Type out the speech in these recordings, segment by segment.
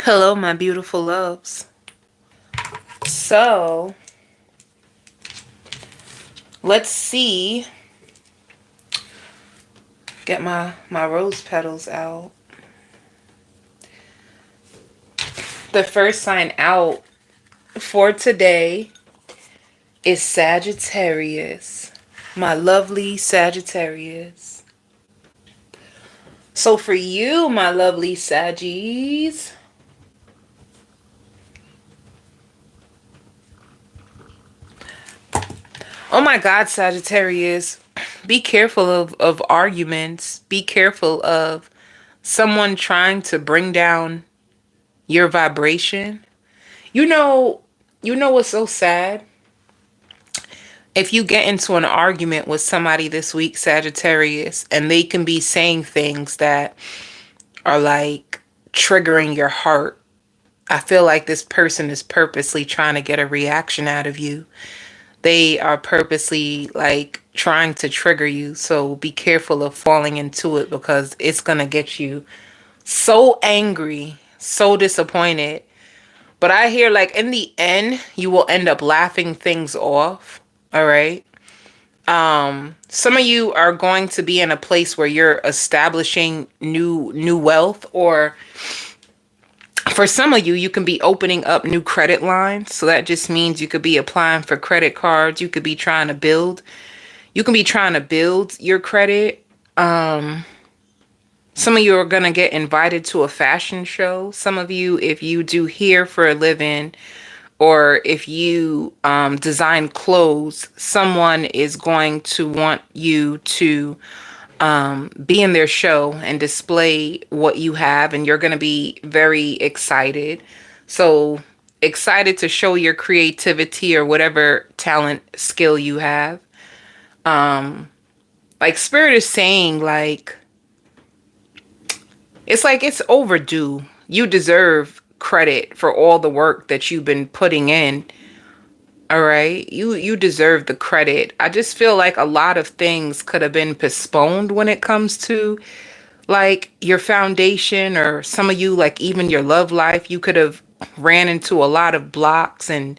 Hello, my beautiful loves. So, let's see. Get my rose petals out. The first sign out for today is Sagittarius. My lovely Sagittarius. So for you, my lovely Saggies, oh my God, Sagittarius, be careful of arguments. Be careful of someone trying to bring down your vibration. You know, you know what's so sad? If you get into an argument with somebody this week, Sagittarius, and they can be saying things that are like triggering your heart, I feel like this person is purposely trying to get a reaction out of you. They are purposely like trying to trigger you. So be careful of falling into it because it's going to get you so angry, so disappointed. But I hear like in the end, you will end up laughing things off. All right. Some of you are going to be in a place where you're establishing new wealth, or for some of you, you can be opening up new credit lines. So that just means you could be applying for credit cards. You could be trying to build. You can be trying to build your credit. Some of you are going to get invited to a fashion show. Some of you, if you do hair for a living, or if you design clothes, someone is going to want you to be in their show and display what you have, and you're going to be very excited. So excited to show your creativity or whatever talent skill you have. Like Spirit is saying, like it's overdue. You deserve credit for all the work that you've been putting in. All right. You deserve the credit. I just feel like a lot of things could have been postponed when it comes to like your foundation, or some of you, like even your love life. You could have ran into a lot of blocks. And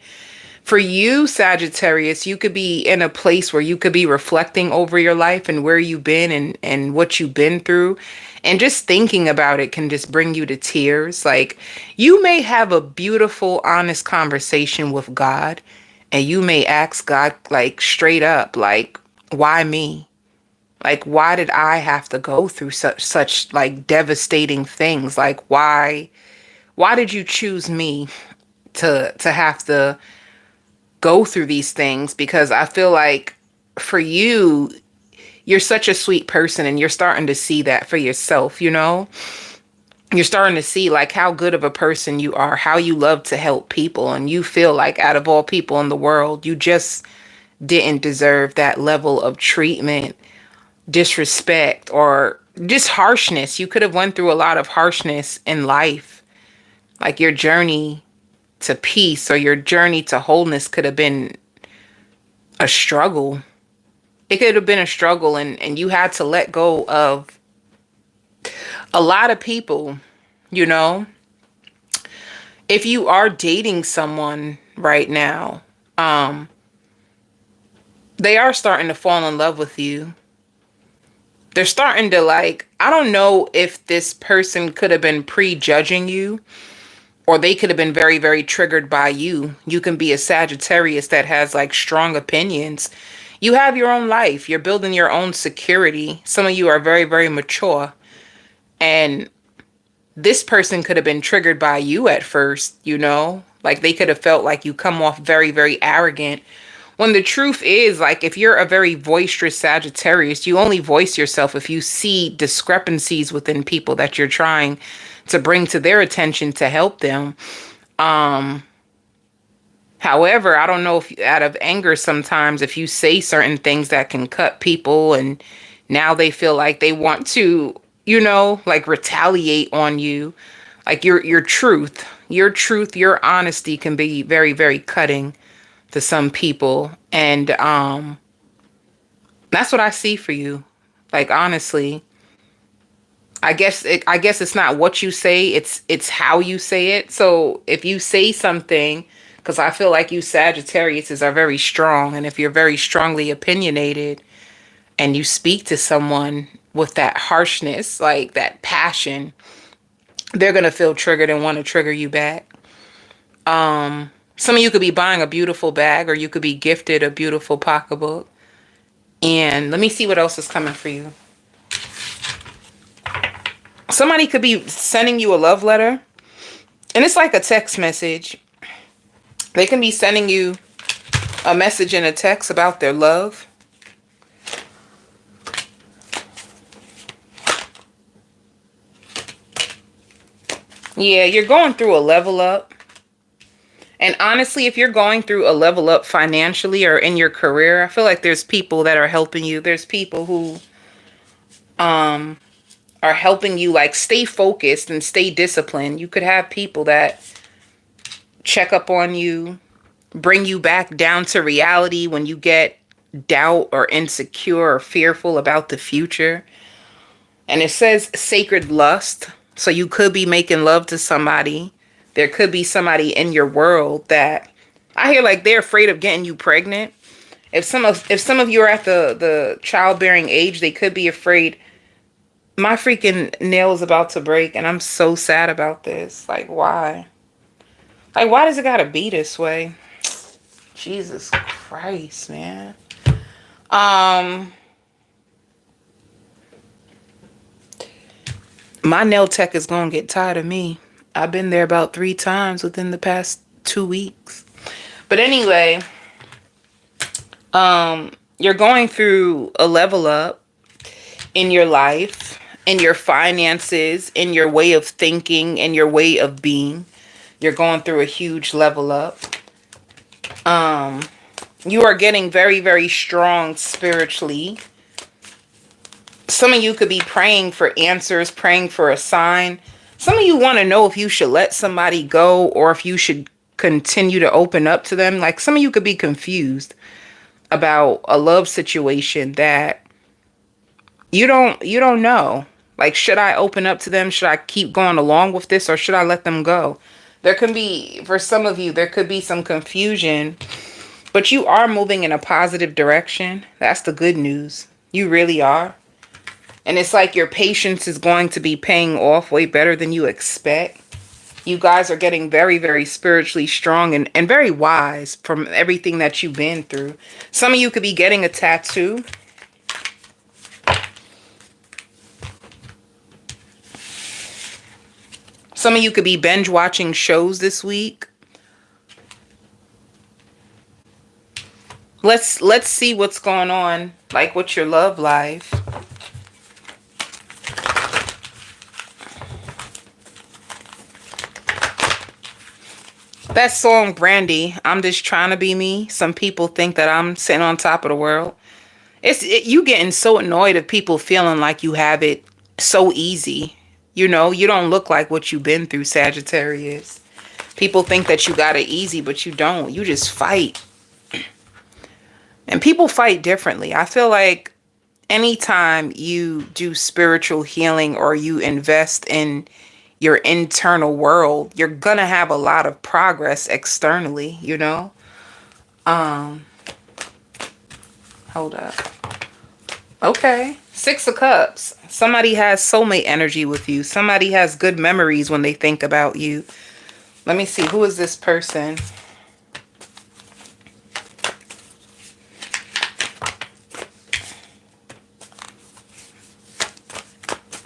for you, Sagittarius, you could be in a place where you could be reflecting over your life and where you've been, and what you've been through. And just thinking about it can just bring you to tears. Like you may have a beautiful, honest conversation with God, and you may ask God like straight up, like, why me? Like, why did I have to go through such like devastating things? Like, why did you choose me to have to go through these things? Because I feel like for you, you're such a sweet person, and you're starting to see that for yourself, you know? You're starting to see like how good of a person you are, how you love to help people, and you feel like out of all people in the world, you just didn't deserve that level of treatment, disrespect, or just harshness. You could have went through a lot of harshness in life. Like your journey to peace or your journey to wholeness could have been a struggle. It could have been a struggle, and you had to let go of a lot of people, you know? If you are dating someone right now, they are starting to fall in love with you. They're starting to like, I don't know if this person could have been prejudging you, or they could have been very, very triggered by you. You can be a Sagittarius that has like strong opinions. You have your own life. You're building your own security. Some of you are very, very mature. And this person could have been triggered by you at first, you know? Like they could have felt like you come off very, very arrogant. When the truth is, like, if you're a very boisterous Sagittarius, you only voice yourself if you see discrepancies within people that you're trying to bring to their attention to help them. However, I don't know if out of anger sometimes, if you say certain things that can cut people, and now they feel like they want to, you know, like retaliate on you. Like your honesty can be very, very cutting to some people. And that's what I see for you. Like honestly, I guess it's not what you say, it's how you say it. So if you say something, because I feel like you Sagittariuses are very strong, and if you're very strongly opinionated and you speak to someone with that harshness, like that passion, they're gonna feel triggered and want to trigger you back. Some of you could be buying a beautiful bag, or you could be gifted a beautiful pocketbook. And let me see what else is coming for you. Somebody could be sending you a love letter, and it's like a text message. They can be sending you a message in a text about their love. Yeah, you're going through a level up. And honestly, if you're going through a level up financially or in your career, I feel like there's people that are helping you. There's people who are helping you like stay focused and stay disciplined. You could have people that check up on you, bring you back down to reality when you get doubt or insecure or fearful about the future. And it says sacred lust. So you could be making love to somebody. There could be somebody in your world that I hear like they're afraid of getting you pregnant. If some of you are at the childbearing age, they could be afraid. My freaking nail is about to break, and I'm so sad about this. Like, why? Like, why does it gotta be this way? Jesus Christ, man. My nail tech is gonna get tired of me. I've been there about 3 times within the past 2 weeks. But anyway, you're going through a level up in your life, in your finances, in your way of thinking, in your way of being. You're going through a huge level up. You are getting very, very strong spiritually. Some of you could be praying for answers, praying for a sign. Some of you want to know if you should let somebody go or if you should continue to open up to them. Like, some of you could be confused about a love situation that you don't know. Like, should I open up to them? Should I keep going along with this, or should I let them go? There can be, for some of you, there could be some confusion, but you are moving in a positive direction. That's the good news. You really are. And it's like your patience is going to be paying off way better than you expect. You guys are getting very, very spiritually strong and very wise from everything that you've been through. Some of you could be getting a tattoo. Some of you could be binge watching shows this week. Let's see what's going on, like, with your love life. That song, Brandy, I'm just trying to be me. Some people think that I'm sitting on top of the world. You getting so annoyed of people feeling like you have it so easy. You know, you don't look like what you've been through, Sagittarius. People think that you got it easy, but you don't. You just fight. And people fight differently. I feel like anytime you do spiritual healing or you invest in your internal world, you're gonna have a lot of progress externally, you know? Hold up. Okay. 6 of Cups. Somebody has soulmate energy with you. Somebody has good memories when they think about you. Let me see. Who is this person?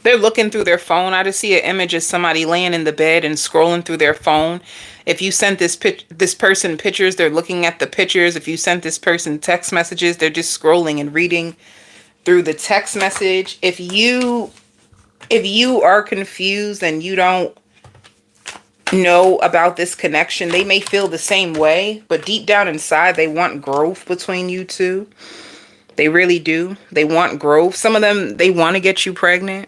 They're looking through their phone. I just see an image of somebody laying in the bed and scrolling through their phone. If you sent this person pictures, they're looking at the pictures. If you sent this person text messages, they're just scrolling and reading through the text message. If you are confused and you don't know about this connection, they may feel the same way, but deep down inside, they want growth between you two. They really do. They want growth. Some of them, they want to get you pregnant.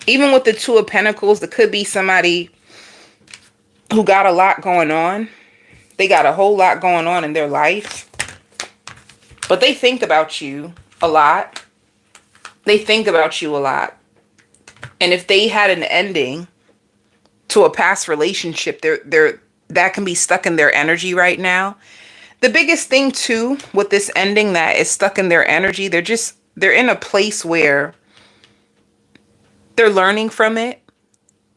Even with the 2 of Pentacles, there could be somebody who got a lot going on. They got a whole lot going on in their life. But they think about you a lot. They think about you a lot. And if they had an ending to a past relationship, that can be stuck in their energy right now. The biggest thing too with this ending that is stuck in their energy, they're in a place where they're learning from it.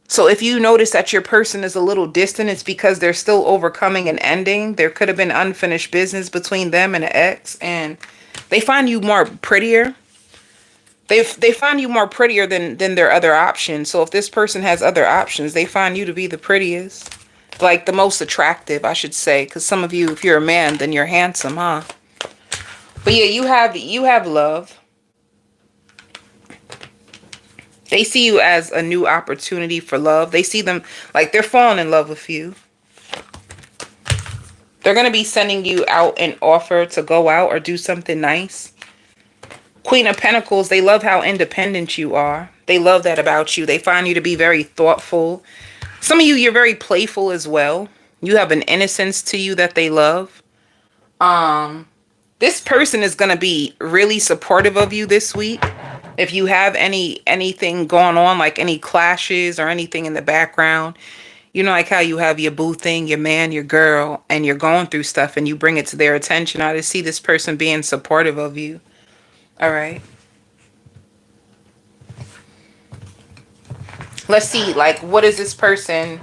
So if you notice that your person is a little distant, it's because they're still overcoming an ending. There could have been unfinished business between them and an ex, and they find you more prettier. They find you more prettier than their other options. So if this person has other options, they find you to be the prettiest, like the most attractive, I should say. Because some of you, if you're a man, then you're handsome, huh? But yeah, you have love. They see you as a new opportunity for love. They see them like they're falling in love with you. They're going to be sending you out an offer to go out or do something nice. Queen of Pentacles, they love how independent you are. They love that about you. They find you to be very thoughtful. Some of you, you're very playful as well. You have an innocence to you that they love. This person is going to be really supportive of you this week. If you have anything going on, like any clashes or anything in the background, you know, like how you have your boo thing, your man, your girl, and you're going through stuff and you bring it to their attention. I just see this person being supportive of you. All right. Let's see, like, what does this person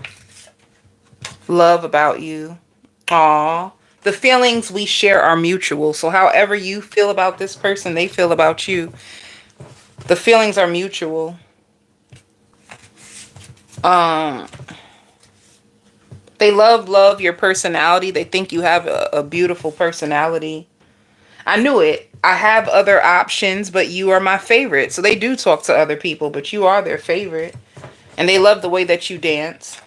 love about you? Aw. The feelings we share are mutual. So however you feel about this person, they feel about you. The feelings are mutual. They love your personality. They think you have a beautiful personality. I knew it. I have other options, but you are my favorite. So they do talk to other people, but you are their favorite. And they love the way that you dance.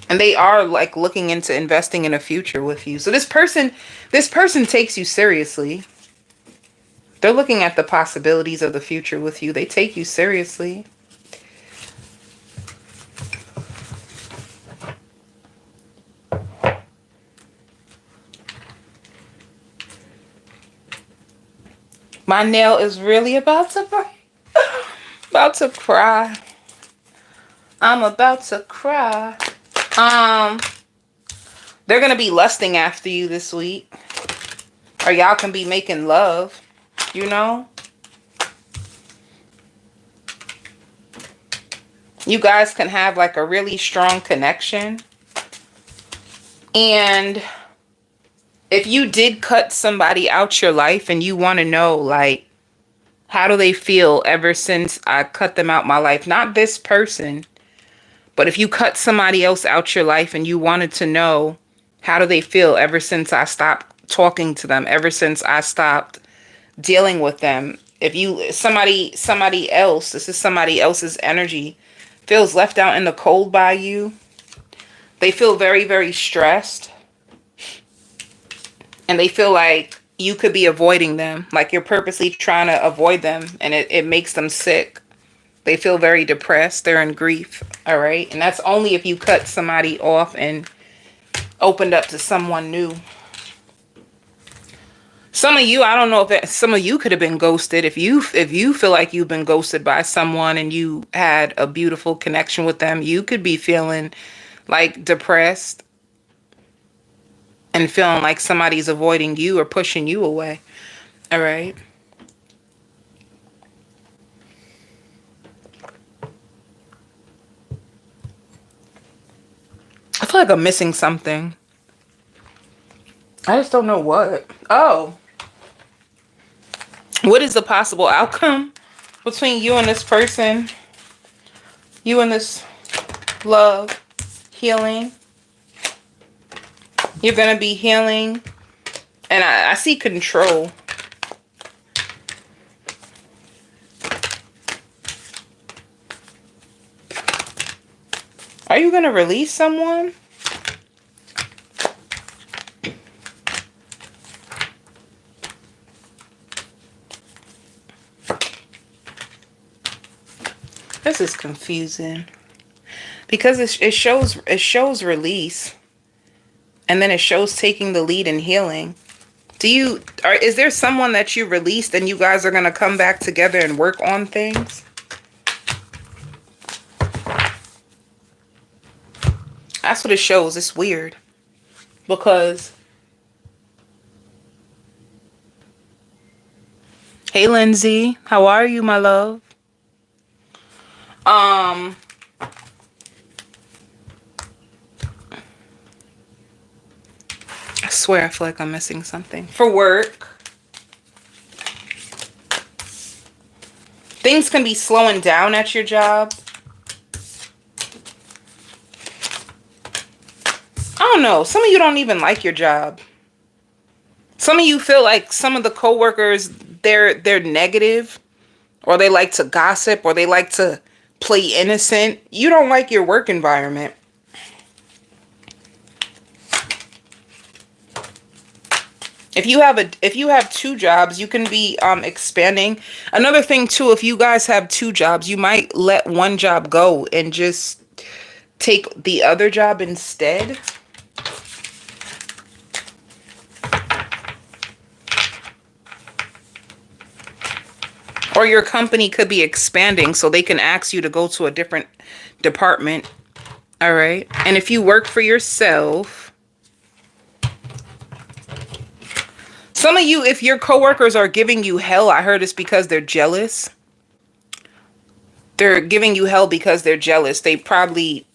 And they are like looking into investing in a future with you. So this person takes you seriously. They're looking at the possibilities of the future with you. They take you seriously. My nail is really about to break. About to cry. I'm about to cry. They're going to be lusting after you this week. Or y'all can be making love, you know? You guys can have like a really strong connection. And if you did cut somebody out your life and you want to know, like, how do they feel ever since I cut them out my life? Not this person, but if you cut somebody else out your life and you wanted to know, how do they feel ever since I stopped talking to them, ever since I stopped dealing with them? If you, somebody else, this is somebody else's energy, feels left out in the cold by you, they feel very, very stressed. And they feel like you could be avoiding them, like you're purposely trying to avoid them, and it makes them sick. They feel very depressed. They're in grief. All right. And that's only if you cut somebody off and opened up to someone new. Some of you, I don't know if some of you could have been ghosted. If you feel like you've been ghosted by someone and you had a beautiful connection with them, you could be feeling like depressed and feeling like somebody's avoiding you or pushing you away. All right. I feel like I'm missing something. I just don't know what. Oh. What is the possible outcome between you and this person? You and this love, healing. You're going to be healing. And I see control. Are you going to release someone? This is confusing. Because it shows release. And then it shows taking the lead in healing. Is there someone that you released and you guys are going to come back together and work on things? That's what it shows. It's weird because, hey Lindsay, how are you, my love? I swear I feel like I'm missing something. For work, things can be slowing down at your job. I don't know. Some of you don't even like your job. Some of you feel like some of the coworkers, they're negative, or they like to gossip, or they like to play innocent. You don't like your work environment. If you have two jobs, you can be expanding. Another thing too, if you guys have two jobs, you might let one job go and just take the other job instead. Or your company could be expanding, so they can ask you to go to a different department. All right. And if you work for yourself, some of you, if your coworkers are giving you hell, I heard it's because they're jealous. They're giving you hell because they're jealous. They probably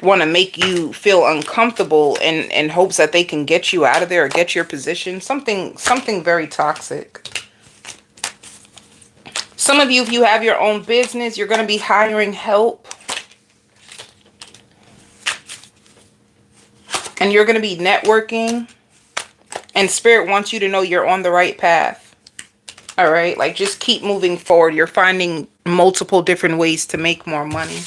want to make you feel uncomfortable in hopes that they can get you out of there or get your position. Something very toxic. Some of you, if you have your own business, you're going to be hiring help. And you're going to be networking. And Spirit wants you to know you're on the right path. All right? Like, just keep moving forward. You're finding multiple different ways to make more money.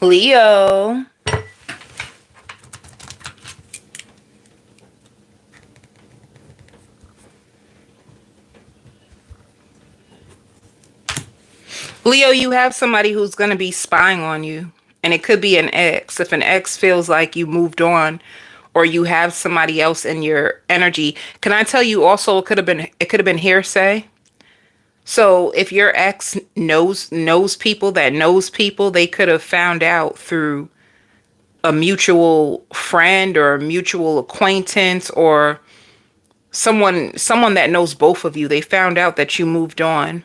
Leo. Leo, you have somebody who's going to be spying on you. And it could be an ex. If an ex feels like you moved on, or you have somebody else in your energy. Can I tell you also, it could have been hearsay. So if your ex knows people that knows people, they could have found out through a mutual friend or a mutual acquaintance, or someone that knows both of you. They found out that you moved on.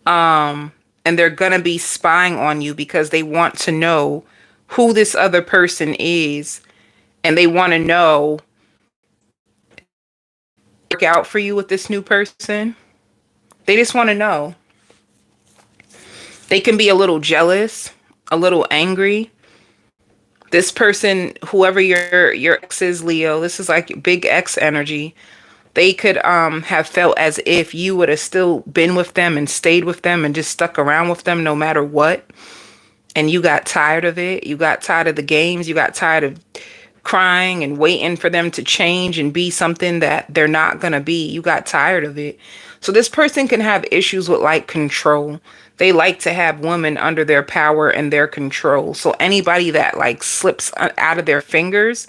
And they're gonna be spying on you because they want to know who this other person is, and they want to know, work out for you with this new person. They just want to know. They can be a little jealous, a little angry. This person, whoever your ex is, Leo, this is like big ex energy. They could have felt as if you would have still been with them and stayed with them and just stuck around with them no matter what. And you got tired of it. You got tired of the games. You got tired of crying and waiting for them to change and be something that they're not going to be. You got tired of it. So this person can have issues with like control. They like to have women under their power and their control. So anybody that like slips out of their fingers,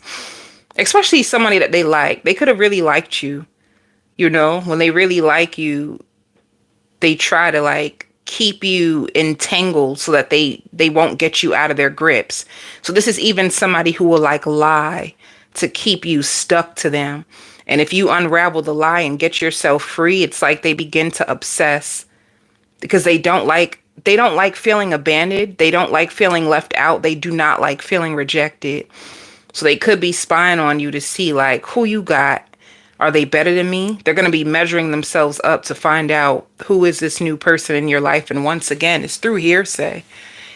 especially somebody that they like, they could have really liked you. You know, when they really like you, they try to like keep you entangled so that they won't get you out of their grips. So this is even somebody who will like lie to keep you stuck to them. And if you unravel the lie and get yourself free, it's like they begin to obsess because they don't like feeling abandoned. They don't like feeling left out. They do not like feeling rejected. So they could be spying on you to see like who you got. Are they better than me? They're going to be measuring themselves up to find out who is this new person in your life. And once again, it's through hearsay.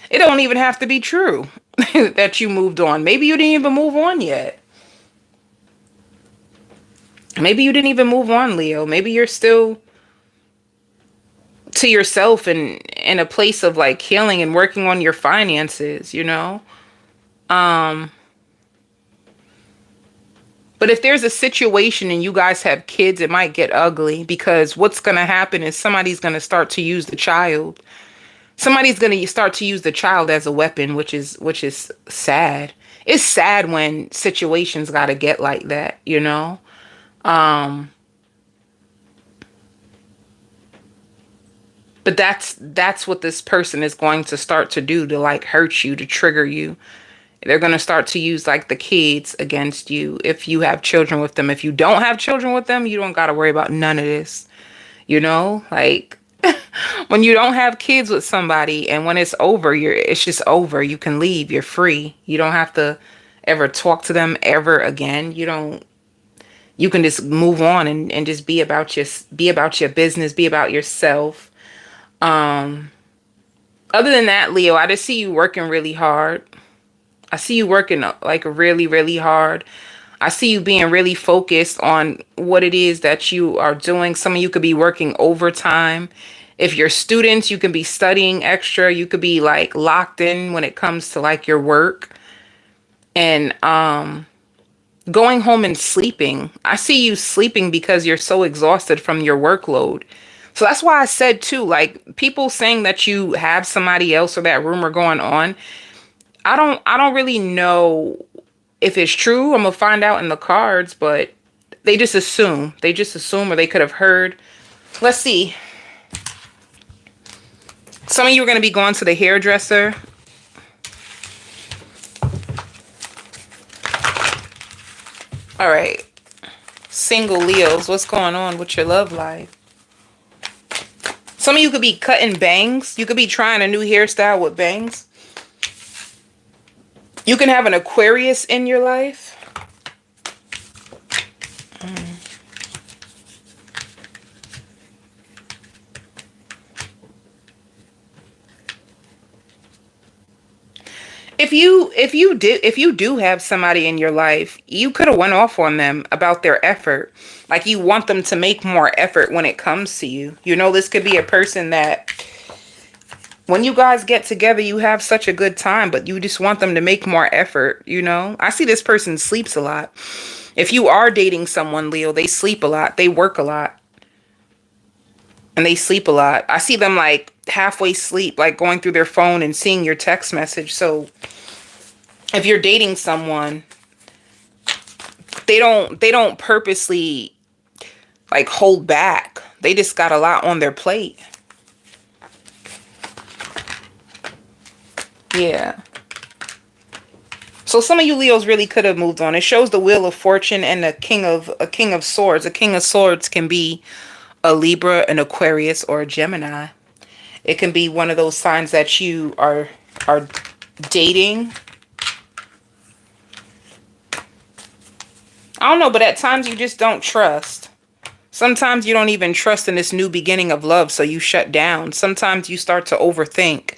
It don't even have to be true that you moved on. Maybe you didn't even move on yet. Maybe you didn't even move on, Leo. Maybe you're still to yourself and in a place of like healing and working on your finances, you know? But if there's a situation and you guys have kids, it might get ugly because what's going to happen is somebody's going to start to use the child. Somebody's going to start to use the child as a weapon, which is sad. It's sad when situations got to get like that, you know? But that's what this person is going to start to do, to like hurt you, to trigger you. They're going to start to use like the kids against you if you have children with them. If you don't have children with them, you don't got to worry about none of this. You know, like when you don't have kids with somebody and when it's over, it's just over. You can leave. You're free. You don't have to ever talk to them ever again. You can just move on and just be about your business, be about yourself. Other than that, Leo, I just see you working really hard. I see you working like really, really hard. I see you being really focused on what it is that you are doing. Some of you could be working overtime. If you're students, you can be studying extra. You could be like locked in when it comes to like your work. And going home and sleeping. I see you sleeping because you're so exhausted from your workload. So that's why I said too, like people saying that you have somebody else or that rumor going on. I don't really know if it's true. I'm gonna find out in the cards, but they just assume. They just assume, or they could have heard. Let's see. Some of you are gonna be going to the hairdresser. All right. Single Leos, what's going on with your love life? Some of you could be cutting bangs. You could be trying a new hairstyle with bangs. You can have an Aquarius in your life. If you do have somebody in your life, you could have went off on them about their effort. Like you want them to make more effort when it comes to you. You know, this could be a person that when you guys get together, you have such a good time, but you just want them to make more effort, you know? I see this person sleeps a lot. If you are dating someone, Leo, they sleep a lot. They work a lot. And they sleep a lot. I see them like halfway sleep, like going through their phone and seeing your text message. So if you're dating someone, they don't purposely like hold back. They just got a lot on their plate. Yeah. So some of you Leos really could have moved on. It shows the Wheel of Fortune and a King of Swords. A King of Swords can be a Libra, an Aquarius, or a Gemini. It can be one of those signs that you are dating. I don't know, but at times you just don't trust. Sometimes you don't even trust in this new beginning of love, so you shut down. Sometimes you start to overthink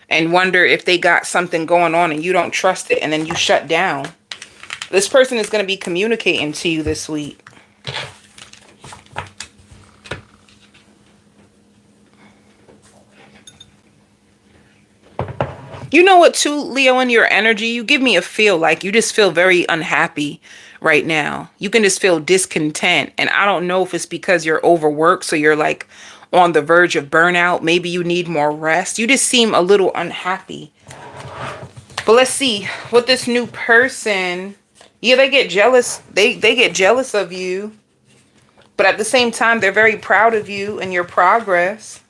and wonder if they got something going on and you don't trust it, and then you shut down. This person is going to be communicating to you this week. You know what, too, Leo, in your energy, you give me a feel like you just feel very unhappy right now. You can just feel discontent. And I don't know if it's because you're overworked, so you're like on the verge of burnout. Maybe you need more rest. You just seem a little unhappy. But let's see what this new person, yeah, they get jealous. They get jealous of you. But at the same time, they're very proud of you and your progress.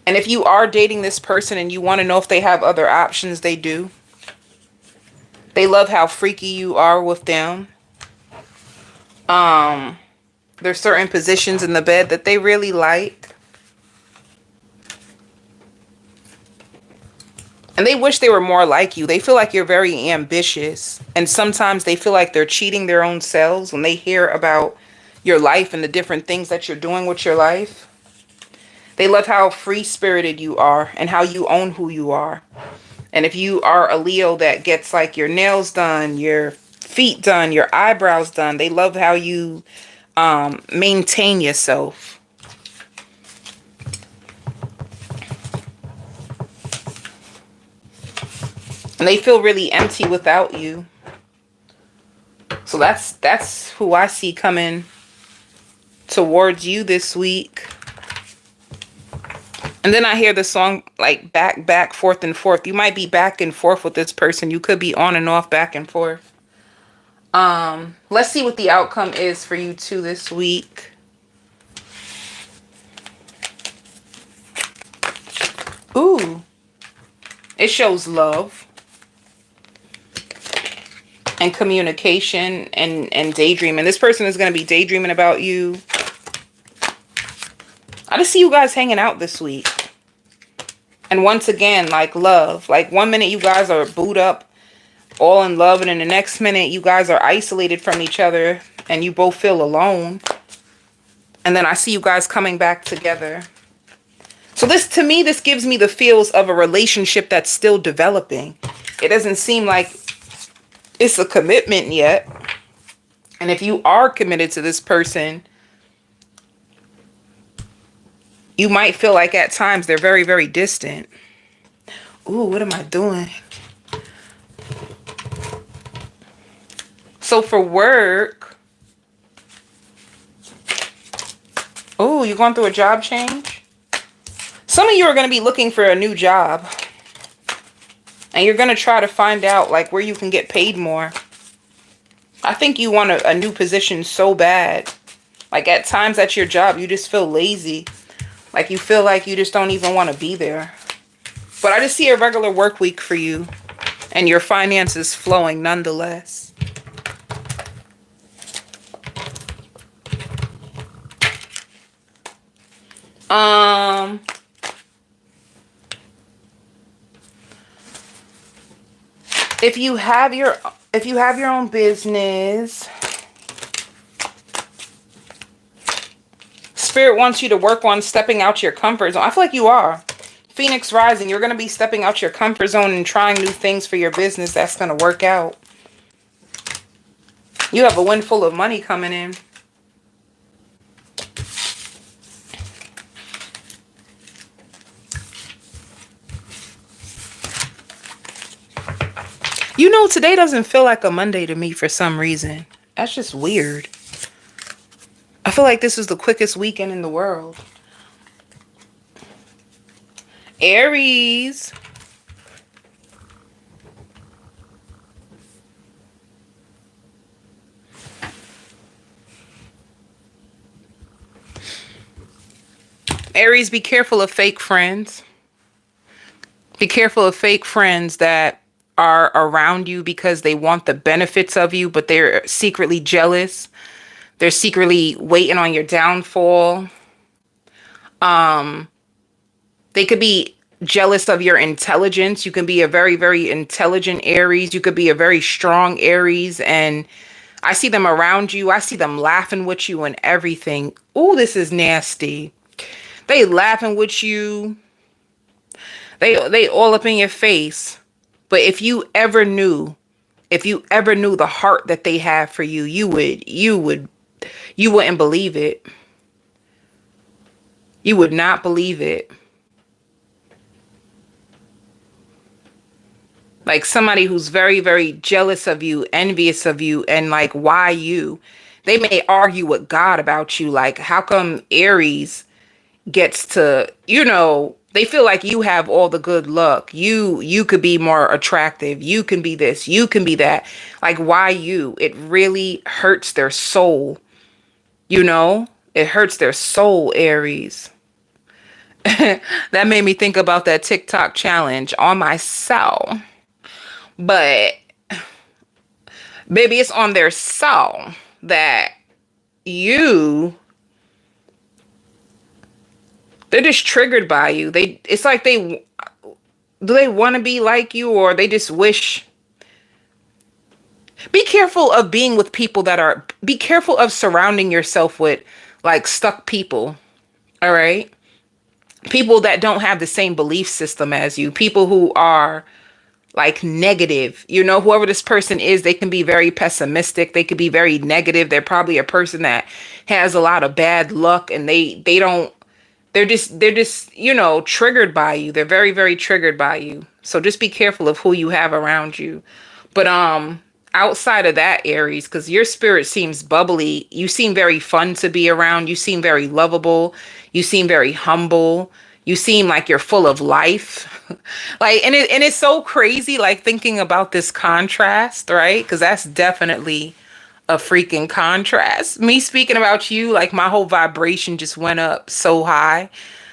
And if you are dating this person and you want to know if they have other options, they do. They love how freaky you are with them. There's certain positions in the bed that they really like. And they wish they were more like you. They feel like you're very ambitious. And sometimes they feel like they're cheating their own selves when they hear about your life and the different things that you're doing with your life. They love how free-spirited you are and how you own who you are. And if you are a Leo that gets like your nails done, your feet done, your eyebrows done, they love how you maintain yourself. And they feel really empty without you. So that's who I see coming towards you this week. And then I hear the song like back, forth and forth. You might be back and forth with this person. You could be on and off, back and forth. Let's see what the outcome is for you two this week. Ooh. It shows love and communication and daydreaming. This person is going to be daydreaming about you. I just see you guys hanging out this week. And once again, like love. Like 1 minute you guys are booed up, all in love. And in the next minute you guys are isolated from each other. And you both feel alone. And then I see you guys coming back together. So this, to me, this gives me the feels of a relationship that's still developing. It doesn't seem like it's a commitment yet. And if you are committed to this person, you might feel like at times they're very, very distant. Ooh, what am I doing? So for work, ooh, you're going through a job change? Some of you are going to be looking for a new job. And you're going to try to find out like where you can get paid more. I think you want a new position so bad. Like at times at your job, you just feel lazy. Like you feel like you just don't even want to be there. But I just see a regular work week for you. And your finances flowing nonetheless. If you have your own business, Spirit wants you to work on stepping out your comfort zone. I feel like you are. Phoenix rising, you're going to be stepping out your comfort zone and trying new things for your business. That's going to work out. You have a windfall of money coming in. You know, today doesn't feel like a Monday to me for some reason. That's just weird. I feel like this is the quickest weekend in the world. Aries. Aries, be careful of fake friends. Be careful of fake friends that are around you because they want the benefits of you, but they're secretly jealous. They're secretly waiting on your downfall. They could be jealous of your intelligence. You can be a very, very intelligent Aries. You could be a very strong Aries. And I see them around you. I see them laughing with you and everything. Oh, this is nasty. They laughing with you. They all up in your face. But if you ever knew the heart that they have for you, you wouldn't believe it. You would not believe it. Like somebody who's very, very jealous of you, envious of you, and like, why you? They may argue with God about you. Like, how come Aries gets to, they feel like you have all the good luck. You could be more attractive. You can be this. You can be that. Like, why you? It really hurts their soul. It hurts their soul, Aries. That made me think about that TikTok challenge on myself. But, baby, it's on their soul that they're just triggered by you. It's like do they want to be like you, or they just wish? Be careful of being with people be careful of surrounding yourself with like stuck people. All right. People that don't have the same belief system as you. People who are like negative, whoever this person is, they can be very pessimistic. They could be very negative. They're probably a person that has a lot of bad luck, and they're just, triggered by you. They're very, very triggered by you. So just be careful of who you have around you. But outside of that, Aries, because your spirit seems bubbly. You seem very fun to be around. You seem very lovable. You seem very humble. You seem like you're full of life. Like, and it's so crazy, like thinking about this contrast, right? Because that's definitely a freaking contrast. Me speaking about you, like my whole vibration just went up so high.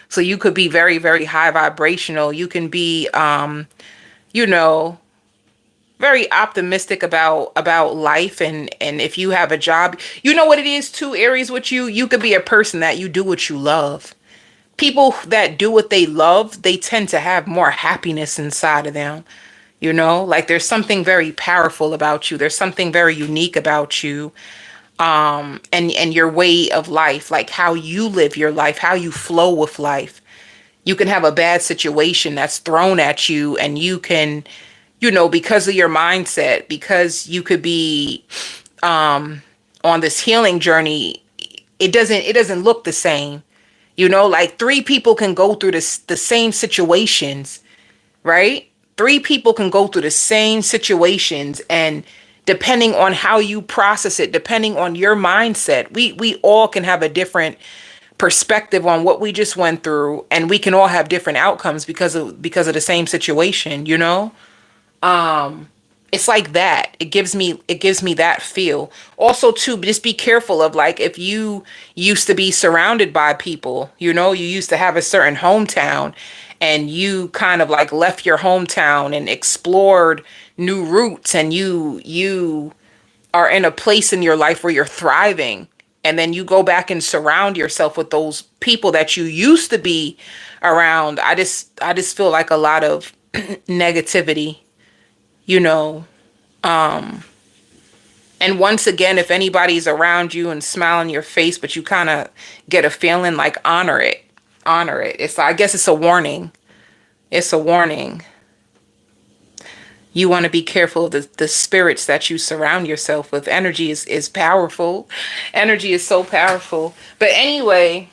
So you could be very, very high vibrational. You can be, you know, very optimistic about life, and if you have a job, you know what it is too, Aries, with you could be a person that you do what you love. People that do what they love, they tend to have more happiness inside of them. You know, like there's something very powerful about you. There's something very unique about you. And your way of life, like how you live your life, how you flow with life. You can have a bad situation that's thrown at you, and you can, because of your mindset, because you could be on this healing journey, it doesn't look the same. Like three people can go through the same situations, right? Three people can go through the same situations, and depending on how you process it, depending on your mindset, we all can have a different perspective on what we just went through, and we can all have different outcomes because of the same situation. It's like that. It gives me that feel. Also too, just be careful of, like, if you used to be surrounded by people, you used to have a certain hometown, and you kind of like left your hometown and explored new routes, and you are in a place in your life where you're thriving, and then you go back and surround yourself with those people that you used to be around. I just feel like a lot of negativity, you know. And once again, if anybody's around you and smile in your face, but you kind of get a feeling, like, honor it. Honor it. I guess it's a warning. It's a warning. You want to be careful of the spirits that you surround yourself with. Energy is powerful. Energy is so powerful. But anyway,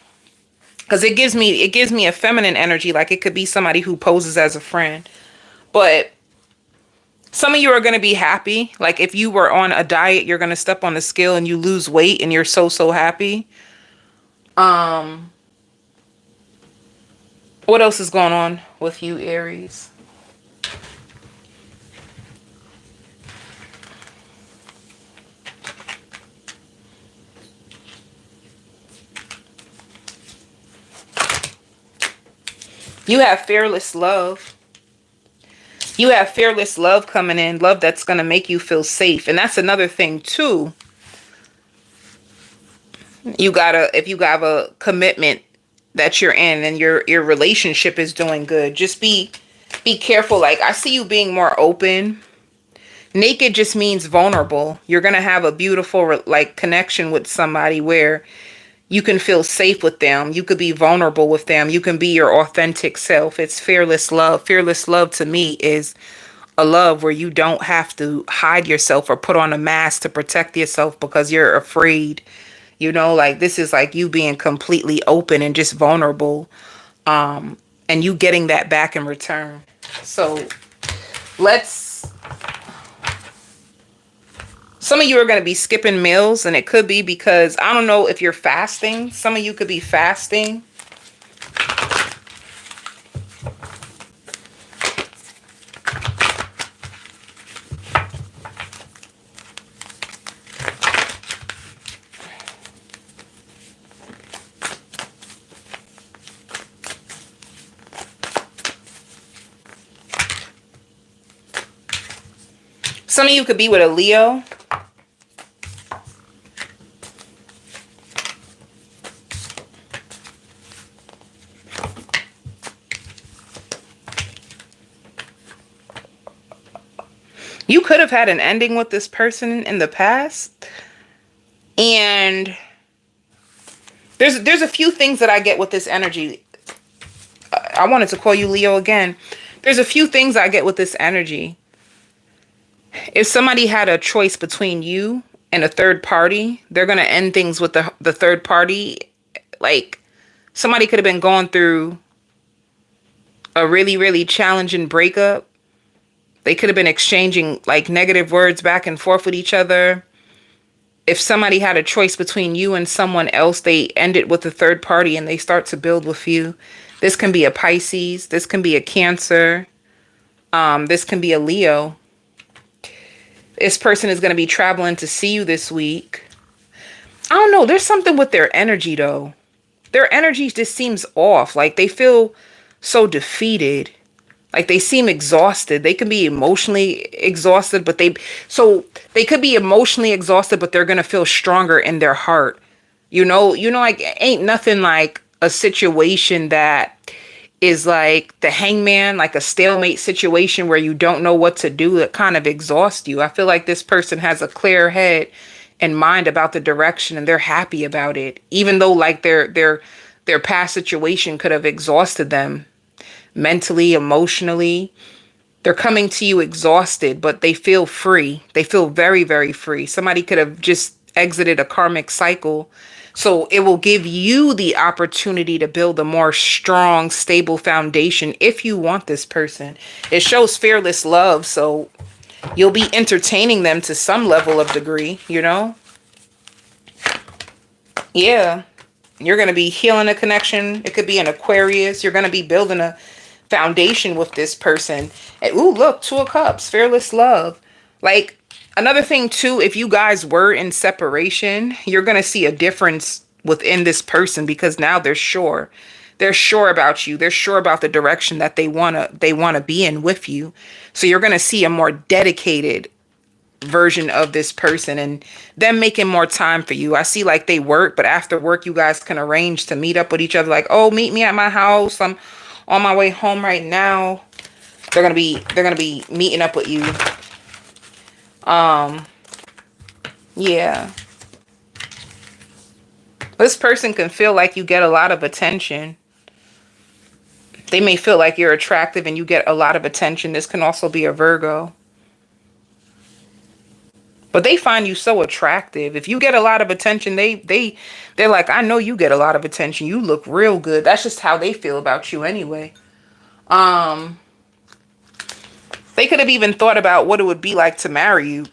because it gives me a feminine energy, like it could be somebody who poses as a friend. But some of you are going to be happy. Like if you were on a diet, you're going to step on the scale and you lose weight and you're so happy. What else is going on with you, Aries? You have fearless love. You have fearless love coming in, love that's going to make you feel safe. And that's another thing too. If you have a commitment that you're in and your relationship is doing good, just be careful. Like I see you being more open. Naked just means vulnerable. You're going to have a beautiful connection with somebody where you can feel safe with them. You could be vulnerable with them. You can be your authentic self. It's fearless love. Fearless love to me is a love where you don't have to hide yourself or put on a mask to protect yourself because you're afraid. Like this is like you being completely open and just vulnerable. And you getting that back in return. So some of you are going to be skipping meals, and it could be because, I don't know if you're fasting. Some of you could be fasting. Some of you could be with a Leo. You could have had an ending with this person in the past. And there's a few things that I get with this energy. I wanted to call you Leo again. There's a few things I get with this energy. If somebody had a choice between you and a third party, they're going to end things with the third party. Like somebody could have been going through a really, really challenging breakup. They could have been exchanging like negative words back and forth with each other. If somebody had a choice between you and someone else, they end it with a third party and they start to build with you. This can be a Pisces. This can be a Cancer. This can be a Leo. This person is going to be traveling to see you this week. I don't know. There's something with their energy, though. Their energy just seems off. Like they feel so defeated. Like they seem exhausted. They can be emotionally exhausted, but they could be emotionally exhausted, but they're going to feel stronger in their heart. Like ain't nothing like a situation that is like the hangman, like a stalemate situation where you don't know what to do, that kind of exhausts you. I feel like this person has a clear head and mind about the direction, and they're happy about it, even though like their past situation could have exhausted them mentally, emotionally. They're coming to you exhausted, but they feel free. They feel very, very free. Somebody could have just exited a karmic cycle. So it will give you the opportunity to build a more strong, stable foundation if you want this person. It shows fearless love, so you'll be entertaining them to some level of degree, Yeah. You're going to be healing a connection. It could be an Aquarius. You're going to be building a foundation with this person. And, ooh, look, 2 of Cups, fearless love. Like, another thing, too, if you guys were in separation, you're going to see a difference within this person because now they're sure. They're sure about you. They're sure about the direction that they want to be in with you. So you're going to see a more dedicated version of this person and them making more time for you. I see like they work, but after work, you guys can arrange to meet up with each other. Like, oh, meet me at my house. I'm on my way home right now. They're going to be meeting up with you. Yeah. This person can feel like you get a lot of attention. They may feel like you're attractive and you get a lot of attention. This can also be a Virgo. But they find you so attractive. If you get a lot of attention, they're like, I know you get a lot of attention. You look real good. That's just how they feel about you anyway. They could have even thought about what it would be like to marry you.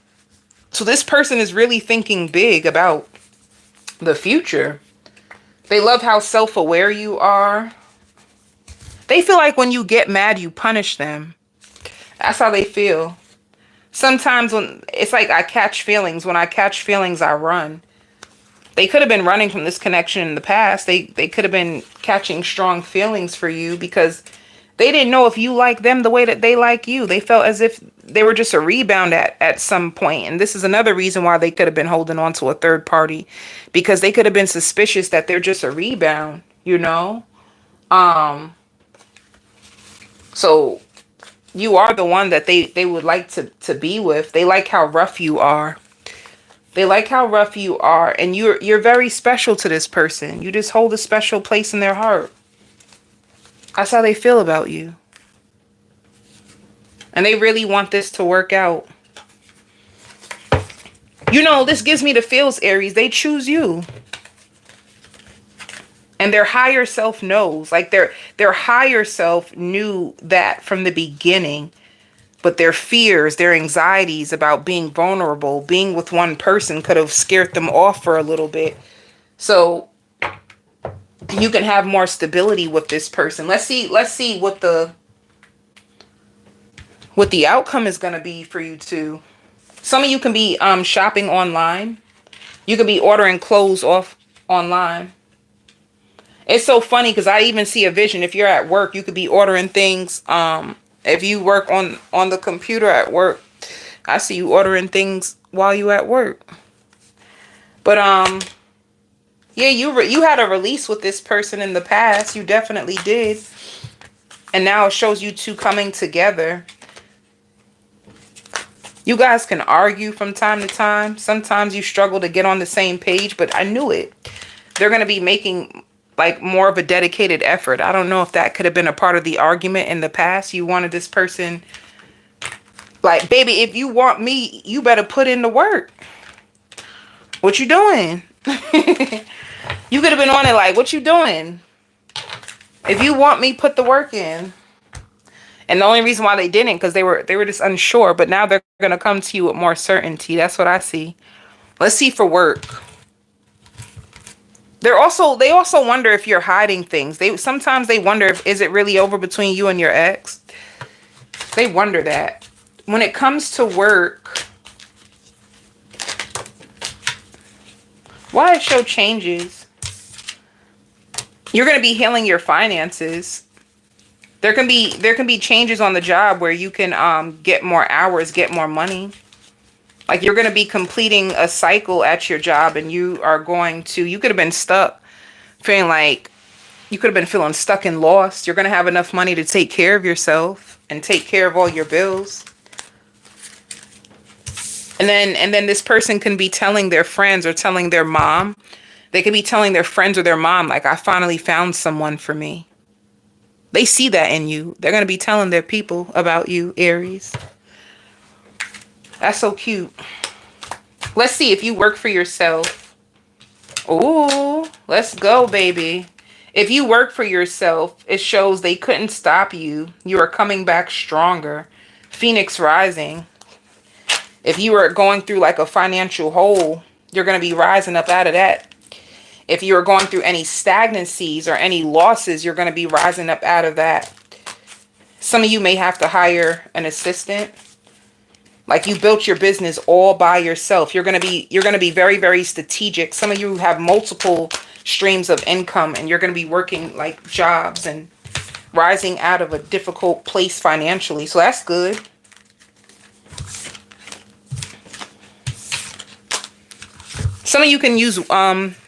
So this person is really thinking big about the future. They love how self-aware you are. They feel like when you get mad, you punish them. That's how they feel. Sometimes when it's like I catch feelings. When I catch feelings, I run. They could have been running from this connection in the past. They could have been catching strong feelings for you because they didn't know if you like them the way that they like you. They felt as if they were just a rebound at some point. And this is another reason why they could have been holding on to a third party, because they could have been suspicious that they're just a rebound, So you are the one that they would like to be with. They like how rough you are. They like how rough you are. And you're very special to this person. You just hold a special place in their heart. That's how they feel about you. And they really want this to work out. This gives me the feels, Aries. They choose you. And their higher self knows. Like their higher self knew that from the beginning. But their fears, their anxieties about being vulnerable, being with one person could have scared them off for a little bit. So you can have more stability with this person. Let's see what the outcome is going to be for you too. Some of you can be shopping online. You could be ordering clothes off online. It's so funny because I even see a vision. If you're at work, you could be ordering things. If you work on the computer at work, I see you ordering things while you at work. But yeah, you had a release with this person in the past. You definitely did. And now it shows you two coming together. You guys can argue from time to time. Sometimes you struggle to get on the same page, but I knew it. They're going to be making like more of a dedicated effort. I don't know if that could have been a part of the argument in the past. You wanted this person, like, baby, if you want me, you better put in the work. What you doing? You could have been on it like, what you doing? If you want me, put the work in. And the only reason why they didn't, because they were just unsure. But now they're going to come to you with more certainty. That's what I see. Let's see for work. They also wonder if you're hiding things. Sometimes they wonder if is it really over between you and your ex. They wonder that. When it comes to work, why it show changes? You're going to be healing your finances. There can be changes on the job where you can get more hours, get more money. Like you're going to be completing a cycle at your job, and you could have been stuck feeling like you could have been feeling stuck and lost. You're going to have enough money to take care of yourself and take care of all your bills. And then this person can be telling their friends or telling their mom. They could be telling their friends or their mom, like, I finally found someone for me. They see that in you. They're going to be telling their people about you, Aries. That's so cute. Let's see if you work for yourself. Ooh, let's go, baby. If you work for yourself, it shows they couldn't stop you. You are coming back stronger. Phoenix rising. If you were going through like a financial hole, you're going to be rising up out of that. If you are going through any stagnancies or any losses, you're going to be rising up out of that. Some of you may have to hire an assistant. Like you built your business all by yourself. You're going to be very, very strategic. Some of you have multiple streams of income, and you're going to be working like jobs and rising out of a difficult place financially. So that's good. Some of you can use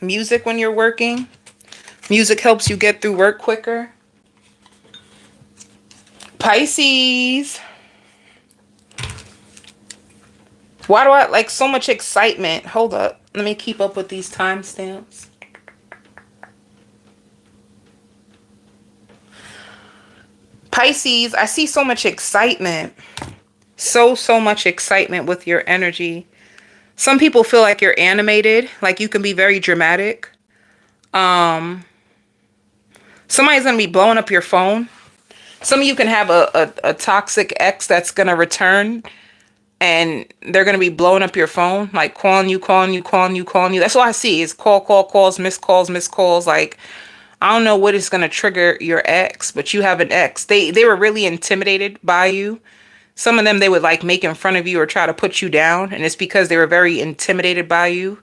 music when you're working. Music helps you get through work quicker. Pisces. Why do I like so much excitement? Hold up. Let me keep up with these timestamps. Pisces, I see so much excitement. So much excitement with your energy. Some people feel like you're animated, like you can be very dramatic. Somebody's going to be blowing up your phone. Some of you can have a toxic ex that's going to return, and they're going to be blowing up your phone, like calling you. That's all I see is calls, missed calls. Like, I don't know what is going to trigger your ex, but you have an ex. They were really intimidated by you. Some of them, they would like make in front of you or try to put you down. And it's because they were very intimidated by you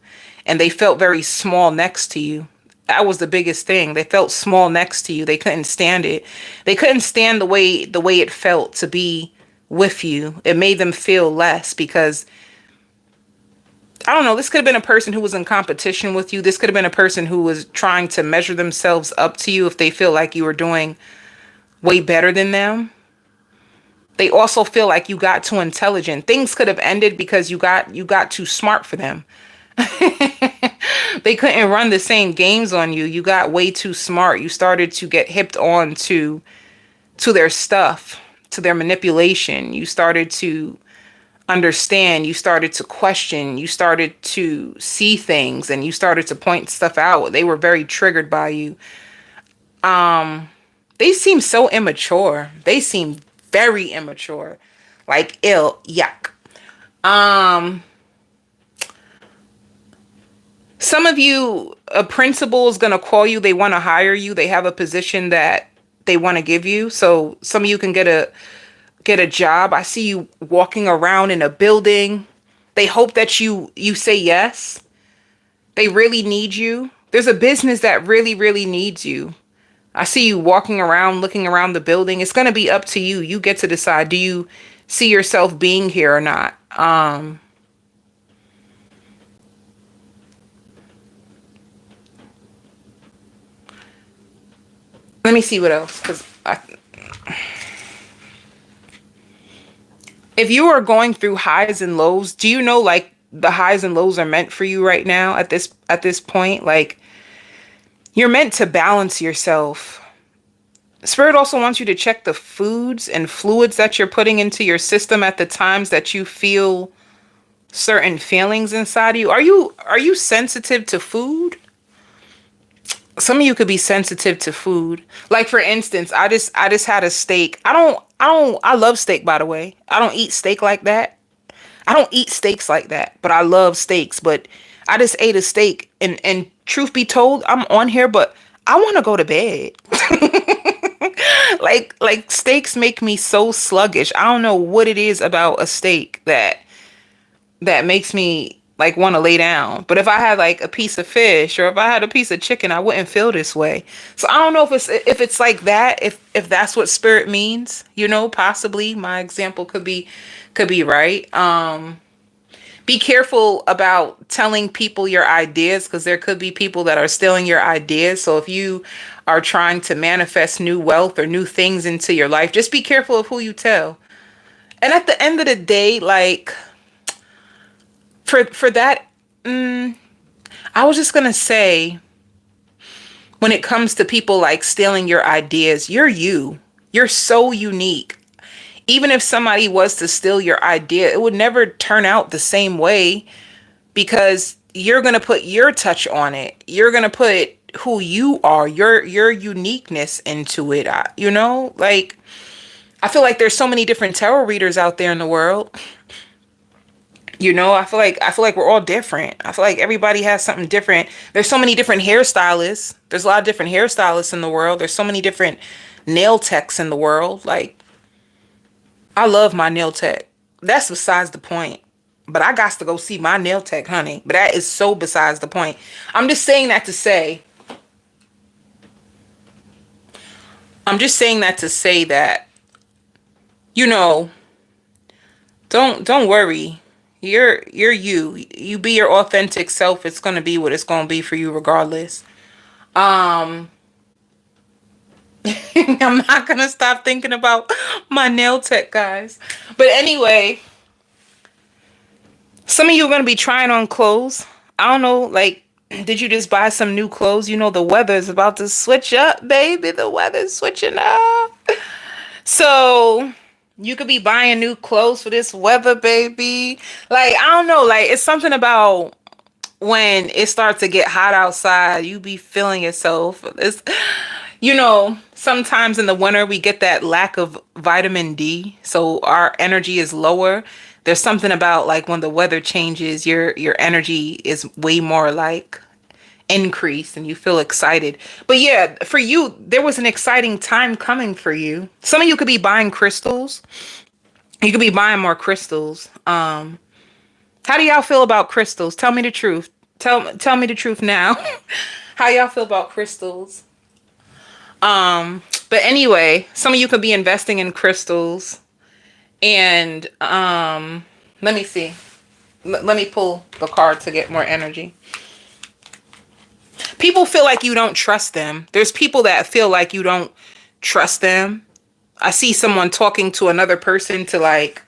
and they felt very small next to you. That was the biggest thing. They felt small next to you. They couldn't stand it. They couldn't stand the way it felt to be with you. It made them feel less because, I don't know, this could have been a person who was in competition with you. This could have been a person who was trying to measure themselves up to you if they feel like you were doing way better than them. They also feel like you got too intelligent. Things could have ended because you got too smart for them. They couldn't run the same games on you. You got way too smart. You started to get hipped on to their stuff, to their manipulation. You started to understand. You started to question. You started to see things, and you started to point stuff out. They were very triggered by you. They seem so immature. They seem very immature, like yuck. Some of you, a principal is going to call you. They want to hire you. They have a position that they want to give you. So some of you can get a job. I see you walking around in a building. They hope that you say yes. They really need you. There's a business that really, really needs you. I see you walking around, looking around the building. It's going to be up to you. You get to decide. Do you see yourself being here or not? Let me see what else. If you are going through highs and lows, do you know like the highs and lows are meant for you right now at this point? Like, you're meant to balance yourself. Spirit also wants you to check the foods and fluids that you're putting into your system at the times that you feel certain feelings inside of you. Are you sensitive to food? Some of you could be sensitive to food. Like, for instance, I just had a steak. I love steak, by the way. I don't eat steak like that. I don't eat steaks like that, but I love steaks. But I just ate a steak, and truth be told, I'm on here, but I want to go to bed. Like steaks make me so sluggish. I don't know what it is about a steak that makes me like want to lay down. But if I had like a piece of fish or if I had a piece of chicken, I wouldn't feel this way. So I don't know if it's like that, if that's what spirit means, possibly my example could be right. Be careful about telling people your ideas, because there could be people that are stealing your ideas. So if you are trying to manifest new wealth or new things into your life, just be careful of who you tell. And at the end of the day, like for that, I was just gonna say, when it comes to people like stealing your ideas, you're you. You're so unique. Even if somebody was to steal your idea, it would never turn out the same way, because you're going to put your touch on it. You're going to put who you are, your uniqueness into it. Like I feel like there's so many different tarot readers out there in the world. I feel like we're all different. I feel like everybody has something different. There's so many different hairstylists. There's a lot of different hairstylists in the world. There's so many different nail techs in the world. Like, I love my nail tech. That's besides the point. But I got to go see my nail tech, honey. But that is so besides the point. I'm just saying that to say. That, don't worry. You're you. You be your authentic self. It's gonna be what it's gonna be for you regardless. I'm not gonna stop thinking about my nail tech, guys. But anyway, some of you are gonna be trying on clothes. I don't know, like, did you just buy some new clothes? The weather is about to switch up, baby. The weather's switching up. So you could be buying new clothes for this weather, baby. Like, I don't know, like, it's something about when it starts to get hot outside, you be feeling yourself. Sometimes in the winter we get that lack of vitamin D, so our energy is lower. There's something about like when the weather changes, your energy is way more like increased and you feel excited. But yeah, for you, there was an exciting time coming for you. Some of you could be buying crystals. You could be buying more crystals. How do y'all feel about crystals? Tell me the truth. Tell me the truth now. How y'all feel about crystals? But anyway, some of you could be investing in crystals. And let me see. Let me pull the card to get more energy. People feel like you don't trust them. There's people that feel like you don't trust them. I see someone talking to another person to like,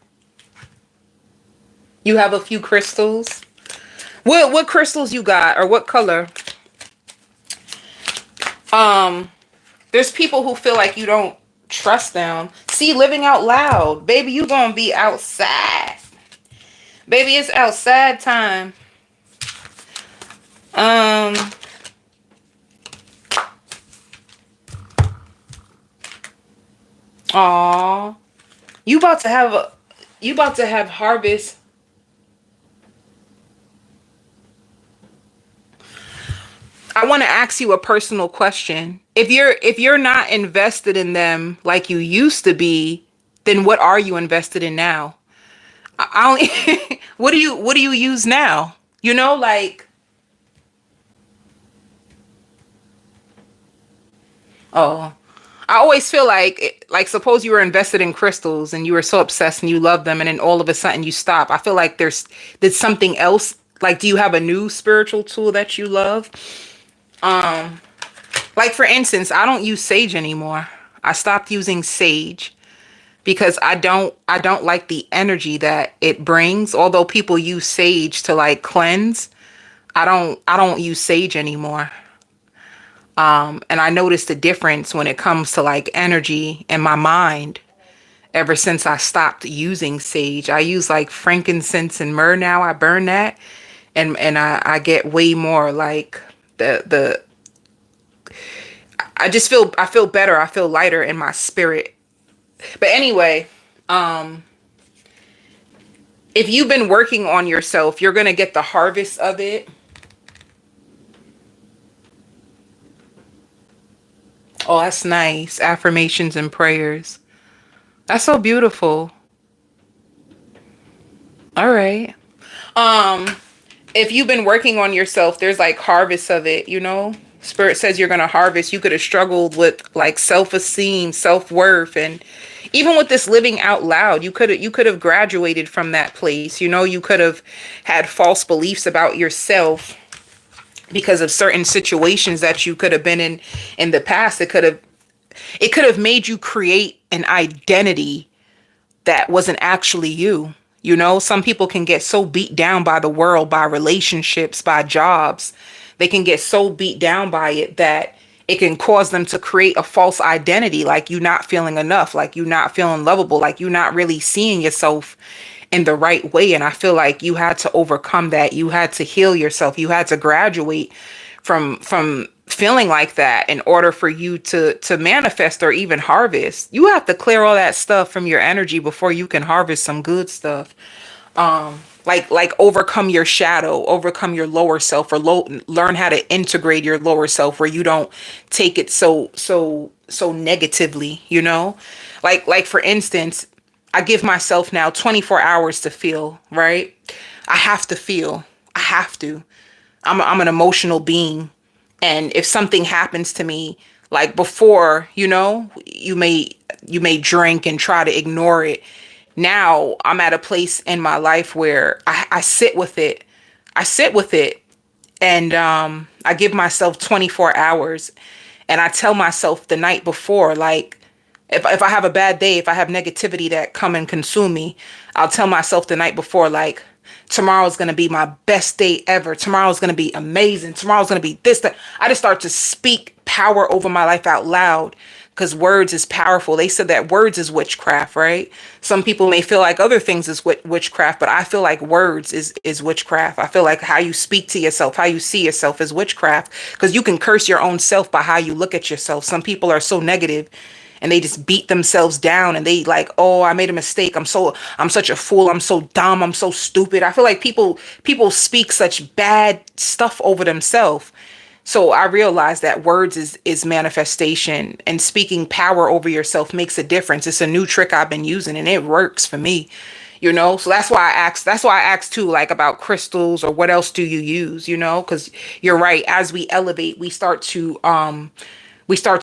you have a few crystals. What crystals you got, or what color? There's people who feel like you don't trust them. See, living out loud. Baby, you gonna be outside. Baby, it's outside time. Aw. You about to have harvest. I want to ask you a personal question. If you're not invested in them like you used to be, then what are you invested in now? I don't, what do you use now? Like, oh, I always feel like suppose you were invested in crystals and you were so obsessed and you love them, and then all of a sudden you stop. I feel like there's something else. Like, do you have a new spiritual tool that you love? Like, for instance, I don't use sage anymore. I stopped using sage because I don't like the energy that it brings. Although people use sage to like cleanse, I don't use sage anymore. And I noticed a difference when it comes to like energy in my mind ever since I stopped using sage. I use like frankincense and myrrh now. I burn that, and I get way more like the I feel better. I feel lighter in my spirit. But anyway, if you've been working on yourself, you're going to get the harvest of it. Oh, that's nice. Affirmations and prayers. That's so beautiful. All right. Um, if you've been working on yourself, there's like harvests of it, you know? Spirit says you're going to harvest. You could have struggled with like self-esteem, self-worth, and even with this living out loud, you could have graduated from that place. You know, you could have had false beliefs about yourself because of certain situations that you could have been in the past. It could have made you create an identity that wasn't actually you. You know, some people can get so beat down by the world, by relationships, by jobs. They can get so beat down by it that it can cause them to create a false identity, like you not feeling enough, like you not feeling lovable, like you not really seeing yourself in the right way. And I feel like you had to overcome that. You had to heal yourself. You had to graduate from feeling like that in order for you to manifest or even harvest. You have to clear all that stuff from your energy before you can harvest some good stuff. Like overcome your shadow, overcome your lower self, or learn how to integrate your lower self where you don't take it so negatively, you know? Like for instance, I give myself now 24 hours to feel, right? I have to feel. I have to. I'm an emotional being. And if something happens to me, like before, you know, you may drink and try to ignore it. Now I'm at a place in my life where I sit with it. I sit with it, and I give myself 24 hours, and I tell myself the night before, like, if I have a bad day, if I have negativity that come and consume me, I'll tell myself the night before, like, tomorrow's going to be my best day ever. Tomorrow's going to be amazing. Tomorrow's going to be this, that. I just start to speak power over my life out loud, because words is powerful. They said that words is witchcraft, right? Some people may feel like other things is witchcraft, but I feel like words is witchcraft. I feel like how you speak to yourself, how you see yourself is witchcraft, because you can curse your own self by how you look at yourself. Some people are so negative and they just beat themselves down, and they like, oh, I made a mistake. I'm such a fool. I'm so dumb. I'm so stupid. I feel like people speak such bad stuff over themselves. So I realized that words is manifestation, and speaking power over yourself makes a difference. It's a new trick I've been using, and it works for me. You know, so that's why I asked too, like, about crystals, or what else do you use, you know? Because you're right, as we elevate, we start to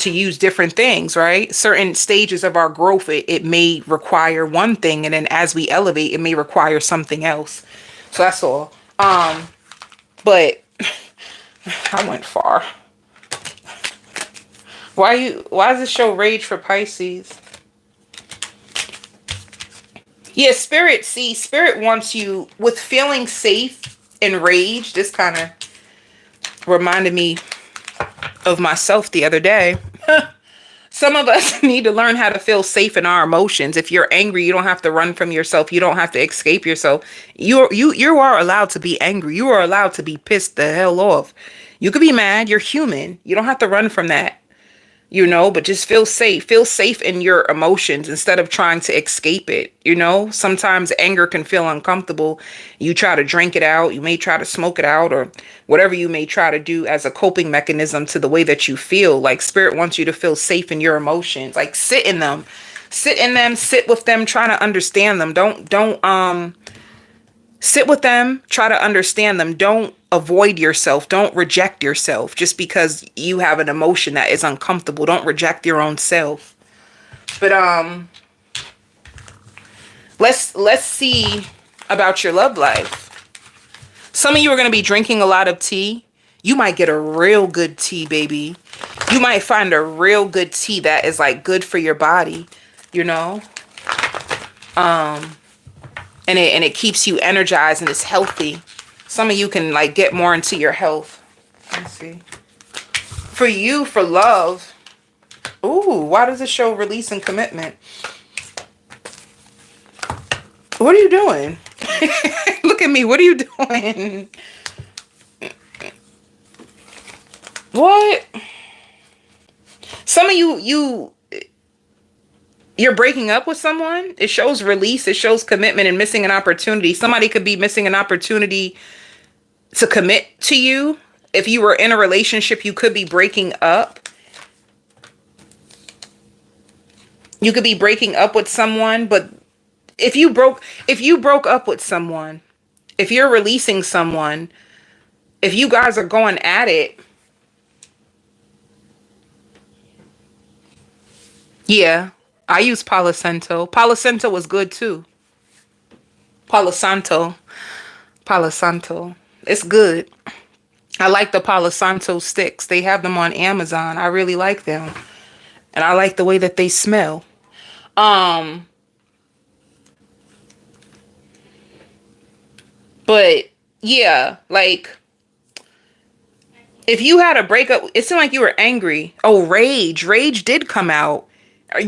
use different things, right? Certain stages of our growth, it may require one thing, and then as we elevate, it may require something else. So that's all. But I went far. Why does this show rage for Pisces? Yeah, spirit wants you with feeling safe and rage. This kind of reminded me of myself the other day. Some of us need to learn how to feel safe in our emotions. If you're angry, you don't have to run from yourself. You don't have to escape yourself. You are allowed to be angry. You are allowed to be pissed the hell off. You could be mad. You're human. You don't have to run from that. You know, but just feel safe. Feel safe in your emotions instead of trying to escape it. You know, sometimes anger can feel uncomfortable. You try to drink it out. You may try to smoke it out, or whatever you may try to do as a coping mechanism to the way that you feel. Like, spirit wants you to feel safe in your emotions. Like, sit in them. Sit with them, try to understand them. Don't sit with them, try to understand them. Don't avoid yourself. Don't reject yourself just because you have an emotion that is uncomfortable. Don't reject your own self. But let's see about your love life. Some of you are going to be drinking a lot of tea. You might get a real good tea, baby. You might find a real good tea that is like good for your body, you know? And it keeps you energized and it's healthy. Some of you can like get more into your health. Let's see. For you, for love. Ooh, why does it show release and commitment? What are you doing? Look at me. What are you doing? What? Some of you're breaking up with someone. It shows release. It shows commitment and missing an opportunity. Somebody could be missing an opportunity to commit to you. If you were in a relationship, you could be breaking up. You could be breaking up with someone, but if you broke up with someone, if you're releasing someone, if you guys are going at it, yeah. I use Palo Santo. Palo Santo was good too. Palo Santo. Palo Santo. It's good. I like the Palo Santo sticks. They have them on Amazon. I really like them. And I like the way that they smell. Um, but yeah, like if you had a breakup, it seemed like you were angry. Oh, rage. Rage did come out.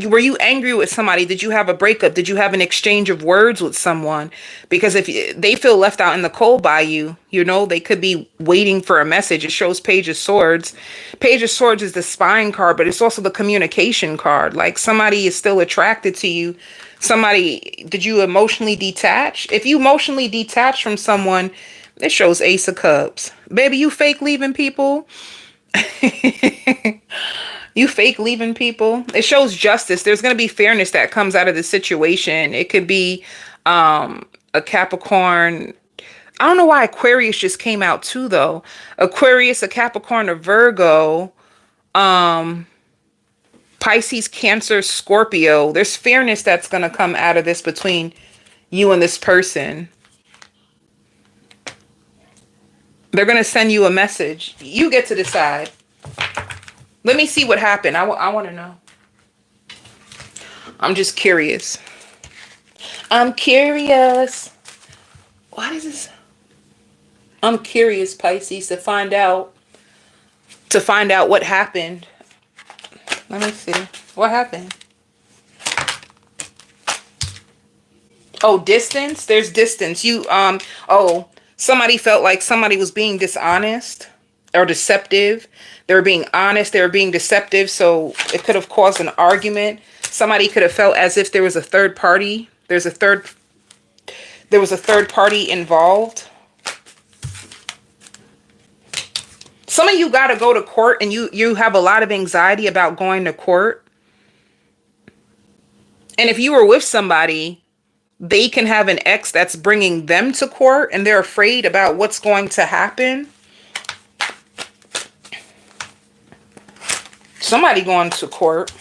Were you angry with somebody? Did you have a breakup? Did you have an exchange of words with someone? Because if they feel left out in the cold by you, they could be waiting for a message. It shows Page of Swords. Page of Swords is the spine card, but it's also the communication card. Like somebody is still attracted to you. Did you emotionally detach? If you emotionally detach from someone, it shows Ace of Cups. Baby, you fake leaving people. You fake leaving people. It shows justice. There's going to be fairness that comes out of the situation. It could be a Capricorn. I don't know why Aquarius just came out too, though. Aquarius, a Capricorn, a Virgo, Pisces, Cancer, Scorpio. There's fairness that's going to come out of this between you and this person. They're going to send you a message. You get to decide. Let me see what happened. I want to know. I'm just curious. I'm curious. What is this? I'm curious, Pisces, to find out what happened. Let me see. What happened? Oh, distance? There's distance. Somebody felt like somebody was being dishonest or deceptive. They were being honest, they were being deceptive, so it could have caused an argument. Somebody could have felt as if there was a third party. There was a third party involved. Some of you got to go to court, and you have a lot of anxiety about going to court. And if you were with somebody, they can have an ex that's bringing them to court, and they're afraid about what's going to happen. Somebody going to court.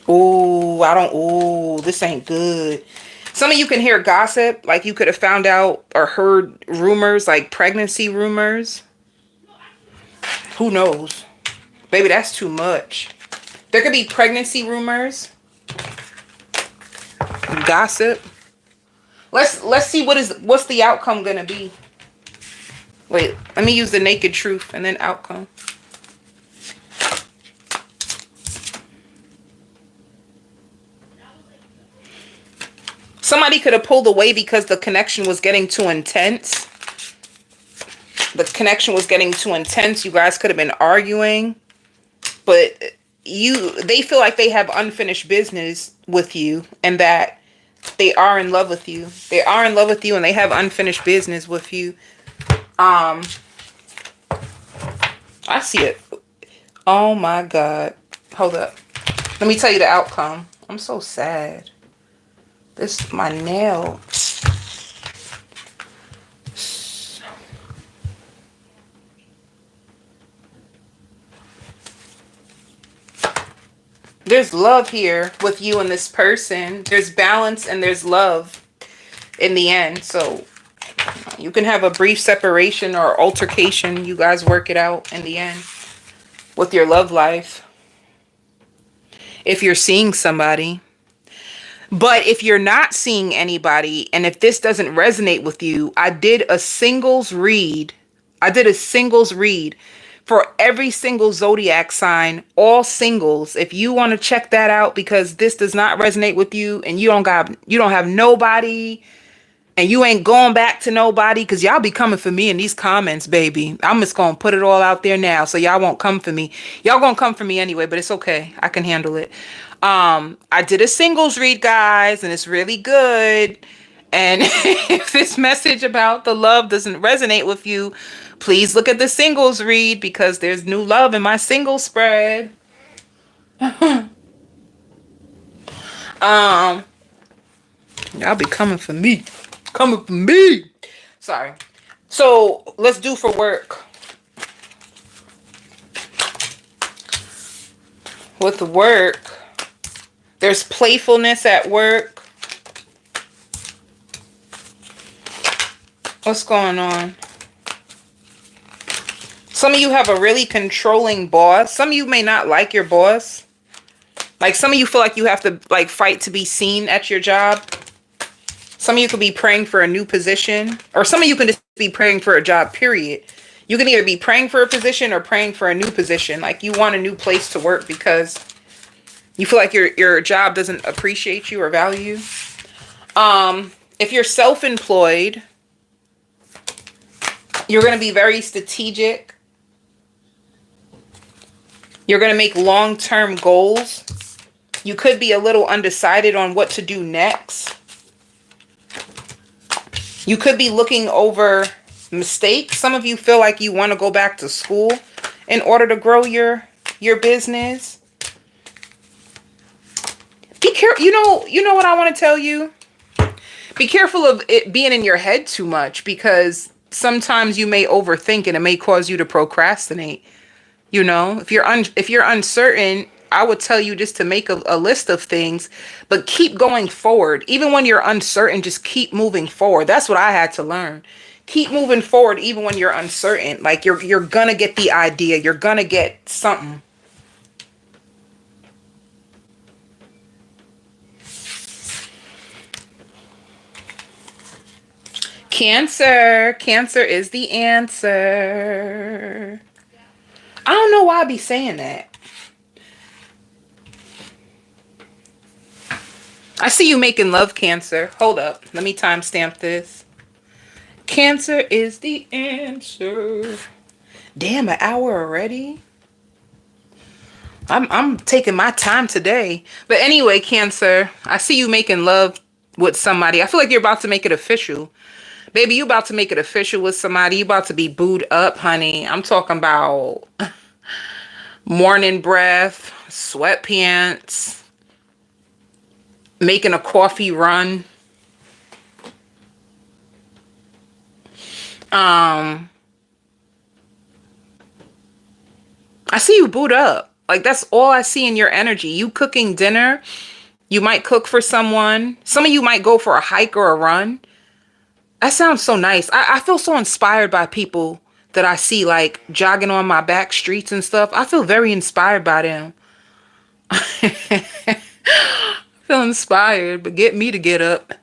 This ain't good. Some of you can hear gossip, like you could have found out or heard rumors, like pregnancy rumors. Who knows? Baby, that's too much. There could be pregnancy rumors. Gossip. Let's see what's the outcome gonna be. Wait, let me use the naked truth and then outcome. Somebody could have pulled away because the connection was getting too intense. The connection was getting too intense. You guys could have been arguing. But they feel like they have unfinished business with you and that they are in love with you. They are in love with you and they have unfinished business with you. I see it. Oh my God. Hold up. Let me tell you the outcome. I'm so sad. This, my nail. There's love here with you and this person. There's balance and there's love in the end. So you can have a brief separation or altercation. You guys work it out in the end with your love life. If you're seeing somebody. But if you're not seeing anybody, and if this doesn't resonate with you, I did a singles read. For every single zodiac sign, all singles. If you want to check that out because this does not resonate with you and you don't have nobody and you ain't going back to nobody, because y'all be coming for me in these comments, baby. I'm just going to put it all out there now so y'all won't come for me. Y'all going to come for me anyway, but it's okay. I can handle it. I did a singles read, guys, and it's really good. And if this message about the love doesn't resonate with you, please look at the singles read because there's new love in my single spread. Um, y'all be coming for me. Coming for me. Sorry. So let's do for work. With work, there's playfulness at work. What's going on? Some of you have a really controlling boss. Some of you may not like your boss. Like some of you feel like you have to like fight to be seen at your job. Some of you could be praying for a new position, or some of you can just be praying for a job, period. You can either be praying for a position or praying for a new position. Like you want a new place to work because you feel like your job doesn't appreciate you or value you. If you're self-employed, you're going to be very strategic. You're going to make long-term goals. You could be a little undecided on what to do next. You could be looking over mistakes. Some of you feel like you want to go back to school in order to grow your business. Be careful. You know what I want to tell you? Be careful of it being in your head too much, because sometimes you may overthink and it may cause you to procrastinate. You know, if you're uncertain, I would tell you just to make a list of things, but keep going forward. Even when you're uncertain, just keep moving forward. That's what I had to learn. Keep moving forward even when you're uncertain. Like you're gonna get the idea. You're gonna get something. Cancer. Cancer is the answer. I don't know why I be saying that. I see you making love, Cancer. Hold up. Let me timestamp this. Cancer is the answer. Damn, an hour already? I'm taking my time today. But anyway, Cancer, I see you making love with somebody. I feel like you're about to make it official. Baby, you about to make it official with somebody. You about to be booed up, honey. I'm talking about morning breath, sweatpants, making a coffee run. I see you booed up. Like that's all I see in your energy. You cooking dinner. You might cook for someone. Some of you might go for a hike or a run. That sounds so nice. I feel so inspired by people that I see like jogging on my back streets and stuff. I feel very inspired by them. I feel inspired, but get me to get up.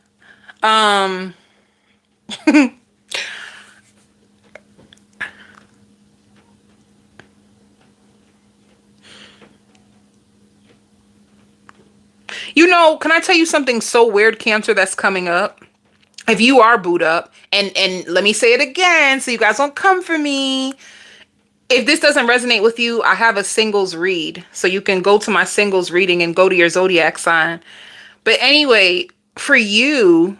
You know, can I tell you something so weird, Cancer, that's coming up? If you are booed up, and let me say it again so you guys don't come for me. If this doesn't resonate with you, I have a singles read. So you can go to my singles reading and go to your zodiac sign. But anyway, for you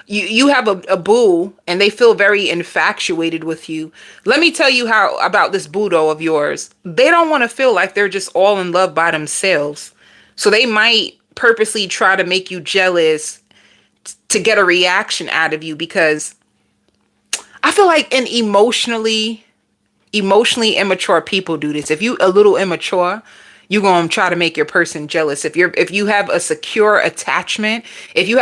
have a boo and they feel very infatuated with you. Let me tell you how about this boodo of yours. They don't want to feel like they're just all in love by themselves. So they might purposely try to make you jealous to get a reaction out of you, because I feel like emotionally immature people do this. If you a little immature, you're going to try to make your person jealous. If you have a secure attachment, you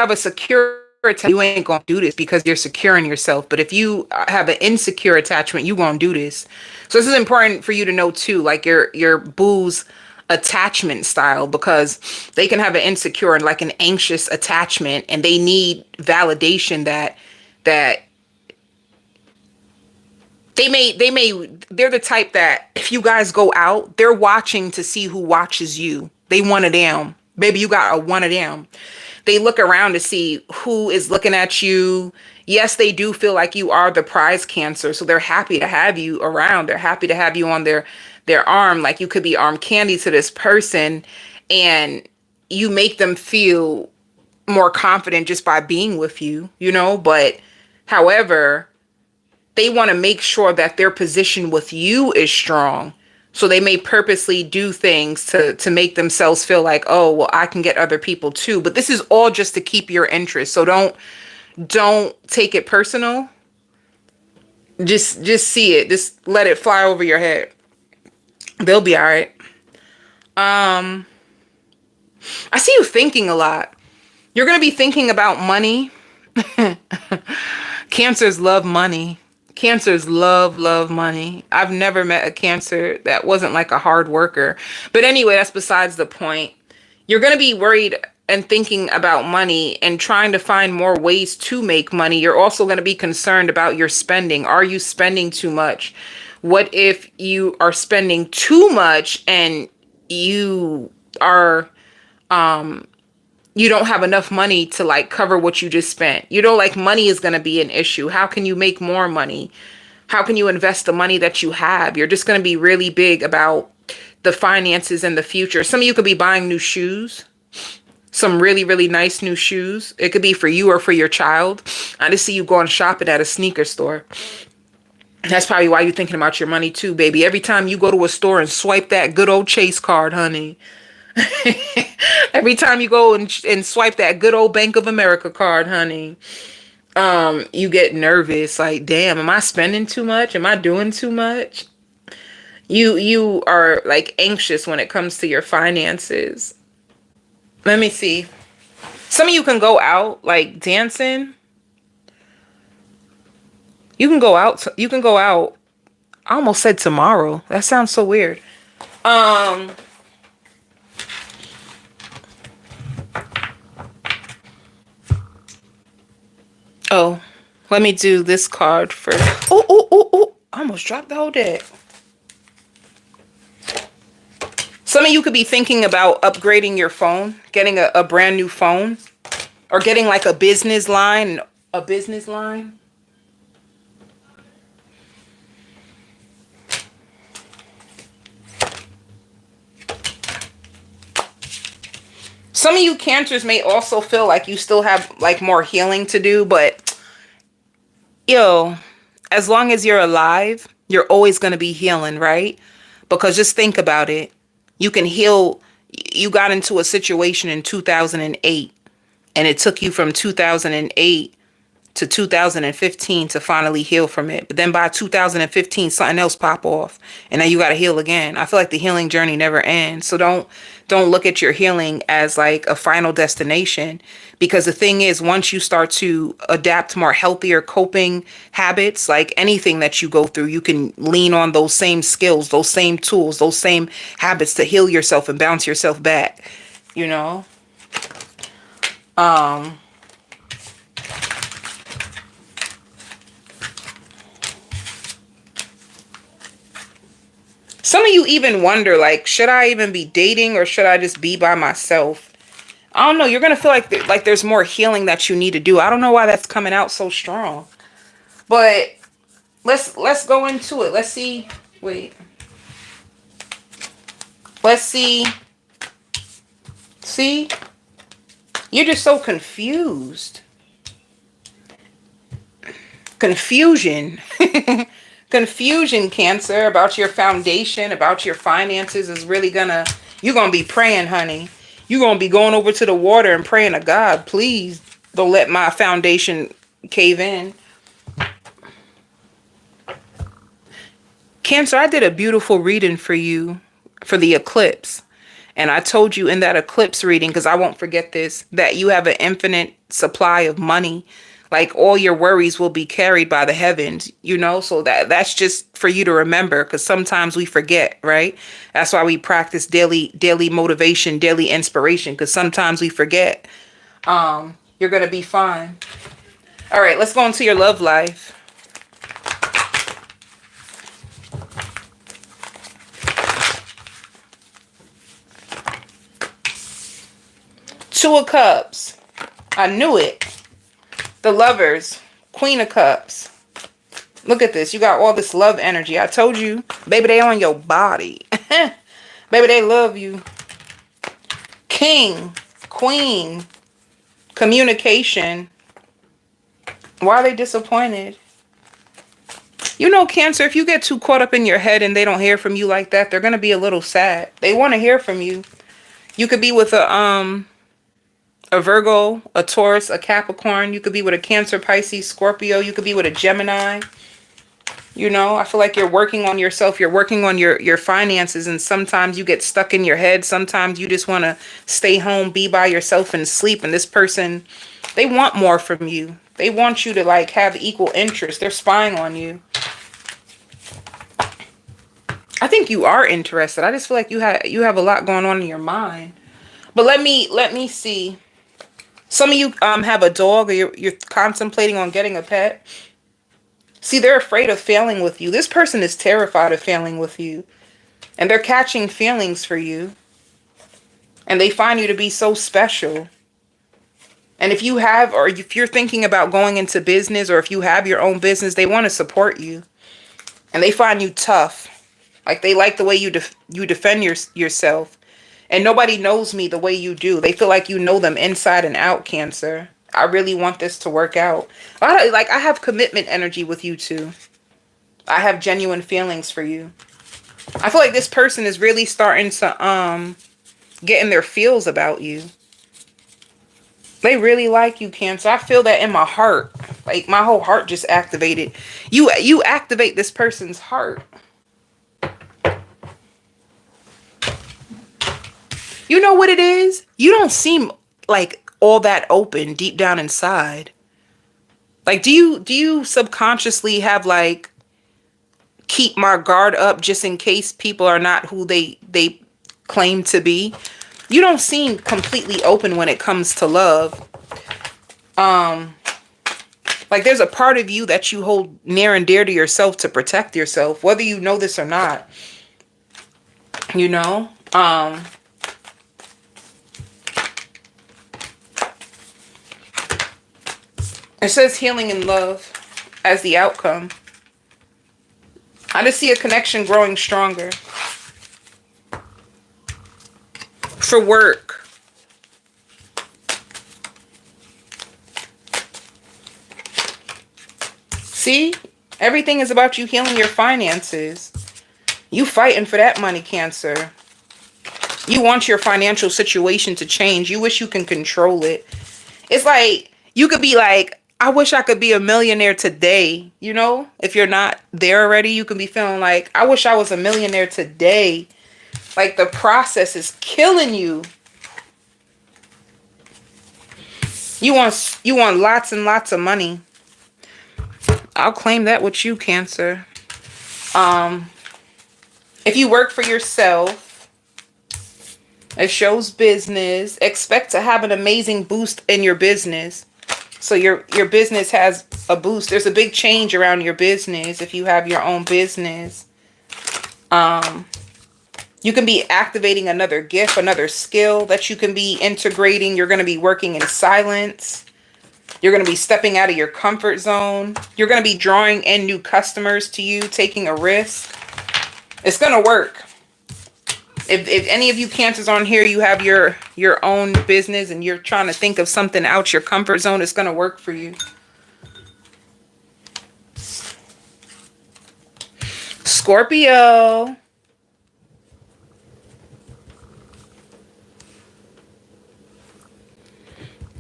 ain't going to do this because you're secure in yourself. But if you have an insecure attachment, you going to do this. So this is important for you to know too, like your boo's attachment style, because they can have an insecure and like an anxious attachment, and they need validation that they're the type that if you guys go out, they're watching to see who watches you. They one of them. Baby, you got a one of them. They look around to see who is looking at you. Yes, they do feel like you are the prize, Cancer. So they're happy to have you around. They're happy to have you on their arm. Like you could be arm candy to this person, and you make them feel more confident just by being with you, you know? But however, they want to make sure that their position with you is strong. So they may purposely do things to make themselves feel like, oh, well, I can get other people too. But this is all just to keep your interest. So don't take it personal. Just see it. Just let it fly over your head. They'll be all right. I see you thinking a lot. You're going to be thinking about money. Cancers love money. Cancers love money. I've never met a Cancer that wasn't like a hard worker. But anyway, that's besides the point. You're going to be worried and thinking about money and trying to find more ways to make money. You're also going to be concerned about your spending. Are you spending too much? What if you are spending too much and you are you don't have enough money to like cover what you just spent? You know, like money is going to be an issue. How can you make more money? How can you invest the money that you have? You're just going to be really big about the finances in the future. Some of you could be buying new shoes, some really nice new shoes. It could be for you or for your child. I just see you going shopping at a sneaker store. That's probably why you're thinking about your money too, baby. Every time you go to a store and swipe that good old Chase card, honey. Every time you go and swipe that good old Bank of America card, honey, you get nervous. Like, damn, am I spending too much? Am I doing too much? You are like anxious when it comes to your finances. Let me see. Some of you can go out like dancing. You can go out. You can go out. I almost said tomorrow. That sounds so weird. Oh, let me do this card first. Oh. I almost dropped the whole deck. Some of you could be thinking about upgrading your phone, getting a brand new phone, or getting like a business line. A business line. Some of you Cancers may also feel like you still have like more healing to do, but yo, as long as you're alive, you're always going to be healing, right? Because just think about it. You can heal. You got into a situation in 2008 and it took you from 2008 to 2015 to finally heal from it. But then by 2015, something else pop off and now you got to heal again. I feel like the healing journey never ends. So don't look at your healing as like a final destination, because the thing is, once you start to adapt more healthier coping habits, like anything that you go through, you can lean on those same skills, those same tools, those same habits to heal yourself and bounce yourself back, you know? Some of you even wonder, like, should I even be dating or should I just be by myself? I don't know. You're going to feel like there's more healing that you need to do. I don't know why that's coming out so strong. But let's go into it. Let's see. Wait. Let's see. See? You're just so confused. Confusion. Confusion, Cancer, about your foundation, about your finances is really you're gonna be praying, honey. You're gonna be going over to the water and praying to God, please don't let my foundation cave in. Cancer, I did a beautiful reading for you for the eclipse. And I told you in that eclipse reading, because I won't forget this, that you have an infinite supply of money. Like all your worries will be carried by the heavens, you know? So that's just for you to remember, because sometimes we forget, right? That's why we practice daily motivation, daily inspiration, because sometimes we forget. You're going to be fine. All right, let's go into your love life. Two of Cups. I knew it. The Lovers. Queen of Cups. Look at this. You got all this love energy. I told you. Baby, they on your body. Baby, they love you. King. Queen. Communication. Why are they disappointed? You know, Cancer, if you get too caught up in your head and they don't hear from you like that, they're going to be a little sad. They want to hear from you. You could be with a Virgo, a Taurus, a Capricorn. You could be with a Cancer, Pisces, Scorpio. You could be with a Gemini. You know, I feel like you're working on yourself. You're working on your finances. And sometimes you get stuck in your head. Sometimes you just want to stay home, be by yourself and sleep. And this person, they want more from you. They want you to like have equal interest. They're spying on you. I think you are interested. I just feel like you have a lot going on in your mind. But let me see. Some of you have a dog, or you're contemplating on getting a pet. See, they're afraid of failing with you. This person is terrified of failing with you. And they're catching feelings for you. And they find you to be so special. And if you have, or if you're thinking about going into business, or if you have your own business, they want to support you. And they find you tough. Like they like the way you defend yourself. And nobody knows me the way you do. They feel like you know them inside and out, Cancer. I really want this to work out. I have commitment energy with you too. I have genuine feelings for you. I feel like this person is really starting to get in their feels about you. They really like you, Cancer. I feel that in my heart. Like my whole heart just activated. You activate this person's heart. You know what it is? You don't seem like all that open deep down inside. Like, do you subconsciously have like, keep my guard up just in case people are not who they claim to be? You don't seem completely open when it comes to love. Like there's a part of you that you hold near and dear to yourself to protect yourself, whether you know this or not. You know? It says healing and love as the outcome. I just see a connection growing stronger. For work. See? Everything is about you healing your finances. You fighting for that money, Cancer. You want your financial situation to change. You wish you can control it. It's like, you could be like, I wish I could be a millionaire today. You know, if you're not there already, you can be feeling like, I wish I was a millionaire today. Like the process is killing you. You want lots and lots of money. I'll claim that with you, Cancer. If you work for yourself, it shows business. Expect to have an amazing boost in your business. So your business has a boost. There's a big change around your business if you have your own business. You can be activating another gift, another skill that you can be integrating. You're going to be working in silence. You're going to be stepping out of your comfort zone. You're going to be drawing in new customers to you, taking a risk. It's going to work. If any of you Cancers on here, you have your own business and you're trying to think of something out your comfort zone, it's going to work for you. Scorpio.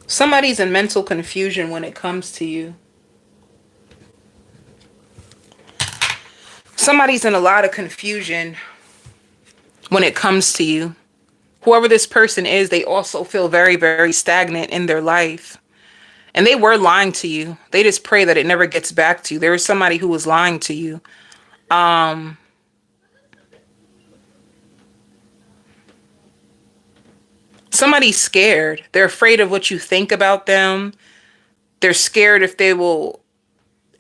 Somebody's in mental confusion when it comes to you. Somebody's in a lot of confusion when it comes to you. Whoever this person is, they also feel very, very stagnant in their life. And they were lying to you. They just pray that it never gets back to you. There was somebody who was lying to you. Somebody's scared. They're afraid of what you think about them. They're scared if they will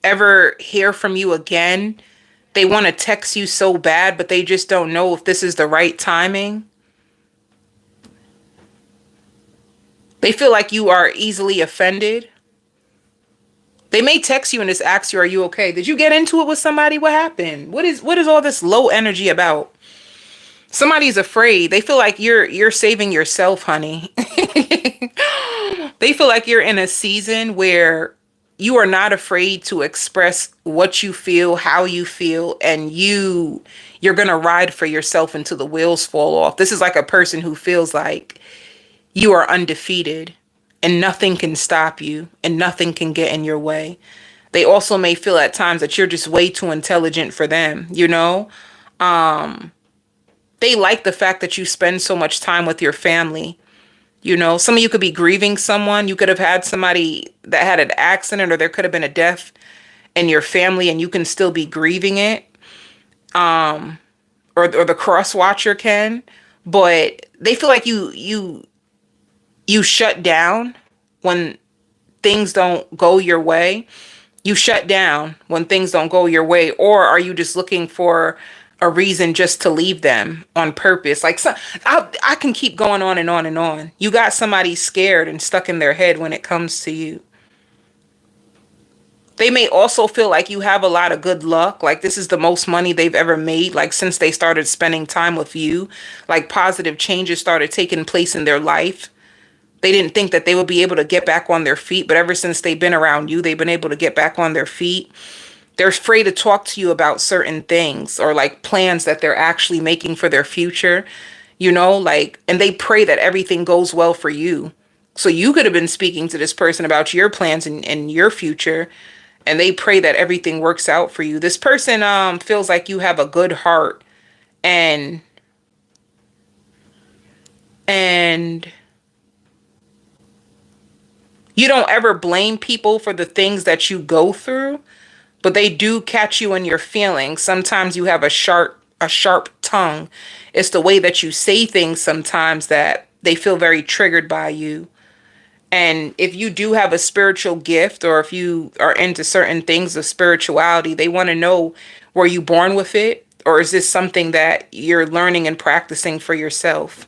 ever hear from you again. They want to text you so bad, but they just don't know if this is the right timing. They feel like you are easily offended. They may text you and just ask you, are you okay? Did you get into it with somebody? What happened? What is all this low energy about? Somebody's afraid. They feel like you're saving yourself, honey. They feel like you're in a season where you are not afraid to express what you feel, how you feel, and you're going to ride for yourself until the wheels fall off. This is like a person who feels like you are undefeated and nothing can stop you and nothing can get in your way. They also may feel at times that you're just way too intelligent for them, you know? They like the fact that you spend so much time with your family. You know, some of you could be grieving someone. You could have had somebody that had an accident, or there could have been a death in your family and you can still be grieving it. Or the cross watcher can, but they feel like you shut down when things don't go your way. You shut down when things don't go your way, or are you just looking for a reason just to leave them on purpose? Like, so, I can keep going on and on and on. You got somebody scared and stuck in their head when it comes to you. They may also feel like you have a lot of good luck. Like, this is the most money they've ever made. Like, since they started spending time with you, like positive changes started taking place in their life. They didn't think that they would be able to get back on their feet, but ever since they've been around you, they've been able to get back on their feet. They're afraid to talk to you about certain things or like plans that they're actually making for their future, you know, like, and they pray that everything goes well for you. So you could have been speaking to this person about your plans and your future, and they pray that everything works out for you. This person feels like you have a good heart, and you don't ever blame people for the things that you go through, but they do catch you in your feelings. Sometimes you have a sharp tongue. It's the way that you say things sometimes that they feel very triggered by you. And if you do have a spiritual gift, or if you are into certain things of spirituality, they want to know, were you born with it? Or is this something that you're learning and practicing for yourself?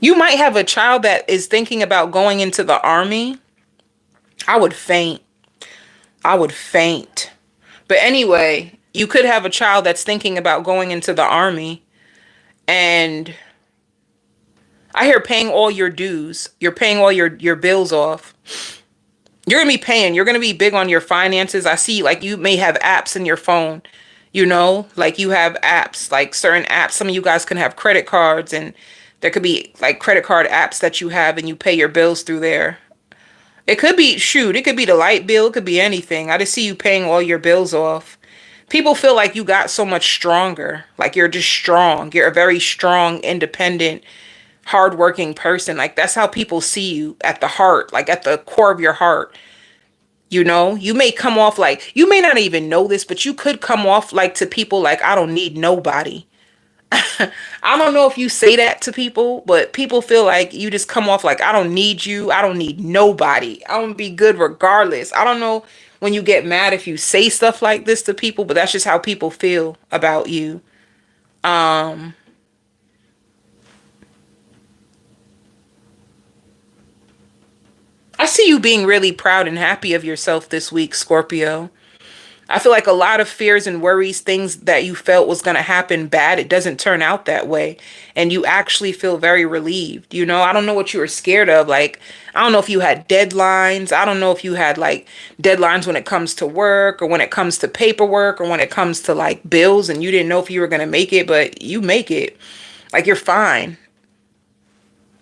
You might have a child that is thinking about going into the army. I would faint. I would faint. But anyway, you could have a child that's thinking about going into the army, and I hear paying all your dues. You're paying all your bills off. You're going to be paying. You're going to be big on your finances. I see, like, you may have apps in your phone, you know, like you have apps, like certain apps. Some of you guys can have credit cards, and there could be like credit card apps that you have and you pay your bills through there. It could be, shoot, it could be the light bill. It could be anything. I just see you paying all your bills off. People feel like you got so much stronger. Like, you're just strong. You're a very strong, independent, hardworking person. Like, that's how people see you, at the heart, like at the core of your heart. You know, you may come off like, you may not even know this, but you could come off like, to people, like, I don't need nobody. I don't know if you say that to people, but people feel like you just come off like, I don't need you. I don't need nobody. I'm gonna be good regardless. I don't know when you get mad if you say stuff like this to people, but that's just how people feel about you. I see you being really proud and happy of yourself this week, Scorpio. I feel like a lot of fears and worries, things that you felt was going to happen bad, it doesn't turn out that way. And you actually feel very relieved. You know, I don't know what you were scared of. Like, I don't know if you had deadlines. I don't know if you had like deadlines when it comes to work, or when it comes to paperwork, or when it comes to like bills, and you didn't know if you were going to make it, but you make it. Like, you're fine.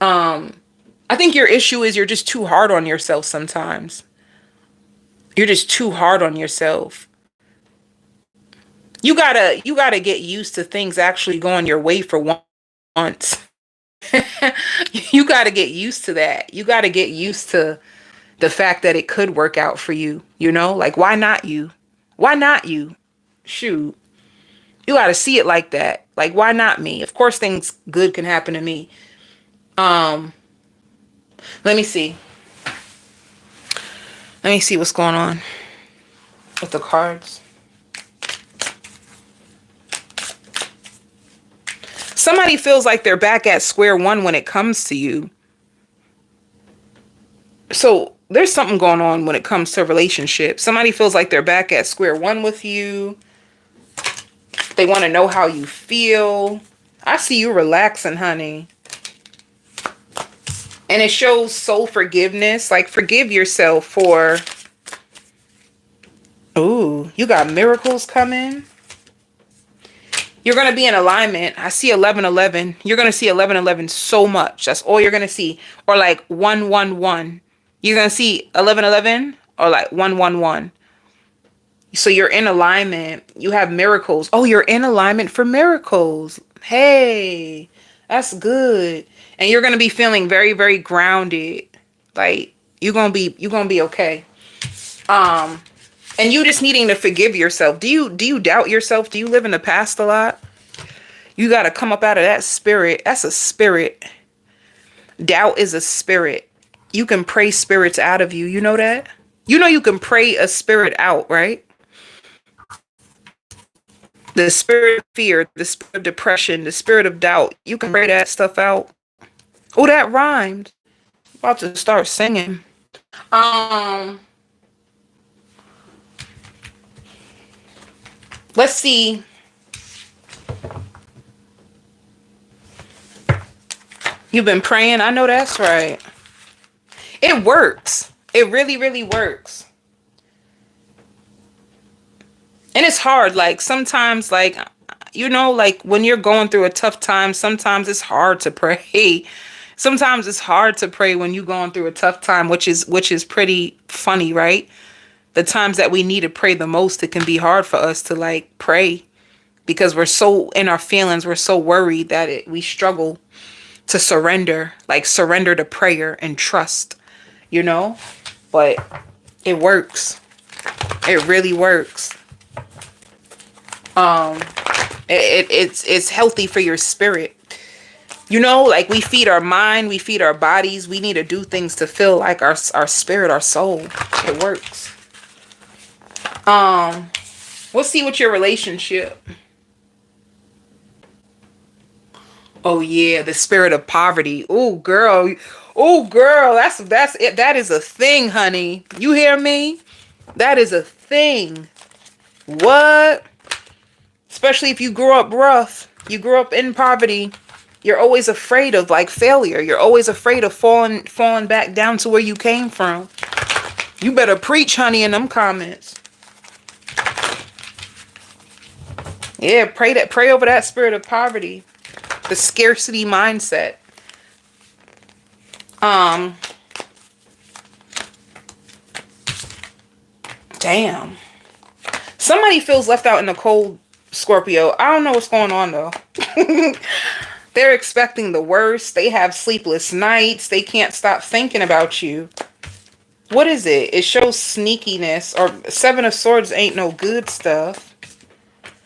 I think your issue is you're just too hard on yourself sometimes. You're just too hard on yourself. You gotta get used to things actually going your way for once. You gotta get used to that. You gotta get used to the fact that it could work out for you. You know, like, why not you? Why not you? Shoot. You gotta see it like that. Like, why not me? Of course things good can happen to me. Let me see. Let me see what's going on with the cards. Somebody feels like they're back at square one when it comes to you. So there's something going on when it comes to relationships. Somebody feels like they're back at square one with you. They want to know how you feel. I see you relaxing, honey. And it shows soul forgiveness. Like, forgive yourself for... Ooh, you got miracles coming. You're going to be in alignment. I see 1111. You're going to see 1111 so much. That's all you're going to see. Or like 111. You're going to see 1111 or like 111. So you're in alignment. You have miracles. Oh, you're in alignment for miracles. Hey, that's good. And you're going to be feeling very, very grounded. Like, you're going to be okay. And you just needing to forgive yourself. Do you doubt yourself? Do you live in the past a lot? You got to come up out of that spirit. That's a spirit. Doubt is a spirit. You can pray spirits out of you. You know that? You know you can pray a spirit out, right? The spirit of fear, the spirit of depression, the spirit of doubt. You can pray that stuff out. Oh, that rhymed. I'm about to start singing. Let's see. You've been praying. I know that's right. It works. It really, really works. And it's hard. Like, sometimes, like, you know, like when you're going through a tough time, sometimes it's hard to pray. Sometimes it's hard to pray when you're going through a tough time, which is pretty funny, right? The times that we need to pray the most, it can be hard for us to like pray because we're so in our feelings. We're so worried that we struggle to surrender to prayer and trust, you know, but it works. It really works. It's healthy for your spirit. You know, like we feed our mind, we feed our bodies. We need to do things to feel like our spirit, our soul. It works. We'll see what your relationship. Oh yeah, the spirit of poverty. Oh girl. Oh girl, that's it. That is a thing, honey. You hear me? That is a thing. What? Especially if you grew up rough. You grew up in poverty. You're always afraid of like failure. You're always afraid of falling back down to where you came from. You better preach, honey, in them comments. Yeah, pray over that spirit of poverty. The scarcity mindset. Damn. Somebody feels left out in the cold, Scorpio. I don't know what's going on though. They're expecting the worst. They have sleepless nights. They can't stop thinking about you. What is it? It shows sneakiness, or Seven of Swords ain't no good stuff.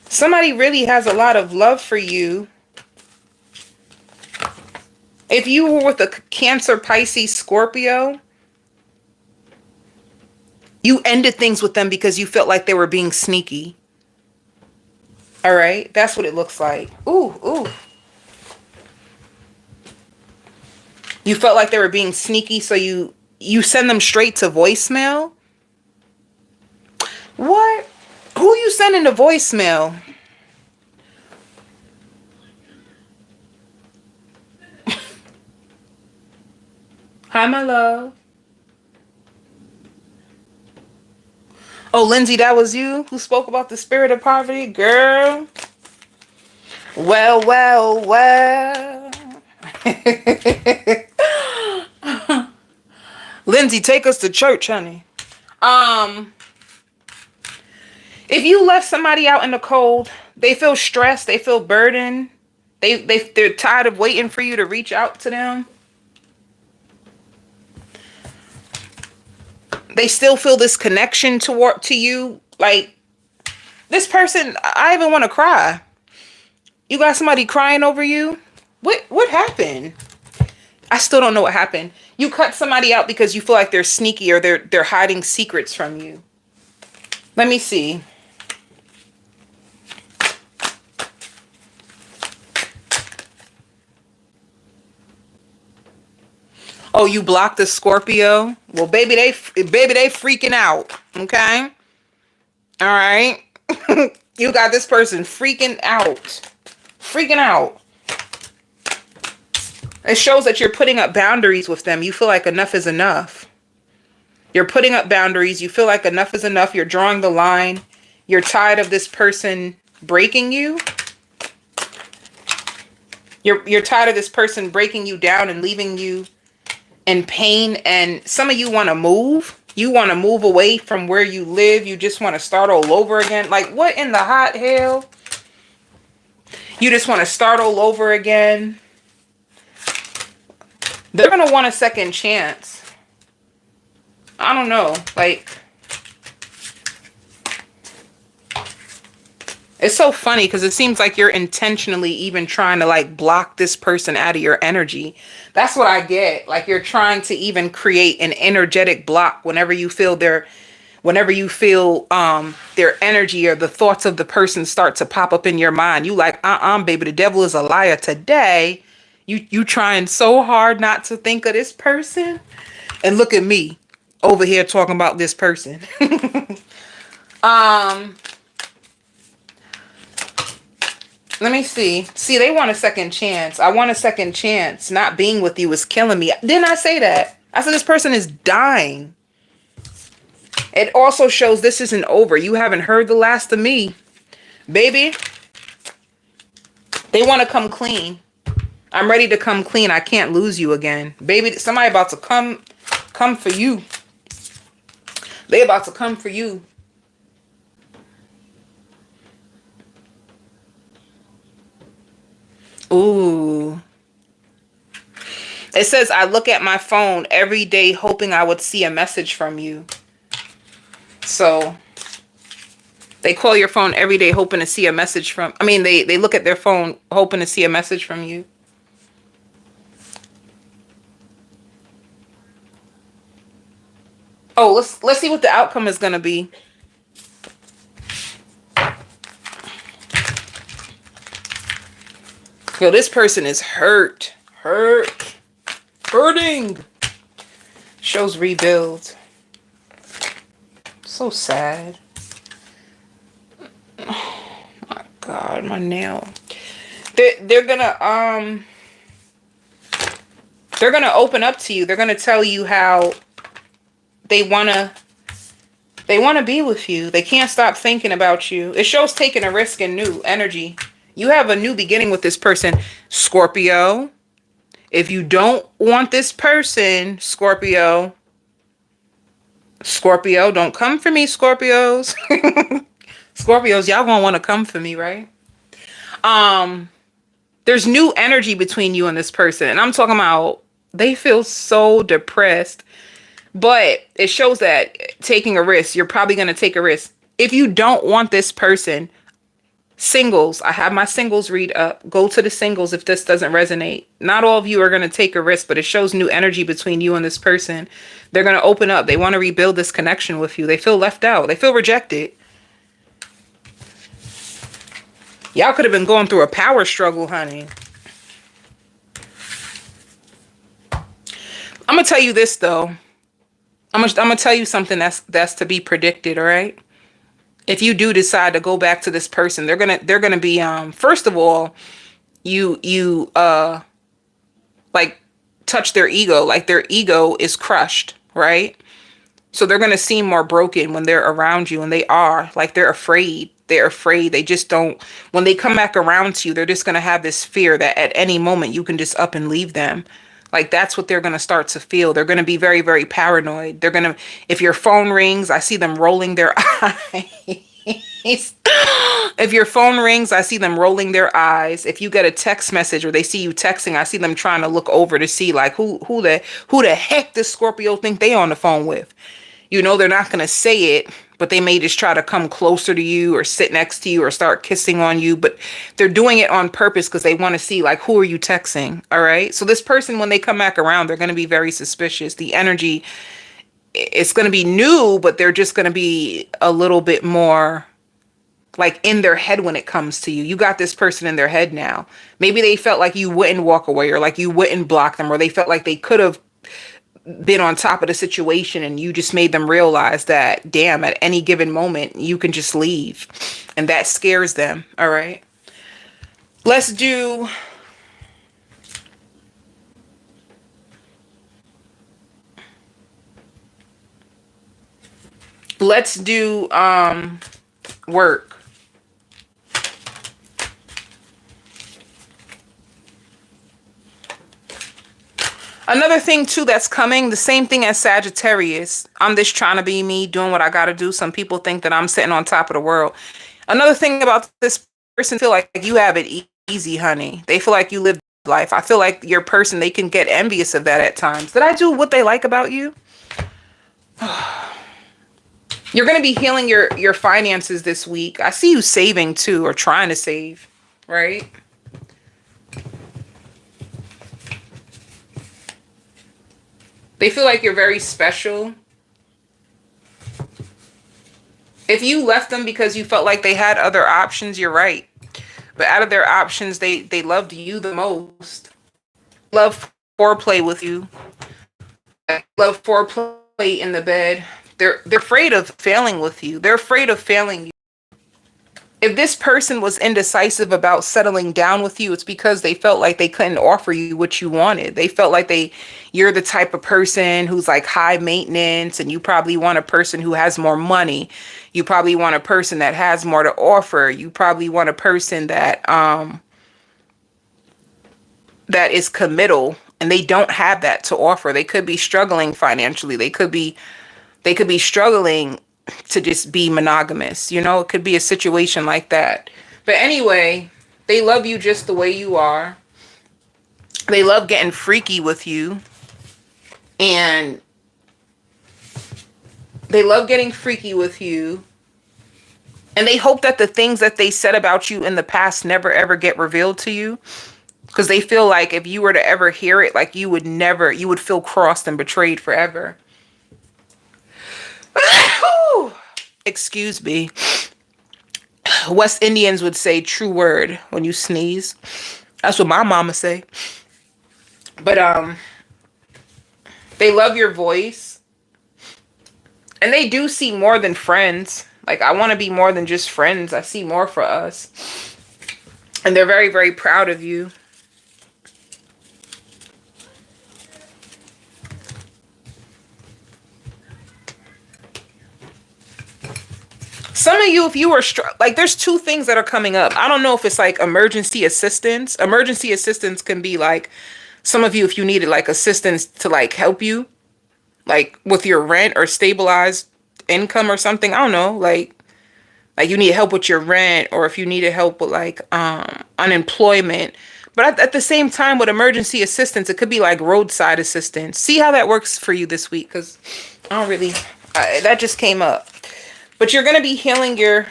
Somebody really has a lot of love for you. If you were with a Cancer, Pisces, Scorpio, you ended things with them because you felt like they were being sneaky. All right? That's what it looks like. Ooh, ooh. You felt like they were being sneaky, so you send them straight to voicemail? What? Who you sending to voicemail? Hi, my love. Oh, Lindsay, that was you who spoke about the spirit of poverty? Girl. Well, well, well. Lindsay, take us to church, honey. If you left somebody out in the cold, they feel stressed, they feel burdened, they're tired of waiting for you to reach out to them. They still feel this connection to you. Like, this person, I even want to cry. You got somebody crying over you? What happened? I still don't know what happened. You cut somebody out because you feel like they're sneaky or they're hiding secrets from you. Let me see. Oh, you blocked the Scorpio? Well, baby, they freaking out. Okay? All right? You got this person freaking out. Freaking out. It shows that you're putting up boundaries with them. You feel like enough is enough. You're putting up boundaries. You feel like enough is enough. You're drawing the line. You're tired of this person breaking you. You're tired of this person breaking you down and leaving you in pain. And some of you want to move. You want to move away from where you live. You just want to start all over again. Like, what in the hot hell? You just want to start all over again. They're going to want a second chance. I don't know. Like, it's so funny because it seems like you're intentionally even trying to like block this person out of your energy. That's what I get. Like, you're trying to even create an energetic block whenever you feel their energy or the thoughts of the person start to pop up in your mind. You like, baby, the devil is a liar today. You trying so hard not to think of this person. And look at me over here talking about this person. Let me see. See, they want a second chance. I want a second chance. Not being with you is killing me. Didn't I say that? I said this person is dying. It also shows this isn't over. You haven't heard the last of me. Baby, they want to come clean. I'm ready to come clean. I can't lose you again. Baby, somebody about to come for you. They about to come for you. Ooh. It says, I look at my phone every day hoping I would see a message from you. So they call your phone every day hoping to see a message from, they look at their phone hoping to see a message from you. Oh, let's see what the outcome is going to be. Yo, this person is hurting. Shows rebuild. So sad. Oh my God, my nail. They're gonna open up to you. They're gonna tell you how they wanna be with you. They can't stop thinking about you. It shows taking a risk and new energy. You have a new beginning with this person, Scorpio. If you don't want this person, Scorpio, don't come for me, Scorpios. Scorpios, y'all gonna want to come for me, right? There's new energy between you and this person. And I'm talking about, they feel so depressed. But it shows that taking a risk, you're probably going to take a risk. If you don't want this person, singles, I have my singles read up. Go to the singles if this doesn't resonate. Not all of you are going to take a risk, but it shows new energy between you and this person. They're going to open up. They want to rebuild this connection with you. They feel left out. They feel rejected. Y'all could have been going through a power struggle, honey. I'm going to tell you this, though. I'm gonna tell you something that's to be predicted, all right? If you do decide to go back to this person, they're gonna be first of all, you like touch their ego, like their ego is crushed, right? So they're gonna seem more broken when they're around you, and they are, like, they're afraid. They're afraid. They just don't, when they come back around to you, they're just gonna have this fear that at any moment you can just up and leave them. Like, that's what they're going to start to feel. They're going to be very, very paranoid. They're going to, if your phone rings, I see them rolling their eyes. If your phone rings, I see them rolling their eyes. If you get a text message or they see you texting, I see them trying to look over to see, like, who the heck does Scorpio think they on the phone with? You know, they're not going to say it, but they may just try to come closer to you or sit next to you or start kissing on you. But they're doing it on purpose because they want to see, like, who are you texting? All right. So this person, when they come back around, they're going to be very suspicious. The energy, it's going to be new, but they're just going to be a little bit more like in their head when it comes to you. You got this person in their head now. Maybe they felt like you wouldn't walk away, or like you wouldn't block them, or they felt like they could have been on top of the situation, and you just made them realize that, damn, at any given moment you can just leave, and that scares them. All right, let's do Let's do work. Another thing too that's coming, the same thing as Sagittarius. I'm just trying to be me, doing what I got to do. Some people think that I'm sitting on top of the world. Another thing about this person, feel like you have it easy, honey. They feel like you live life. I feel like your person, they can get envious of that at times. Did I do what they like about you? You're going to be healing your finances this week. I see you saving too, or trying to save, right? They feel like you're very special. If you left them because you felt like they had other options, you're right. But out of their options, they loved you the most. Love foreplay with you. Love foreplay in the bed. They're afraid of failing with you. They're afraid of failing you. If this person was indecisive about settling down with you, it's because they felt like they couldn't offer you what you wanted. They felt like you're the type of person who's like high maintenance, and you probably want a person who has more money. You probably want a person that has more to offer. You probably want a person that that is committal, and they don't have that to offer. They could be struggling financially. They could be struggling to just be monogamous. You know, it could be a situation like that. But anyway, they love you just the way you are. They love getting freaky with you. And they love getting freaky with you. And they hope that the things that they said about you in the past never ever get revealed to you. Because they feel like if you were to ever hear it, like you would feel crossed and betrayed forever. Excuse me. West Indians would say true word when you sneeze. That's what my mama say. But they love your voice. And they do see more than friends. Like, I want to be more than just friends. I see more for us. And they're very, very proud of you. Some of you, if you were like, there's two things that are coming up. I don't know if it's like emergency assistance. Emergency assistance can be like, some of you, if you needed like assistance to like help you, like with your rent or stabilized income or something. I don't know, like you need help with your rent, or if you needed help with like unemployment. But at the same time, with emergency assistance, it could be like roadside assistance. See how that works for you this week, because I don't really, that just came up. But you're going to be healing your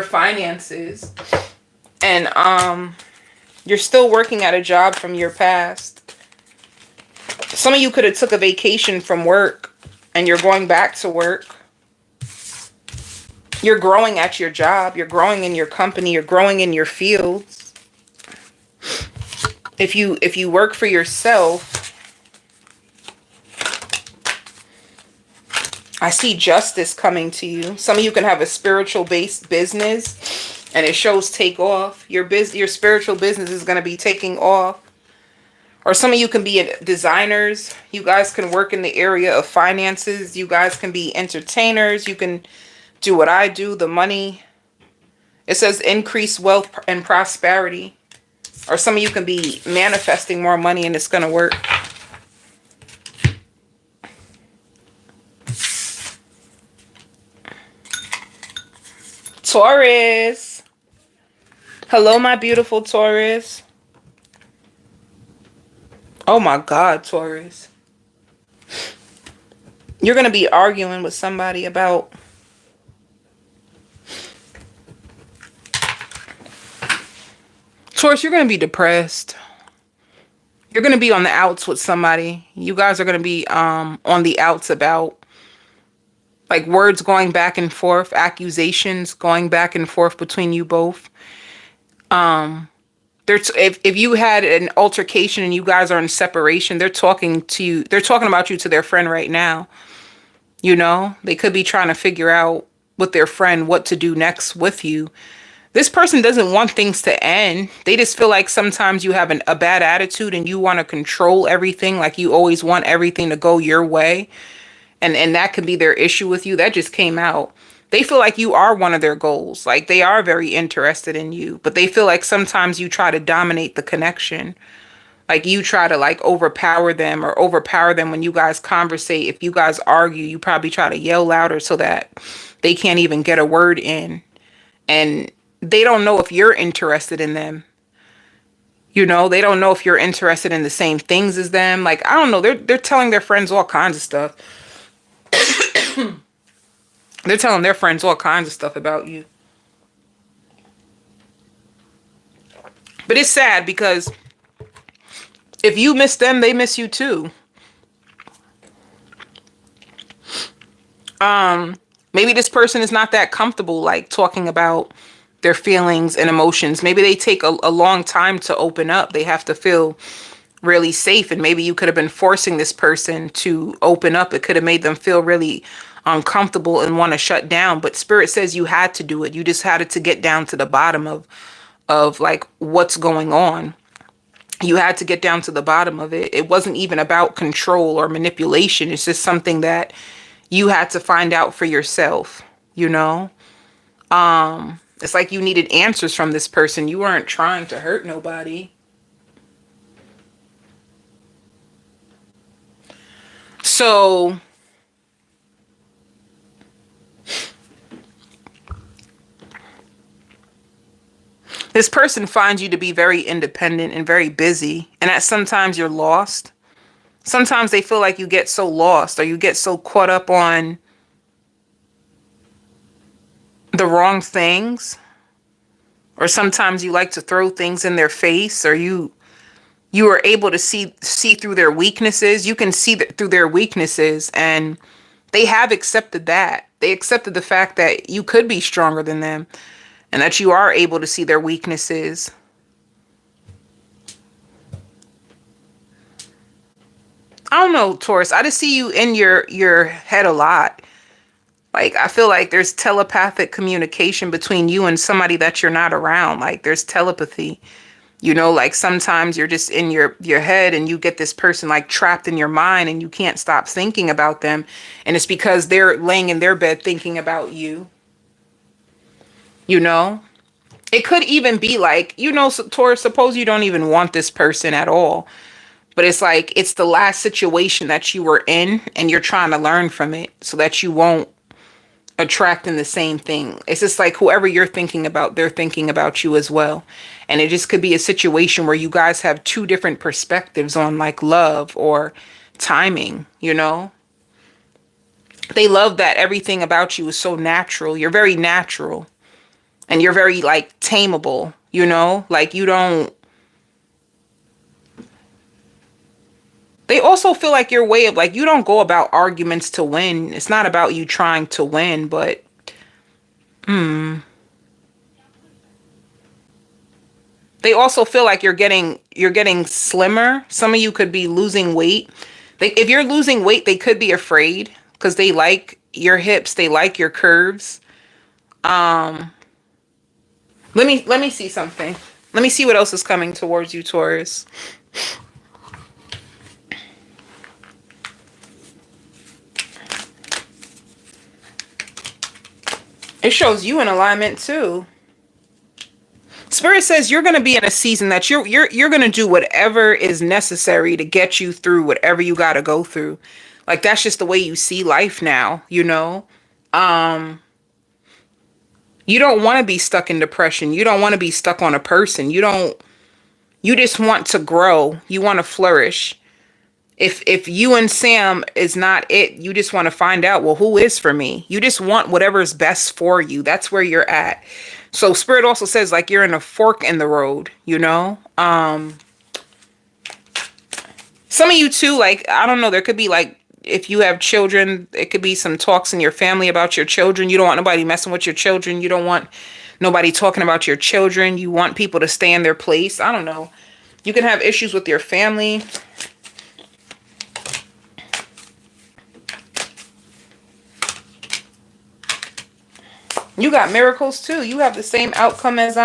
finances. And you're still working at a job from your past. Some of you could have took a vacation from work and you're going back to work. You're growing at your job. You're growing in your company. You're growing in your fields. If you work for yourself, I see justice coming to you. Some of you can have a spiritual based business and it shows take off. Your spiritual business is going to be taking off. Or some of you can be designers. You guys can work in the area of finances. You guys can be entertainers. You can do what I do, the money. It says increase wealth and prosperity. Or some of you can be manifesting more money and it's going to work. Taurus. Hello, my beautiful Taurus. Oh my God, Taurus. You're going to be arguing with somebody about Taurus, you're going to be depressed. You're going to be on the outs with somebody. You guys are going to be on the outs about like words going back and forth, accusations going back and forth between you both. If you had an altercation and you guys are in separation, they're talking to you. They're talking about you to their friend right now. You know, they could be trying to figure out with their friend what to do next with you. This person doesn't want things to end. They just feel like sometimes you have a bad attitude and you want to control everything. Like you always want everything to go your way. And that could be their issue with you. That just came out. They feel like you are one of their goals. Like they are very interested in you, but they feel like sometimes you try to dominate the connection. Like you try to like overpower them or overpower them when you guys conversate. If you guys argue, you probably try to yell louder so that they can't even get a word in. And they don't know if you're interested in them. You know, they don't know if you're interested in the same things as them. Like, I don't know. They're telling their friends all kinds of stuff. They're telling their friends all kinds of stuff about you. But it's sad because if you miss them, they miss you too. Maybe this person is not that comfortable like talking about their feelings and emotions. Maybe they take a long time to open up. They have to feel really safe, and maybe you could have been forcing this person to open up. It could have made them feel really uncomfortable and want to shut down, but spirit says you had to do it. You just had to get down to the bottom of like what's going on. You had to get down to the bottom of it. It wasn't even about control or manipulation. It's just something that you had to find out for yourself, you know? It's like you needed answers from this person. You weren't trying to hurt nobody. So this person finds you to be very independent and very busy, and that sometimes you're lost. Sometimes they feel like you get so lost or you get so caught up on the wrong things, or sometimes you like to throw things in their face, or you are able to see through their weaknesses. You can see through their weaknesses, and they have accepted that. They accepted the fact that you could be stronger than them and that you are able to see their weaknesses. I don't know, Taurus. I just see you in your head a lot. Like, I feel like there's telepathic communication between you and somebody that you're not around. Like, there's telepathy. You know, like sometimes you're just in your head and you get this person like trapped in your mind and you can't stop thinking about them. And it's because they're laying in their bed thinking about you. You know, it could even be like, you know, Taurus, suppose you don't even want this person at all. But it's like it's the last situation that you were in and you're trying to learn from it so that you won't attracting the same thing. It's just like whoever you're thinking about, they're thinking about you as well. And it just could be a situation where you guys have two different perspectives on like love or timing, you know? They love that everything about you is so natural. You're very natural and you're very like tameable, you know? Like you don't. They also feel like your way of like, you don't go about arguments to win. It's not about you trying to win, but they also feel like you're getting slimmer. Some of you could be losing weight. If you're losing weight, they could be afraid because they like your hips, they like your curves. Let me see something. Let me see what else is coming towards you, Taurus. It shows you in alignment too. Spirit says you're going to be in a season that you're going to do whatever is necessary to get you through whatever you got to go through. Like that's just the way you see life now, you know? You don't want to be stuck in depression. You don't want to be stuck on a person. You just want to grow. You want to flourish. If you and Sam is not it, you just want to find out, well, who is for me? You just want whatever is best for you. That's where you're at. So Spirit also says like you're in a fork in the road, you know? Some of you too, like, I don't know, there could be like, if you have children, it could be some talks in your family about your children. You don't want nobody messing with your children. You don't want nobody talking about your children. You want people to stay in their place. I don't know. You can have issues with your family. You got miracles too. You have the same outcome as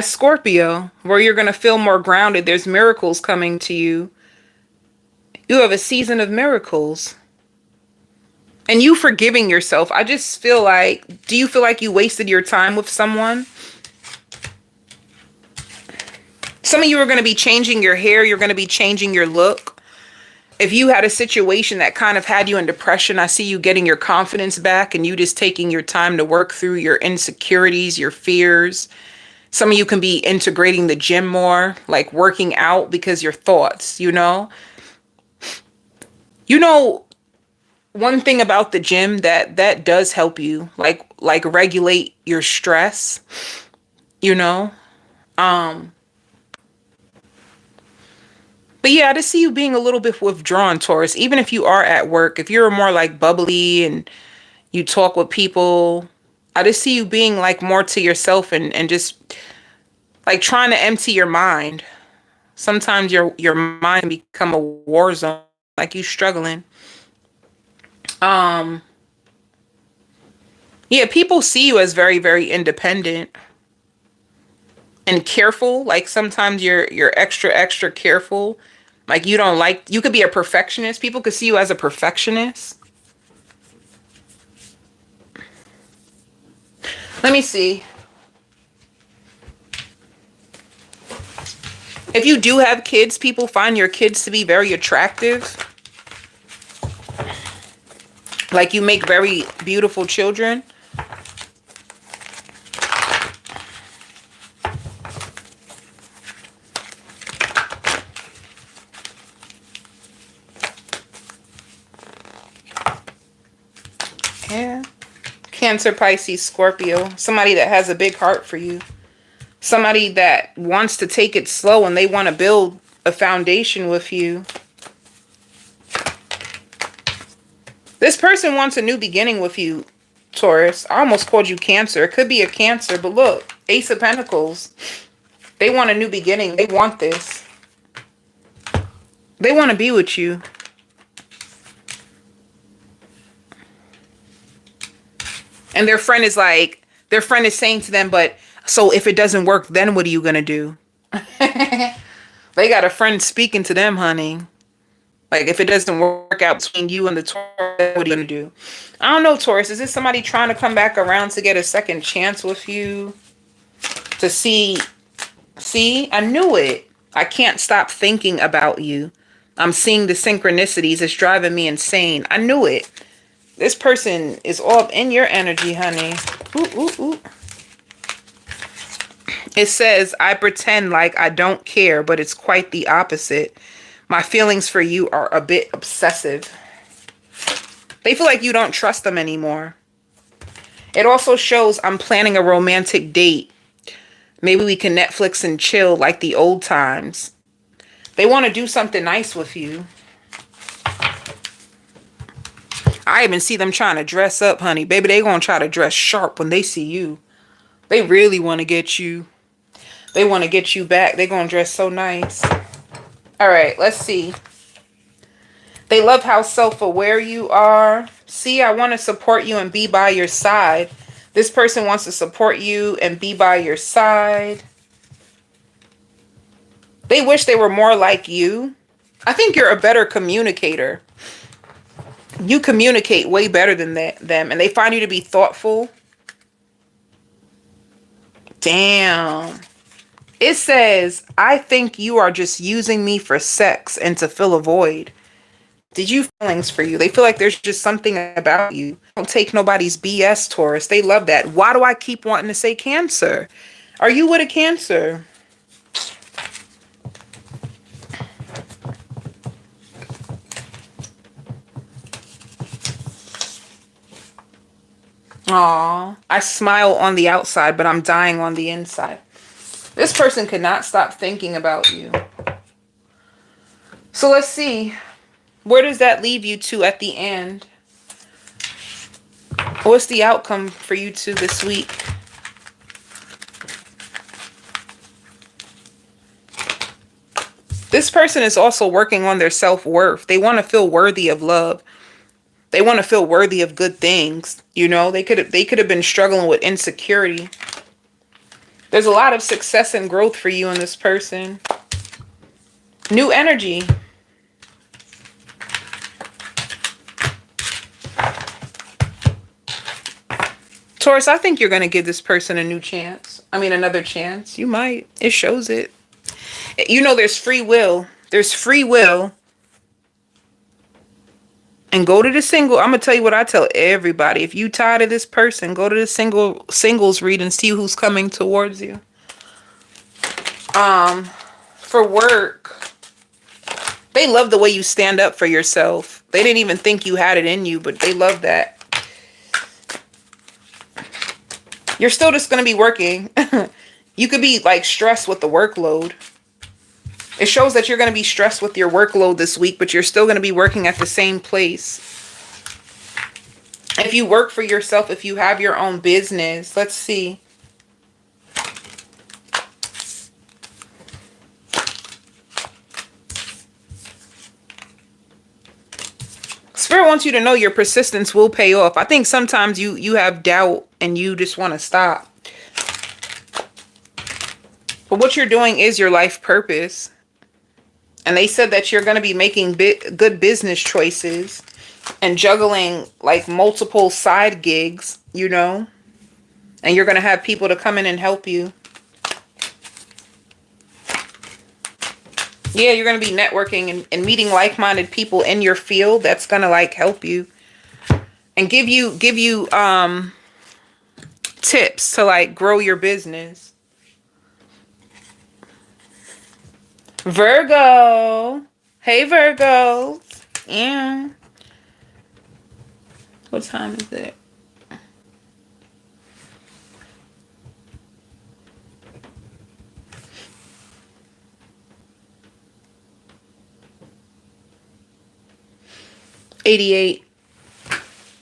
Scorpio, where you're going to feel more grounded. There's miracles coming to you. You have a season of miracles. And you forgiving yourself. I just feel like, do you feel like you wasted your time with someone? Some of you are going to be changing your hair. You're going to be changing your look. If you had a situation that kind of had you in depression, I see you getting your confidence back and you just taking your time to work through your insecurities, your fears. Some of you can be integrating the gym more, like working out because your thoughts, you know? You know, one thing about the gym that does help you, like regulate your stress, you know? Um, but yeah, I just see you being a little bit withdrawn, Taurus. Even if you are at work, if you're more like bubbly and you talk with people, I just see you being like more to yourself and just like trying to empty your mind. Sometimes your mind can become a war zone, like you struggling. Um, yeah, people see you as very, very independent and careful. Like sometimes you're extra careful. Like you don't like, you could be a perfectionist. People could see you as a perfectionist. Let me see. If you do have kids, people find your kids to be very attractive. Like you make very beautiful children. Yeah. Cancer, Pisces, Scorpio. Somebody that has a big heart for you. Somebody that wants to take it slow and they want to build a foundation with you. This person wants a new beginning with you, Taurus. I almost called you Cancer. It could be a Cancer, but look, Ace of Pentacles. They want a new beginning. They want this. They want to be with you. And their friend is saying to them, but so if it doesn't work, then what are you going to do? They got a friend speaking to them, honey. Like, if it doesn't work out between you and the Taurus, what are you going to do? I don't know, Taurus. Is this somebody trying to come back around to get a second chance with you? To see, I knew it. I can't stop thinking about you. I'm seeing the synchronicities. It's driving me insane. I knew it. This person is all in your energy, honey. Ooh, ooh, ooh. It says, I pretend like I don't care, but it's quite the opposite. My feelings for you are a bit obsessive. They feel like you don't trust them anymore. It also shows I'm planning a romantic date. Maybe we can Netflix and chill like the old times. They want to do something nice with you. I even see them trying to dress up, honey. Baby, they gonna try to dress sharp when they see you. They really want to get you. They want to get you back. They gonna dress so nice. All right, let's see. They love how self-aware you are. See, I want to support you and be by your side. This person wants to support you and be by your side. They wish they were more like you. I think you're a better communicator. You communicate way better than them, and they find you to be thoughtful. Damn. It says, I think you are just using me for sex and to fill a void. Did you feelings for you? They feel like there's just something about you. Don't take nobody's BS, Taurus. They love that. Why do I keep wanting to say Cancer? Are you with a Cancer? Aw, I smile on the outside, but I'm dying on the inside. This person could not stop thinking about you. So let's see. Where does that leave you to at the end? What's the outcome for you two this week? This person is also working on their self-worth. They want to feel worthy of love. They want to feel worthy of good things. You know, they could have been struggling with insecurity. There's a lot of success and growth for you and this person. New energy. Taurus, I think you're going to give this person a new chance. I mean, another chance. You might. It shows it. You know, there's free will. There's free will. And go to the single. I'm going to tell you what I tell everybody. If you tired of this person, go to the singles read and see who's coming towards you. For work, they love the way you stand up for yourself. They didn't even think you had it in you, but they love that. You're still just going to be working. You could be like stressed with the workload. It shows that you're going to be stressed with your workload this week, but you're still going to be working at the same place. If you work for yourself, if you have your own business, let's see. Spirit wants you to know your persistence will pay off. I think sometimes you have doubt and you just want to stop. But what you're doing is your life purpose. And they said that you're going to be making good business choices and juggling like multiple side gigs, you know, and you're going to have people to come in and help you. Yeah, you're going to be networking and meeting like-minded people in your field that's going to like help you and give you tips to like grow your business. Virgo. Hey, Virgo. Yeah. What time is it? $88.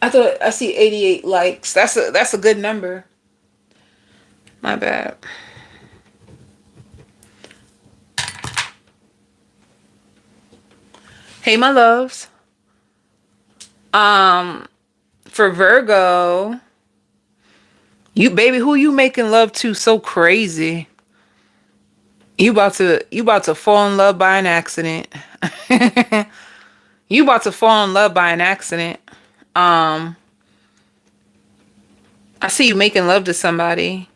I see 88 likes. That's a good number. My bad. Hey, my loves. For Virgo, you baby, who you making love to so crazy? You about to fall in love by an accident. You about to fall in love by an accident. I see you making love to somebody.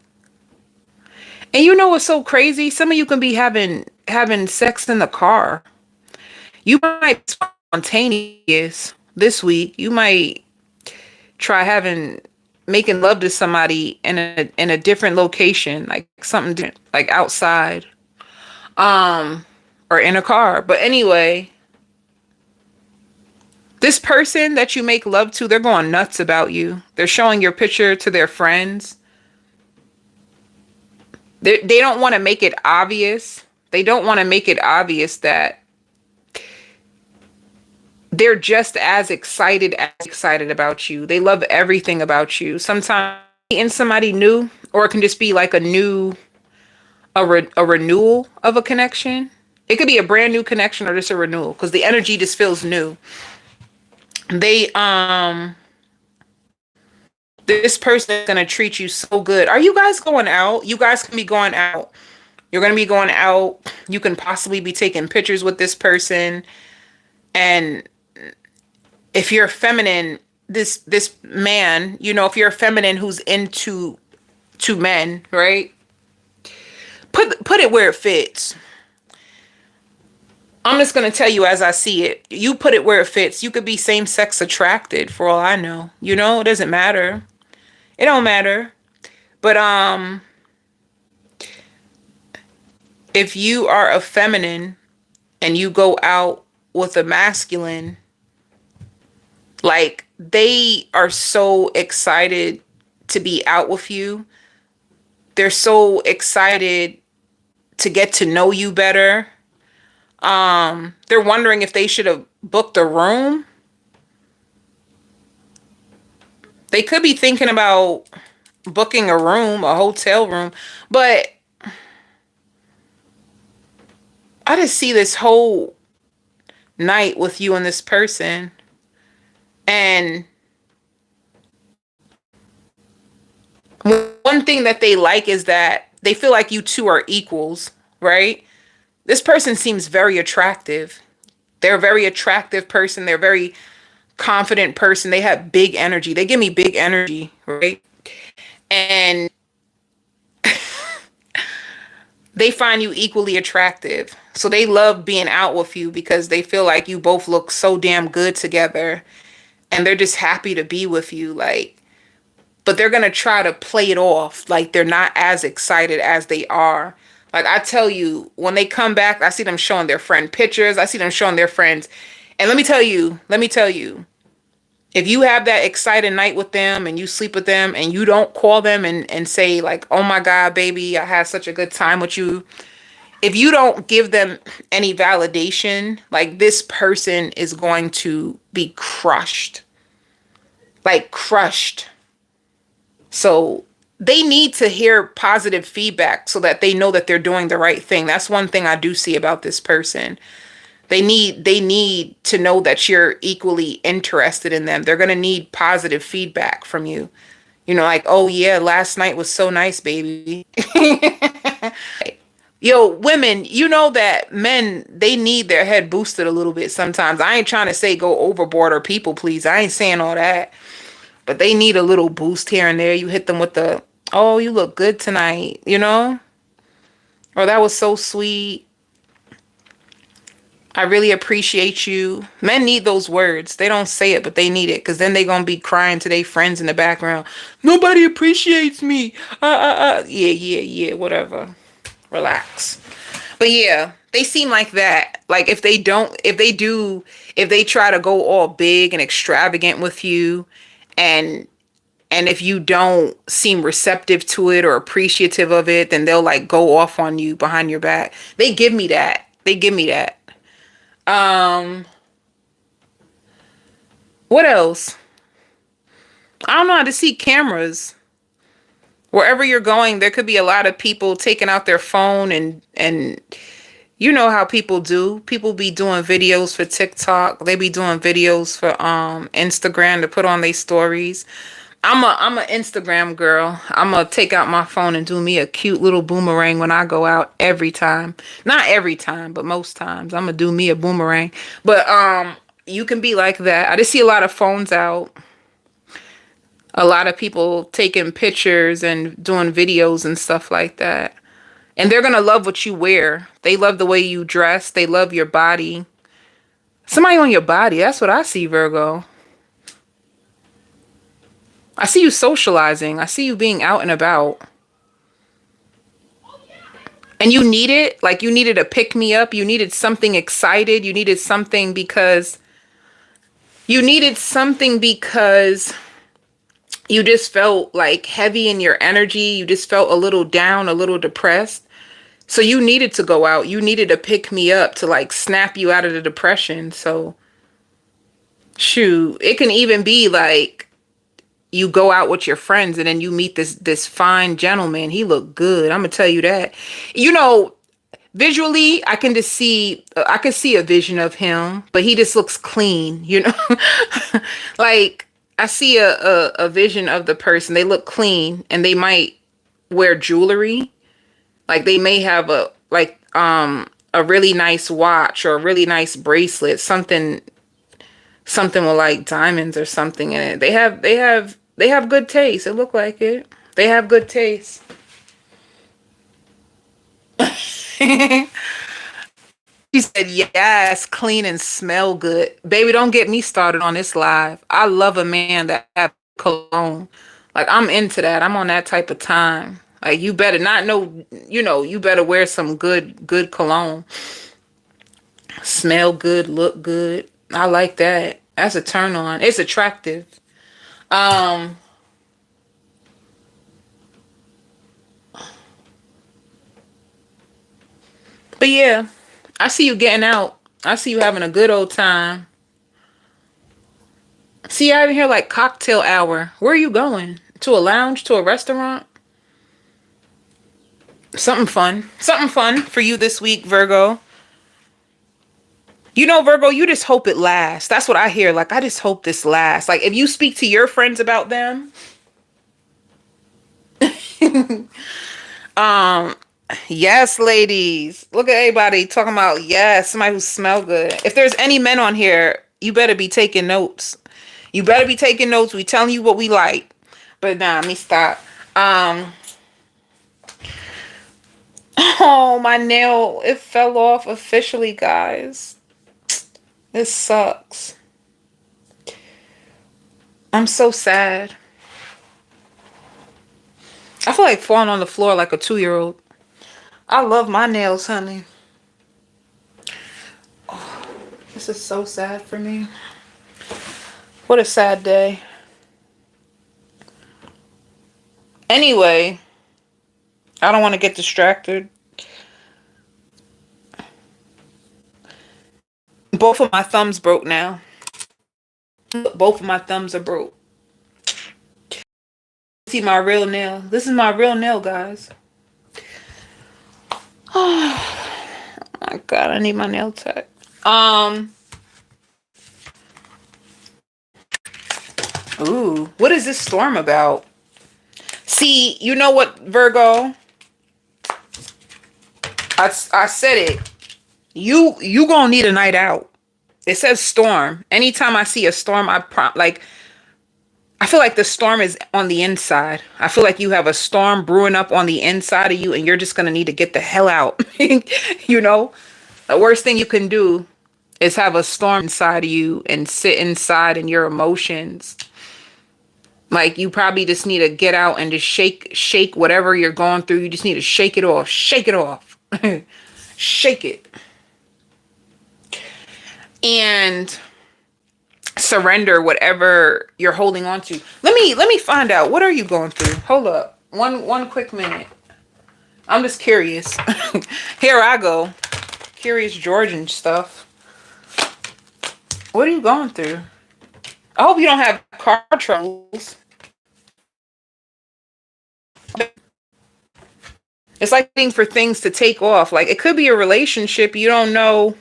And you know what's so crazy? Some of you can be having sex in the car. You might be spontaneous this week. You might try making love to somebody in a different location, like something different, like outside, or in a car. But anyway, this person that you make love to, they're going nuts about you. They're showing your picture to their friends. They don't want to make it obvious. They don't want to make it obvious that they're just as excited about you. They love everything about you. Sometimes in somebody new, or it can just be like a renewal of a connection. It could be a brand new connection or just a renewal because the energy just feels new. This person is going to treat you so good. Are you guys going out? You guys can be going out. You're going to be going out. You can possibly be taking pictures with this person. And if you're feminine, this man, you know, if you're a feminine who's into men, right? Put it where it fits. I'm just going to tell you as I see it. You put it where it fits. You could be same-sex attracted for all I know. You know, it doesn't matter. It don't matter. But if you are a feminine and you go out with a masculine, like they are so excited to be out with you. They're so excited to get to know you better. They're wondering if they should have booked a room. They could be thinking about booking a room, a hotel room, but I just see this whole night with you and this person. And one thing that they like is that they feel like you two are equals, right? This person seems very attractive. They're a very attractive person. They're a very confident person. They have big energy. They give me big energy, right? And they find you equally attractive. So they love being out with you because they feel like you both look so damn good together. And they're just happy to be with you. Like, but they're going to try to play it off like they're not as excited as they are. Like, I tell you, when they come back, I see them showing their friend pictures. I see them showing their friends. And let me tell you, if you have that exciting night with them and you sleep with them and you don't call them and say, like, oh my God, baby, I had such a good time with you. If you don't give them any validation, like, this person is going to be crushed. Like, crushed. So they need to hear positive feedback so that they know that they're doing the right thing. That's one thing I do see about this person. They need to know that you're equally interested in them. They're going to need positive feedback from you. You know, like, oh yeah, last night was so nice, baby. Yo, women, you know that men, they need their head boosted a little bit sometimes. I ain't trying to say go overboard or people please. I ain't saying all that. But they need a little boost here and there. You hit them with the, oh, you look good tonight, you know? Or that was so sweet. I really appreciate you. Men need those words. They don't say it, but they need it. Because then they going to be crying to their friends in the background. Nobody appreciates me. Yeah, whatever. Relax. But yeah, they seem like that. Like, if they try to go all big and extravagant with you, and if you don't seem receptive to it or appreciative of it, then they'll like go off on you behind your back. They give me that. What else? I don't know how to see cameras. Wherever you're going, there could be a lot of people taking out their phone and you know how people do. People be doing videos for TikTok. They be doing videos for Instagram to put on their stories. I'm a Instagram girl. I'm gonna take out my phone and do me a cute little boomerang when I go out every time. Not every time, but most times. I'm gonna do me a boomerang. But you can be like that. I just see a lot of phones out. A lot of people taking pictures and doing videos and stuff like that. And they're going to love what you wear. They love the way you dress. They love your body. Somebody on your body. That's what I see, Virgo. I see you socializing. I see you being out and about. And you need it. Like, you needed a pick me up. You needed something excited. You needed something because you just felt like heavy in your energy. You just felt a little down, a little depressed. So you needed to go out. You needed to pick me up to like snap you out of the depression. So shoot, it can even be like you go out with your friends and then you meet this fine gentleman. He looked good. I'm gonna tell you that. You know, visually, I can see a vision of him, but he just looks clean, you know? Like, I see a vision of the person. They look clean and they might wear jewelry. Like, they may have a really nice watch or a really nice bracelet, something with like diamonds or something in it. They have good taste. It look like it. They have good taste. She said, yes, clean and smell good. Baby, don't get me started on this live. I love a man that have cologne. Like, I'm into that. I'm on that type of time. Like, you better not know, you better wear some good cologne. Smell good, look good. I like that. That's a turn on. It's attractive. Um, but yeah, I see you getting out. I see you having a good old time. See, I even hear like cocktail hour. Where are you going? To a lounge? To a restaurant? Something fun. Something fun for you this week, Virgo. You know, Virgo, you just hope it lasts. That's what I hear. Like, I just hope this lasts. Like, if you speak to your friends about them, um, yes, ladies. Look at everybody talking about, yes, somebody who smell good. If there's any men on here, you better be taking notes. You better be taking notes. We telling you what we like. But nah, let me stop. Um, oh, my nail, it fell off officially, guys. This sucks. I'm so sad. I feel like falling on the floor like a 2-year-old. I love my nails, honey. Oh, this is so sad for me. What a sad day. Anyway, I don't want to get distracted. Both of my thumbs broke now. Both of my thumbs are broke. See my real nail. This is my real nail, guys. Oh my God, I need my nail tech. Ooh, what is this storm about? See, you know what, Virgo? I said it. You gonna need a night out. It says storm. Anytime I see a storm, I feel like the storm is on the inside. I feel like you have a storm brewing up on the inside of you, and you're just gonna need to get the hell out. You know, the worst thing you can do is have a storm inside of you and sit inside in your emotions. Like, you probably just need to get out and just shake whatever you're going through. You just need to shake it off. Shake it off. Shake it. And surrender whatever you're holding on to. Let me find out. What are you going through? Hold up. One quick minute. I'm just curious. Here I go. Curious Georgian stuff. What are you going through? I hope you don't have car troubles. It's like waiting for things to take off. Like, it could be a relationship. You don't know.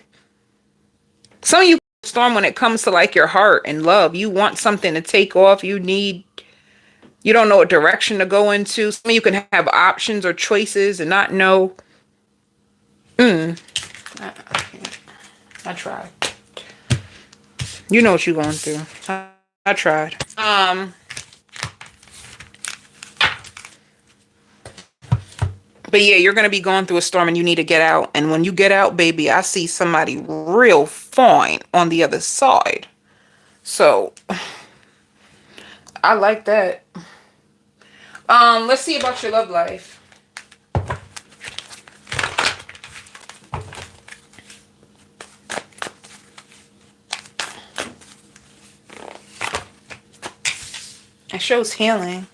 Some of you storm when it comes to like your heart and love. You want something to take off. You don't know what direction to go into. Some of you can have options or choices and not know. I tried. You know what you're going through. I tried. But yeah, you're going to be going through a storm and you need to get out. And when you get out, baby, I see somebody real fine on the other side. So I like that. Let's see about your love life. It shows healing.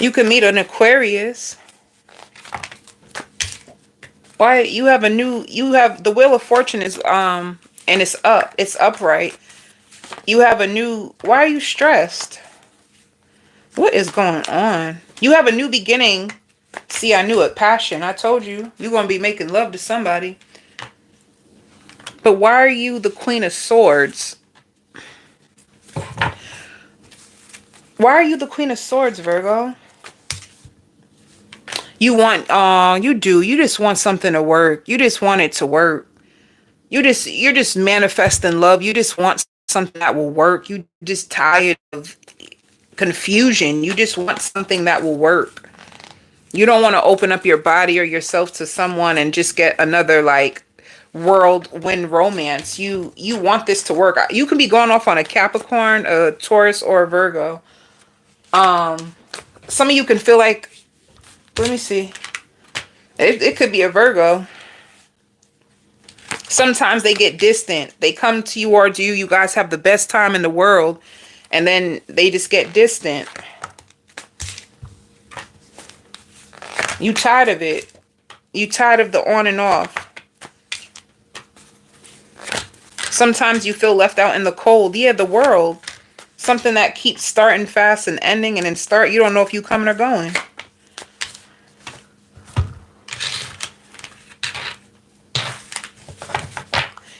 You can meet an Aquarius. Why you have the Wheel of Fortune is and it's upright. You have why are you stressed? What is going on? You have a new beginning. See, I knew it. Passion. I told you. You're going to be making love to somebody. But why are you the Queen of Swords? Why are you the Queen of Swords, Virgo? You just want something to work. You just want it to work. You're just manifesting love. You just want something that will work. You just tired of confusion. You just want something that will work. You don't want to open up your body or yourself to someone and just get another like whirlwind romance. You want this to work. You can be going off on a Capricorn, a Taurus, or a Virgo. Some of you can feel like, let me see. It could be a Virgo. Sometimes they get distant. They come to you or do you. You guys have the best time in the world. And then they just get distant. You tired of it. You tired of the on and off. Sometimes you feel left out in the cold. Yeah, the world. Something that keeps starting fast and ending and then you don't know if you coming or going.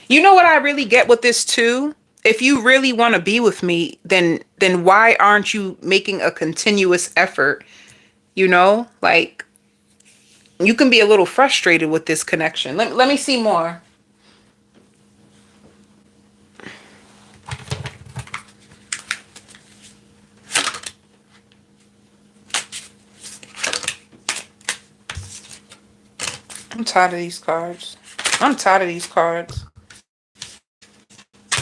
You know what I really get with this too? If you really want to be with me, then why aren't you making a continuous effort? You know, like you can be a little frustrated with this connection. Let me see more. I'm tired of these cards. I'm tired of these cards.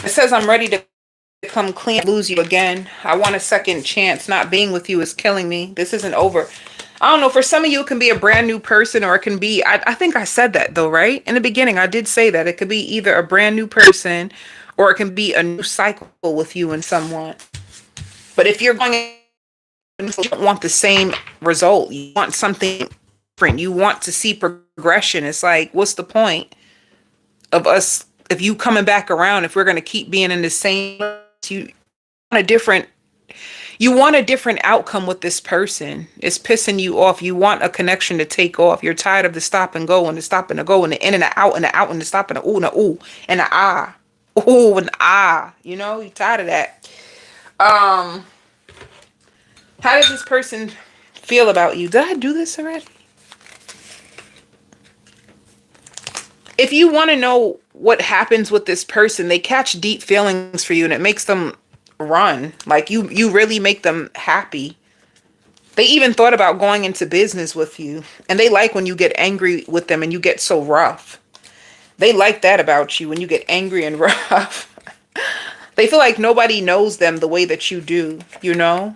It says I'm ready to come clean, lose you again. I want a second chance. Not being with you is killing me. This isn't over. I don't know. For some of you, it can be a brand new person, or it can be, I think I said that though, right? In the beginning, I did say that. It could be either a brand new person, or it can be a new cycle with you and someone. But if you're going, you don't want the same result. You want something different. You want to see progression. It's like, what's the point of us, if you coming back around, if we're going to keep being in the same, you want a different, you want a different outcome with this person. It's pissing you off. You want a connection to take off. You're tired of the stop and go and the stop and the go and the in and the out and the out and the stop and the ooh and the ooh and the ah. Ooh and ah. You know, you're tired of that. How does this person feel about you? Did I do this already? If you want to know what happens with this person, they catch deep feelings for you and it makes them run. Like you really make them happy. They even thought about going into business with you, and they like when you get angry with them and you get so rough. They like that about you, when you get angry and rough. They feel like nobody knows them the way that you do, you know?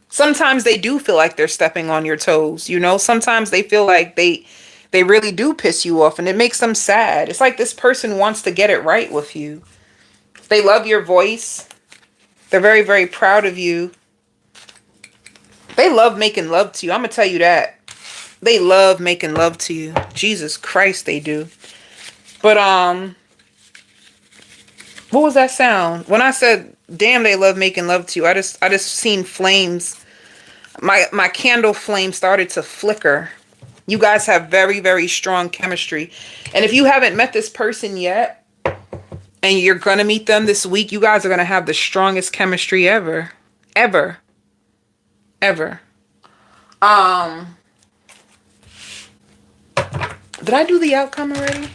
Sometimes they do feel like they're stepping on your toes, you know? Sometimes they feel like they really do piss you off, and it makes them sad. It's like this person wants to get it right with you. They love your voice. They're very, very proud of you. They love making love to you. I'm going to tell you that. They love making love to you. Jesus Christ, they do. But, what was that sound? When I said, damn, they love making love to you, I just seen flames. My candle flame started to flicker. You guys have very, very strong chemistry. And if you haven't met this person yet, and you're going to meet them this week, you guys are going to have the strongest chemistry ever. Ever. Ever. Did I do the outcome already?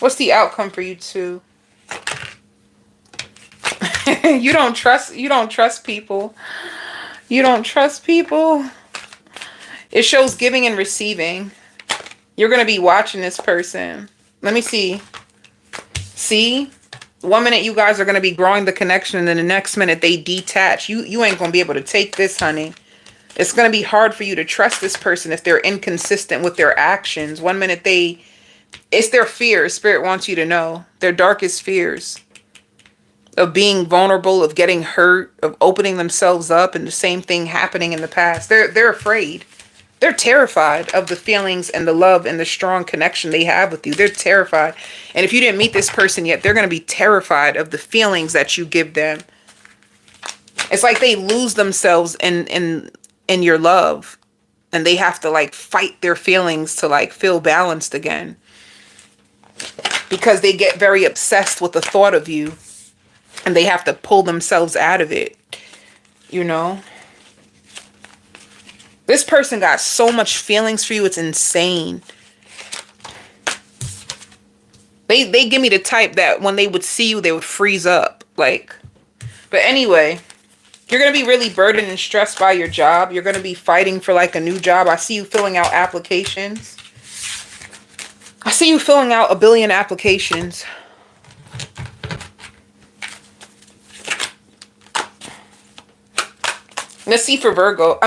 What's the outcome for you two? You don't trust people. You don't trust people. It shows giving and receiving. You're going to be watching this person. Let me see. See? 1 minute you guys are going to be growing the connection, and then the next minute they detach. You ain't going to be able to take this, honey. It's going to be hard for you to trust this person if they're inconsistent with their actions. 1 minute it's their fears. Spirit wants you to know. Their darkest fears. Of being vulnerable, of getting hurt, of opening themselves up, and the same thing happening in the past. They're afraid. They're terrified of the feelings and the love and the strong connection they have with you. They're terrified. And if you didn't meet this person yet, they're going to be terrified of the feelings that you give them. It's like they lose themselves in your love, and they have to like fight their feelings to like feel balanced again, because they get very obsessed with the thought of you, and they have to pull themselves out of it, you know? This person got so much feelings for you, it's insane. They give me the type that when they would see you, they would freeze up. Like, but anyway, you're going to be really burdened and stressed by your job. You're going to be fighting for like a new job. I see you filling out applications. I see you filling out 1 billion applications. Let's see for Virgo.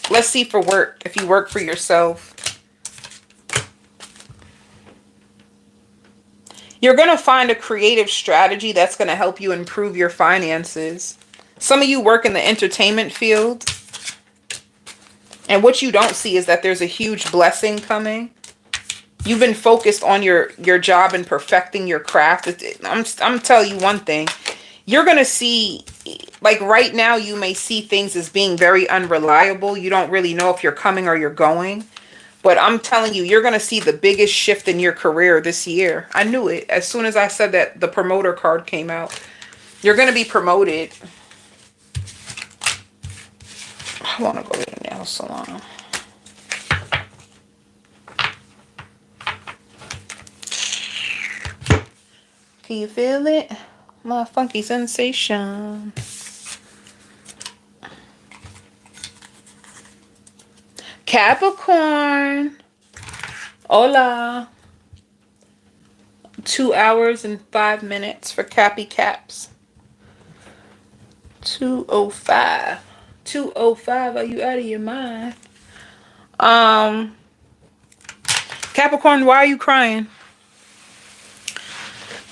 Let's see for work. If you work for yourself. You're going to find a creative strategy that's going to help you improve your finances. Some of you work in the entertainment field. And what you don't see is that there's a huge blessing coming. You've been focused on your job and perfecting your craft. I'm telling you one thing. You're going to see, like right now, you may see things as being very unreliable. You don't really know if you're coming or you're going. But I'm telling you, you're going to see the biggest shift in your career this year. I knew it. As soon as I said that, the promoter card came out. You're going to be promoted. I want to go to the nail salon. Can you feel it? My funky sensation. Capricorn. Hola. 2 hours and 5 minutes for Cappy Caps. 2:05. 2:05. Are you out of your mind? Capricorn, why are you crying?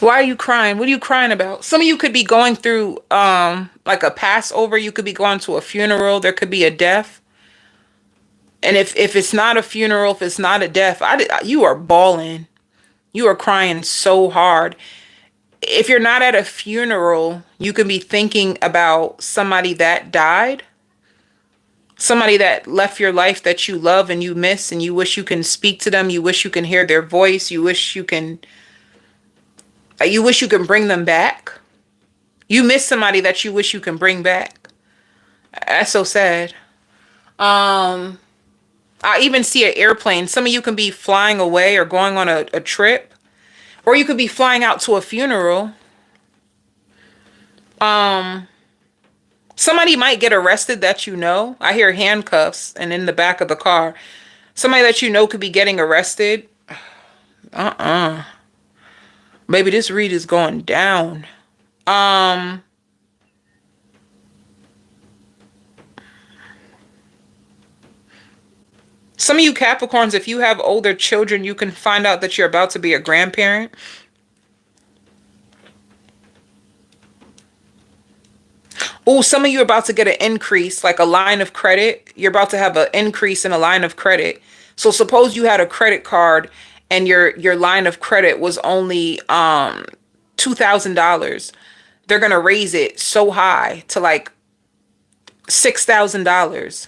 Why are you crying? What are you crying about? Some of you could be going through like a Passover. You could be going to a funeral. There could be a death. And if it's not a funeral, if it's not a death, you are bawling. You are crying so hard. If you're not at a funeral, you can be thinking about somebody that died. Somebody that left your life that you love and you miss, and you wish you can speak to them. You wish you can hear their voice. You wish you can bring them back. You miss somebody that you wish you can bring back. That's so sad. I even see an airplane. Some of you can be flying away or going on a trip, or you could be flying out to a funeral. Somebody might get arrested that you know. I hear handcuffs and in the back of the car. Somebody that you know could be getting arrested. Baby, this read is going down. Some of you Capricorns, if you have older children, you can find out that you're about to be a grandparent. Oh, some of you are about to get an increase, like a line of credit. You're about to have an increase in a line of credit. So suppose you had a credit card and your line of credit was only $2,000. They're going to raise it so high to like $6,000.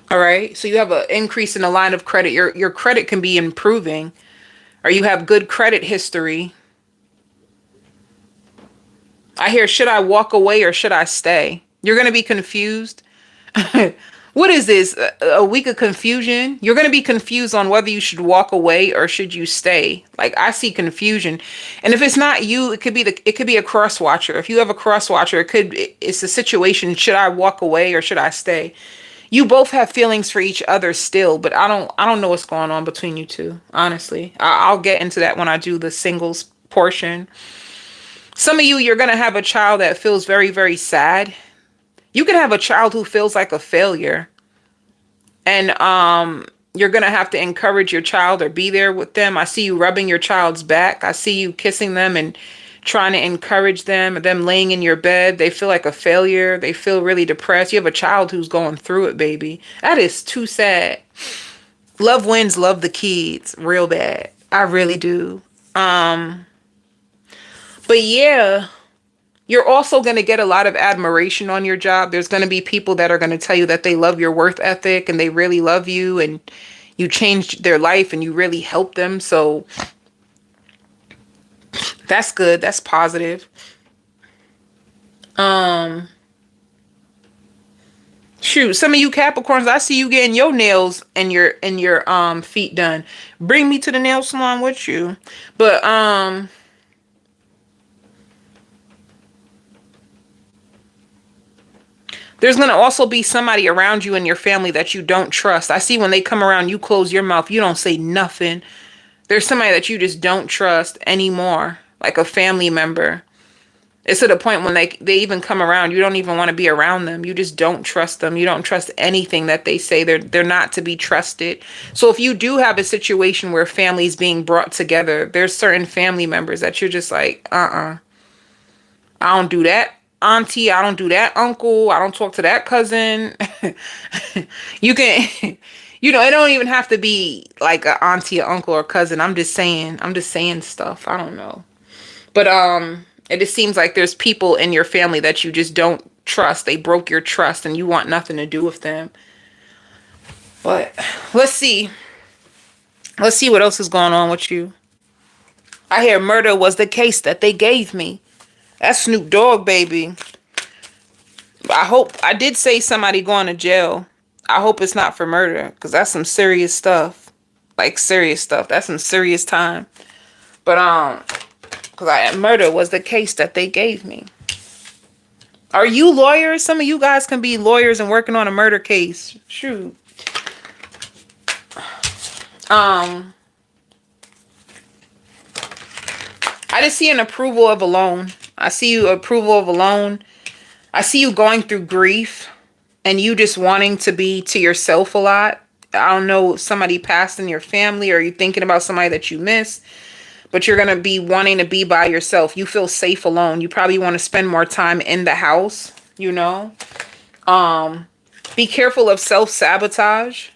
All right. So you have an increase in the line of credit. Your credit can be improving, or you have good credit history. I hear, should I walk away or should I stay? You're going to be confused. What is this? A week of confusion? You're going to be confused on whether you should walk away or should you stay. Like, I see confusion. And if it's not you, it could be a cross watcher. If you have a cross watcher, it's a situation. Should I walk away or should I stay? You both have feelings for each other still, but I don't know what's going on between you two, honestly. I'll get into that when I do the singles portion. Some of you, you're going to have a child that feels very, very sad. You can have a child who feels like a failure. And you're going to have to encourage your child or be there with them. I see you rubbing your child's back. I see you kissing them and trying to encourage them laying in your bed. They feel like a failure. They feel really depressed. You have a child who's going through it, baby. That is too sad. Love wins, love the kids real bad. I really do. But yeah, you're also going to get a lot of admiration on your job. There's going to be people that are going to tell you that they love your work ethic and they really love you and you changed their life and you really helped them. So that's good. That's positive. Shoot, some of you Capricorns, I see you getting your nails and your feet done. Bring me to the nail salon with you. But there's going to also be somebody around you in your family that you don't trust. I see when they come around, you close your mouth. You don't say nothing. There's somebody that you just don't trust anymore, like a family member. It's to the point when they even come around, you don't even want to be around them. You just don't trust them. You don't trust anything that they say. They're not to be trusted. So if you do have a situation where families being brought together, there's certain family members that you're just like, I don't do that. Auntie, I don't do that. Uncle, I don't talk to that cousin. You can, it don't even have to be like an auntie, or uncle, or cousin. I'm just saying stuff. I don't know. But it just seems like there's people in your family that you just don't trust. They broke your trust and you want nothing to do with them. But let's see. Let's see what else is going on with you. I hear murder was the case that they gave me. That's Snoop Dogg, baby. I did say somebody going to jail. I hope it's not for murder, because that's some serious stuff. Like, serious stuff. That's some serious time. But, because murder was the case that they gave me. Are you lawyers? Some of you guys can be lawyers and working on a murder case. Shoot. I just see an approval of a loan. I see you approval of a loan. I see you going through grief and you just wanting to be to yourself a lot. I don't know if somebody passed in your family or you're thinking about somebody that you miss, but you're going to be wanting to be by yourself. You feel safe alone. You probably want to spend more time in the house, you know. Be careful of self-sabotage.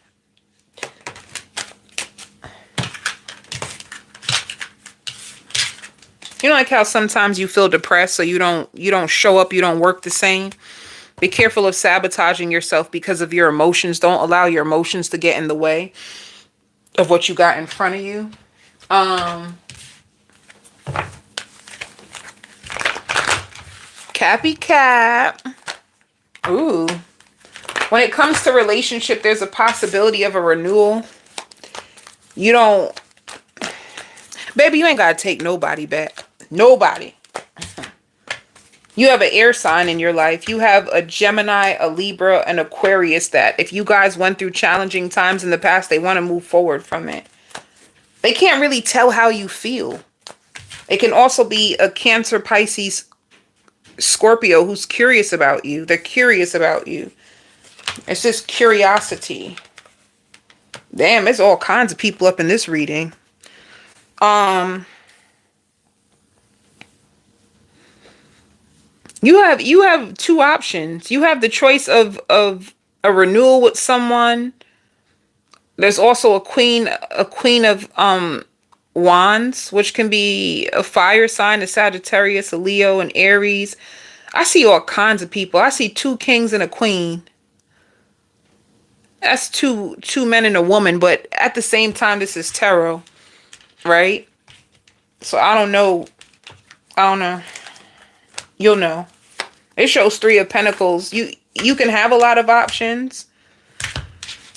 You know, like how sometimes you feel depressed, so you don't show up, you don't work the same. Be careful of sabotaging yourself because of your emotions. Don't allow your emotions to get in the way of what you got in front of you. Cappy Cap. Ooh. When it comes to relationship, there's a possibility of a renewal. You don't... Baby, you ain't got to take nobody back. Nobody. You have an air sign in your life. You have a Gemini, a Libra, an Aquarius that if you guys went through challenging times in the past, they want to move forward from it. They can't really tell how you feel. It can also be a Cancer, Pisces, Scorpio who's curious about you. They're curious about you. It's just curiosity. Damn, there's all kinds of people up in this reading. You have two options. You have the choice of a renewal with someone. There's also a queen of wands, which can be a fire sign, a Sagittarius, a Leo, an Aries. I see all kinds of people. I see two kings and a queen. That's two men and a woman, but at the same time, this is tarot, right? So I don't know. You'll know. It shows Three of Pentacles. You can have a lot of options.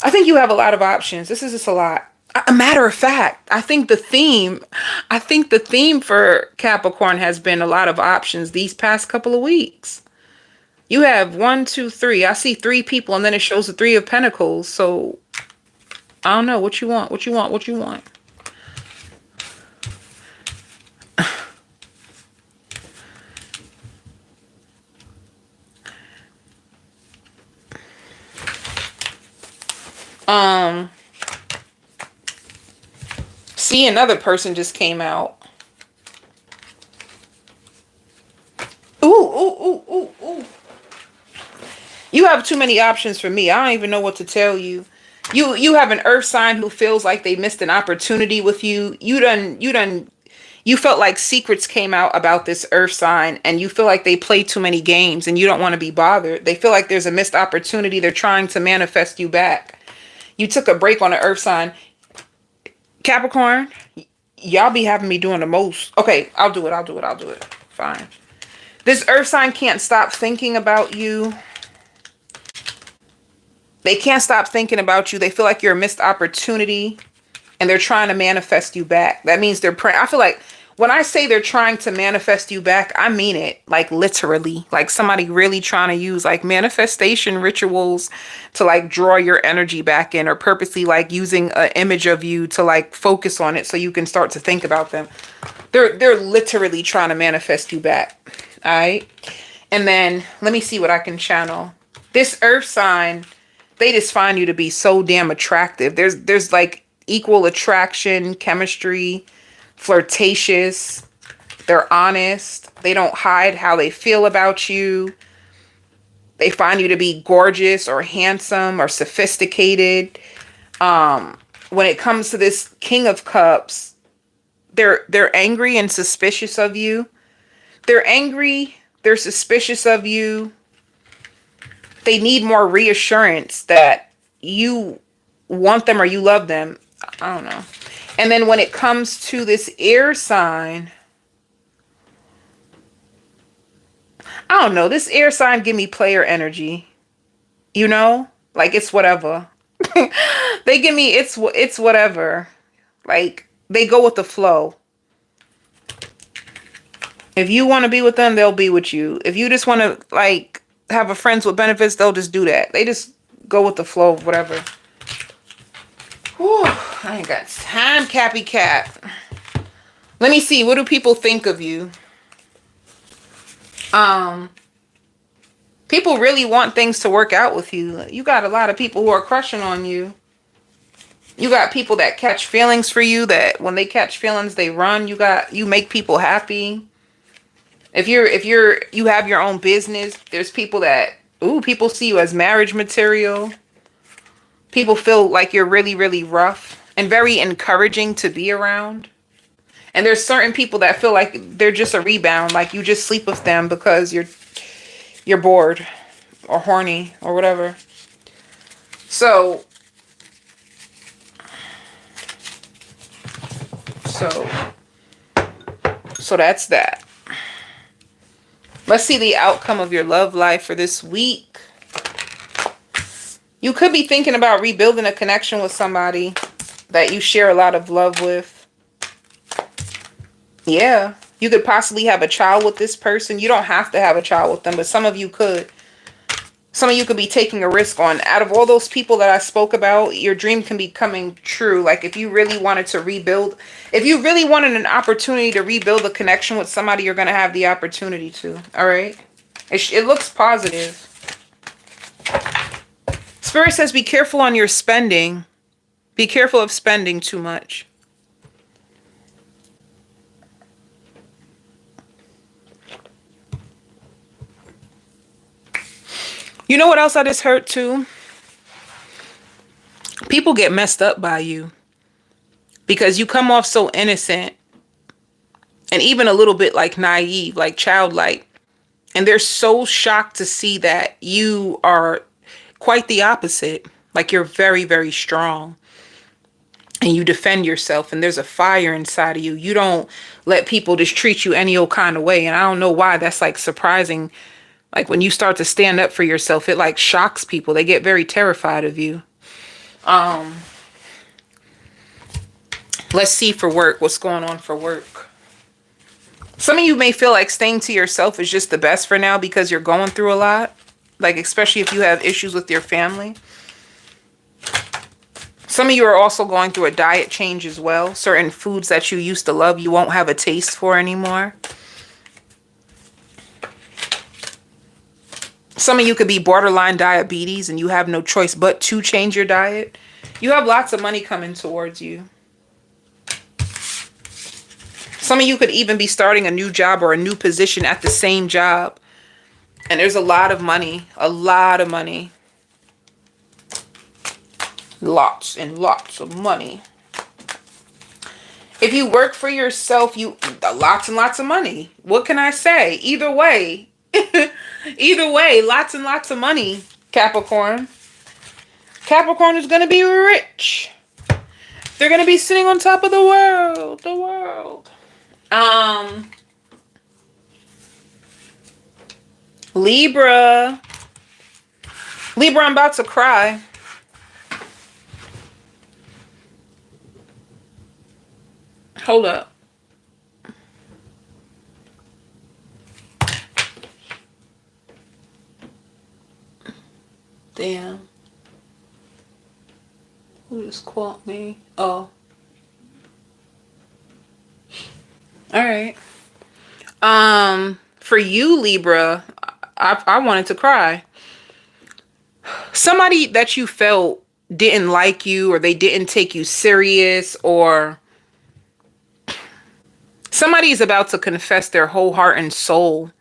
I think you have a lot of options. This is just a lot. A matter of fact, I think the theme for Capricorn has been a lot of options these past couple of weeks. You have 1, 2, 3. I see 3 people, and then it shows the Three of Pentacles. So I don't know what you want. What you want? What you want? See, another person just came out. Ooh. You have too many options for me. I don't even know what to tell you. You have an earth sign who feels like they missed an opportunity with you. You felt like secrets came out about this earth sign and you feel like they play too many games and you don't want to be bothered. They feel like there's a missed opportunity. They're trying to manifest you back. You took a break on an earth sign. Capricorn, y'all be having me doing the most. Okay, I'll do it. Fine. This earth sign can't stop thinking about you. They can't stop thinking about you. They feel like you're a missed opportunity and they're trying to manifest you back. That means they're praying. I feel like when I say they're trying to manifest you back, I mean it, like literally, like somebody really trying to use like manifestation rituals to like draw your energy back in, or purposely like using an image of you to like focus on it so you can start to think about them. They're literally trying to manifest you back. All right. And then let me see what I can channel. This earth sign, they just find you to be so damn attractive. There's like equal attraction, chemistry, flirtatious. They're honest. They don't hide how they feel about you. They find you to be gorgeous or handsome or sophisticated. When it comes to this King of Cups, they're angry and suspicious of you. They're angry. They're suspicious of you. They need more reassurance that you want them or you love them. I don't know. And then when it comes to this air sign, I don't know. This air sign give me player energy. You know? Like it's whatever. They give me it's whatever. Like they go with the flow. If you want to be with them, they'll be with you. If you just want to like have a friends with benefits, they'll just do that. They just go with the flow of whatever. Whew, I ain't got time, Cappy Cat. Let me see. What do people think of you? People really want things to work out with you. You got a lot of people who are crushing on you. You got people that catch feelings for you, that when they catch feelings, they run. You make people happy. If you have your own business, there's people that, people see you as marriage material. People feel like you're really, really rough and very encouraging to be around. And there's certain people that feel like they're just a rebound, like you just sleep with them because you're bored or horny or whatever. So that's that. Let's see the outcome of your love life for this week. You could be thinking about rebuilding a connection with somebody that you share a lot of love with. Yeah, you could possibly have a child with this person. You don't have to have a child with them, but some of you could. Some of you could be taking a risk on. Out of all those people that I spoke about, your dream can be coming true. Like if you really wanted to rebuild, if you really wanted an opportunity to rebuild a connection with somebody, you're going to have the opportunity to. All right? It looks positive. Spirit says be careful on your spending. Be careful of spending too much. You know what else I just heard too? People get messed up by you because you come off so innocent and even a little bit like naive, like childlike. And they're so shocked to see that you are quite the opposite. Like you're very, very strong and you defend yourself and there's a fire inside of you. You don't let people just treat you any old kind of way. And I don't know why that's like surprising. Like when you start to stand up for yourself, it like shocks people. They get very terrified of you. Let's see for work. What's going on for work? Some of you may feel like staying to yourself is just the best for now because you're going through a lot. Like especially if you have issues with your family. Some of you are also going through a diet change as well. Certain foods that you used to love, you won't have a taste for anymore. Some of you could be borderline diabetes and you have no choice but to change your diet. You have lots of money coming towards you. Some of you could even be starting a new job or a new position at the same job. And there's a lot of money. A lot of money. Lots and lots of money. If you work for yourself, lots and lots of money. What can I say? Either way. Either way, lots and lots of money, Capricorn. Capricorn is going to be rich. They're going to be sitting on top of the world. The world. Libra. Libra, I'm about to cry. Hold up. Damn. Who just caught me? Oh. Alright. For you, Libra, I wanted to cry. Somebody that you felt didn't like you or they didn't take you serious or somebody is about to confess their whole heart and soul.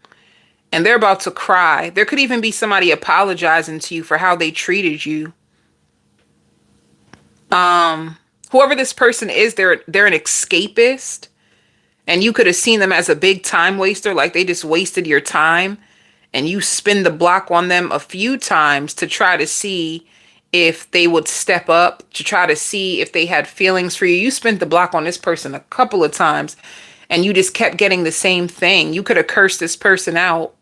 And they're about to cry. There could even be somebody apologizing to you for how they treated you. Whoever this person is, they're an escapist. And you could have seen them as a big time waster, like they just wasted your time. And you spin the block on them a few times to try to see if they would step up, to try to see if they had feelings for you. You spent the block on this person a couple of times and you just kept getting the same thing. You could have cursed this person out.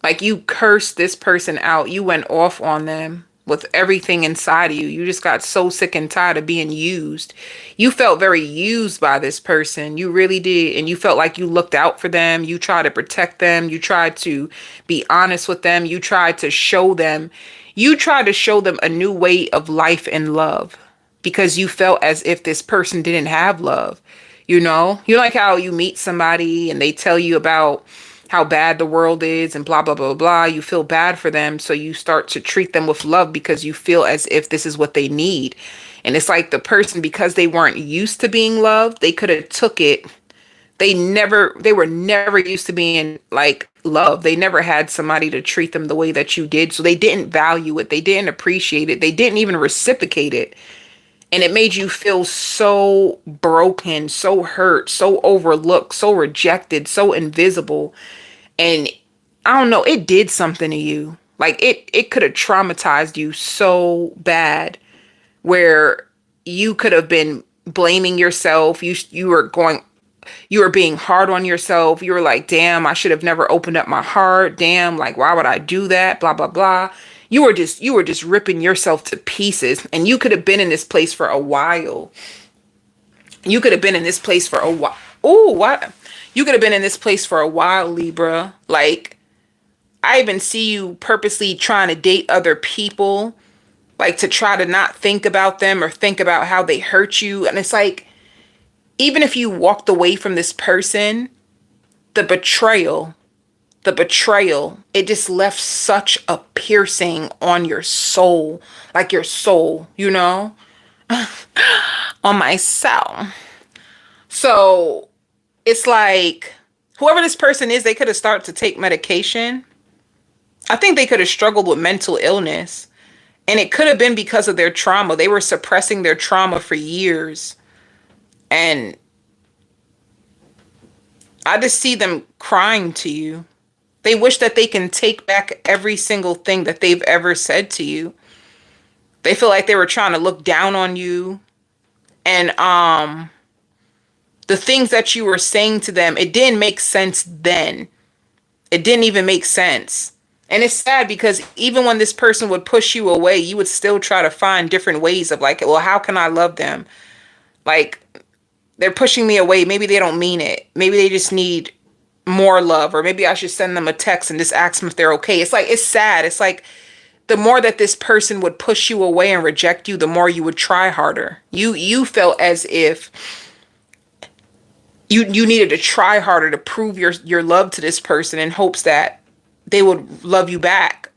Like you cursed this person out. You went off on them. with everything inside of you. You just got so sick and tired of being used. You felt very used by this person. You really did. And you felt like you looked out for them. You tried to protect them. You tried to be honest with them. You tried to show them. You tried to show them a new way of life and love because you felt as if this person didn't have love. You know like how you meet somebody and they tell you about how bad the world is and blah, blah, blah, blah. You feel bad for them. So you start to treat them with love because you feel as if this is what they need. And it's like the person, because they weren't used to being loved, they could have took it. They were never used to being like loved. They never had somebody to treat them the way that you did. So they didn't value it. They didn't appreciate it. They didn't even reciprocate it. And it made you feel so broken, so hurt, so overlooked, so rejected, so invisible. And I don't know, it did something to you. Like it could have traumatized you so bad where you could have been blaming yourself. You were being hard on yourself. You were like, damn, I should have never opened up my heart. Damn, like why would I do that? Blah, blah, blah. You were just ripping yourself to pieces, and you could have been in this place for a while. You could have been in this place for a while. Oh, what? You could have been in this place for a while, Libra. Like, I even see you purposely trying to date other people, like to try to not think about them or think about how they hurt you. And it's like, even if you walked away from this person, the betrayal, it just left such a piercing on your soul, like your soul, on my soul. So it's like, whoever this person is, they could have started to take medication. I think they could have struggled with mental illness, and it could have been because of their trauma. They were suppressing their trauma for years. And I just see them crying to you. They wish that they can take back every single thing that they've ever said to you. They feel like they were trying to look down on you. And the things that you were saying to them, it didn't make sense then. It didn't even make sense. And it's sad because even when this person would push you away, you would still try to find different ways of like, well, how can I love them? Like, they're pushing me away. Maybe they don't mean it. Maybe they just need more love, or maybe I should send them a text and just ask them if they're okay. It's like, it's sad. It's like the more that this person would push you away and reject you, the more you would try harder. You felt as if you needed to try harder to prove your love to this person in hopes that they would love you back.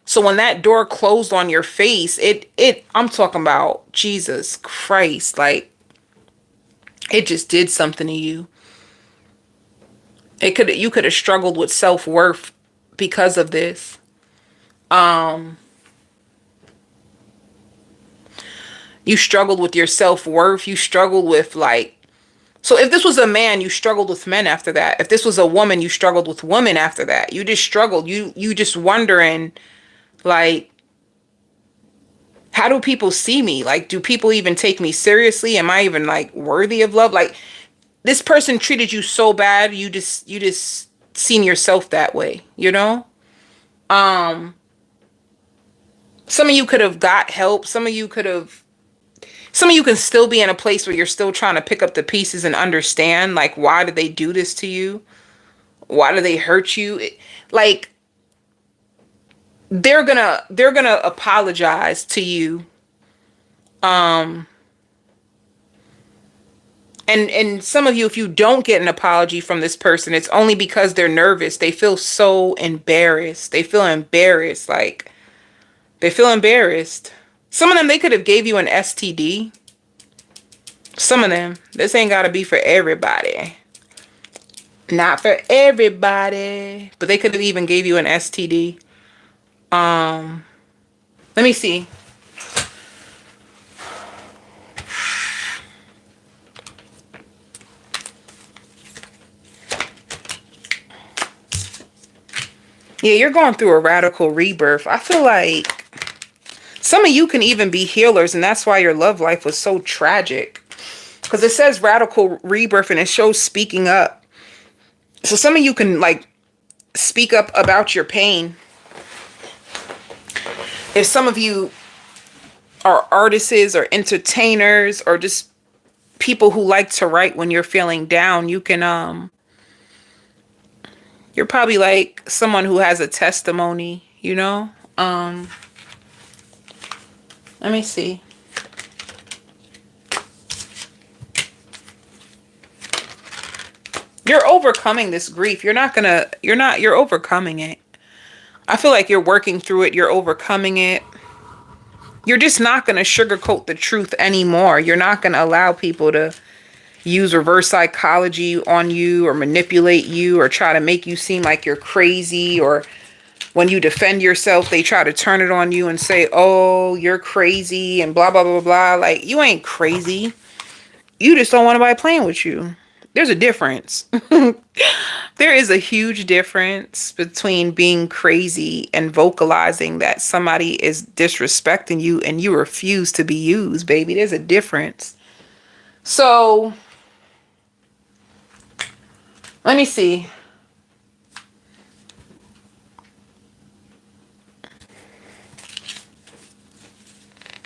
So when that door closed on your face, I'm talking about Jesus Christ, like it just did something to you. You could have struggled with self-worth because of this. You struggled with your self-worth. You struggled with so if this was a man, you struggled with men after that. If this was a woman, you struggled with women after that. You just struggled. You just wondering, like, how do people see me? Like, do people even take me seriously? Am I even like worthy of love? Like, this person treated you so bad, you just seen yourself that way, Some of you could have got help. Some of you can still be in a place where you're still trying to pick up the pieces and understand, like, why did they do this to you? Why do they hurt you? Like, they're gonna apologize to you. And some of you, if you don't get an apology from this person, it's only because they're nervous. They feel so embarrassed. They feel embarrassed. Like, they feel embarrassed. Some of them, they could have gave you an STD. Some of them. This ain't got to be for everybody. Not for everybody. But they could have even gave you an STD. Let me see. Yeah, you're going through a radical rebirth. I feel like some of you can even be healers, and that's why your love life was so tragic. Because it says radical rebirth, and it shows speaking up. So some of you can, like, speak up about your pain. If some of you are artists or entertainers or just people who like to write when you're feeling down, you can you're probably like someone who has a testimony, you know? Let me see. You're overcoming this grief. You're overcoming it. I feel like you're working through it. You're overcoming it. You're just not going to sugarcoat the truth anymore. You're not going to allow people to use reverse psychology on you or manipulate you or try to make you seem like you're crazy, or when you defend yourself, they try to turn it on you and say, oh, you're crazy and blah, blah, blah, blah. Like, you ain't crazy. You just don't want anybody playing with you. There's a difference. There is a huge difference between being crazy and vocalizing that somebody is disrespecting you and you refuse to be used, baby. There's a difference. So, let me see.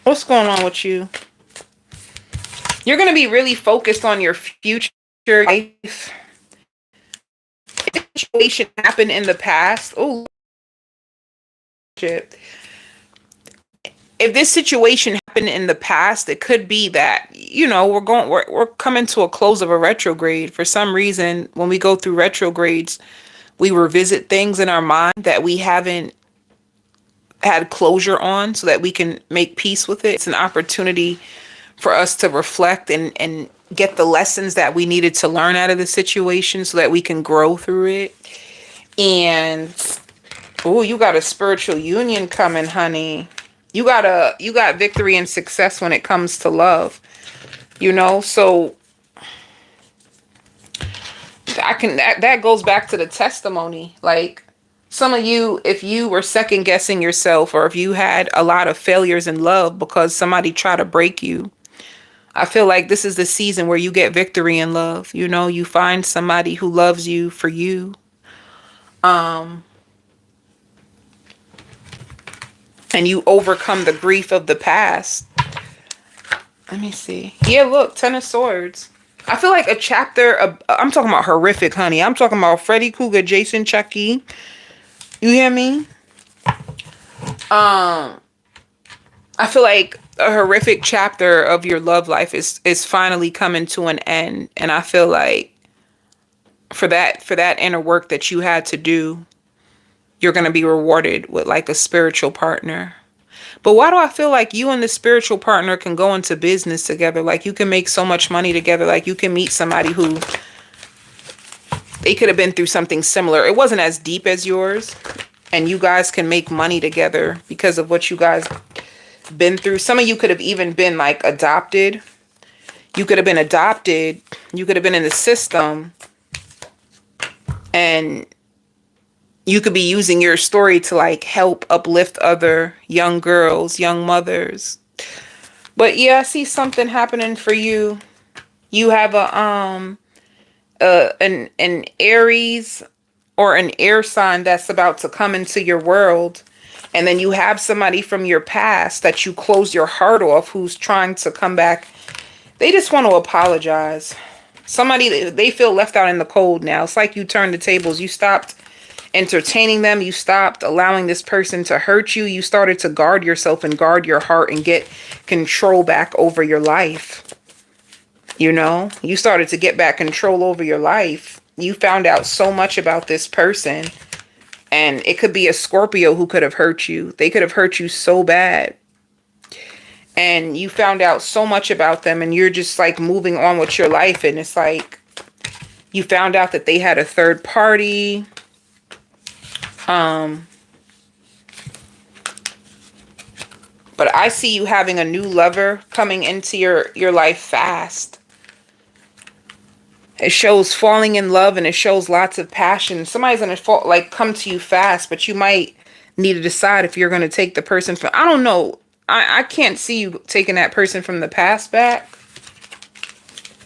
What's going on with you? You're going to be really focused on your future life. If this situation happened in the past, oh shit. If this situation happened in the past, it could be that, you know, we're coming to a close of a retrograde. For some reason, when we go through retrogrades, we revisit things in our mind that we haven't had closure on so that we can make peace with it. It's an opportunity for us to reflect and get the lessons that we needed to learn out of the situation so that we can grow through it. And oh, you got a spiritual union coming, honey. You got victory and success when it comes to love. You know, so that goes back to the testimony. Like, some of you, if you were second guessing yourself, or if you had a lot of failures in love because somebody tried to break you, I feel like this is the season where you get victory in love. You know, you find somebody who loves you for you. And you overcome the grief of the past. Let me see. Yeah, look, Ten of Swords. I feel like a chapter of, I'm talking about horrific, honey. I'm talking about Freddy Krueger, Jason, Chucky. You hear me? I feel like a horrific chapter of your love life is finally coming to an end. And I feel like for that inner work that you had to do, you're going to be rewarded with like a spiritual partner. But why do I feel like you and the spiritual partner can go into business together? Like, you can make so much money together. Like, you can meet somebody who they could have been through something similar. It wasn't as deep as yours. And you guys can make money together because of what you guys been through. Some of you could have even been like adopted. You could have been adopted. You could have been in the system. And you could be using your story to like help uplift other young girls, young mothers. But yeah, I see something happening for you. You have an Aries or an air sign that's about to come into your world. And then you have somebody from your past that you close your heart off who's trying to come back. They just want to apologize. Somebody, they feel left out in the cold now. It's like you turned the tables. You stopped entertaining them. You stopped allowing this person to hurt you. You started to guard yourself and guard your heart and get control back over your life. You know, you started to get back control over your life. You found out so much about this person, and it could be a Scorpio who could have hurt you. They could have hurt you so bad. And you found out so much about them, and you're just like moving on with your life. And it's like you found out that they had a third party. But I see you having a new lover coming into your life fast. It shows falling in love, and it shows lots of passion. Somebody's going to come to you fast, but you might need to decide if you're going to take the person from, I don't know. I can't see you taking that person from the past back.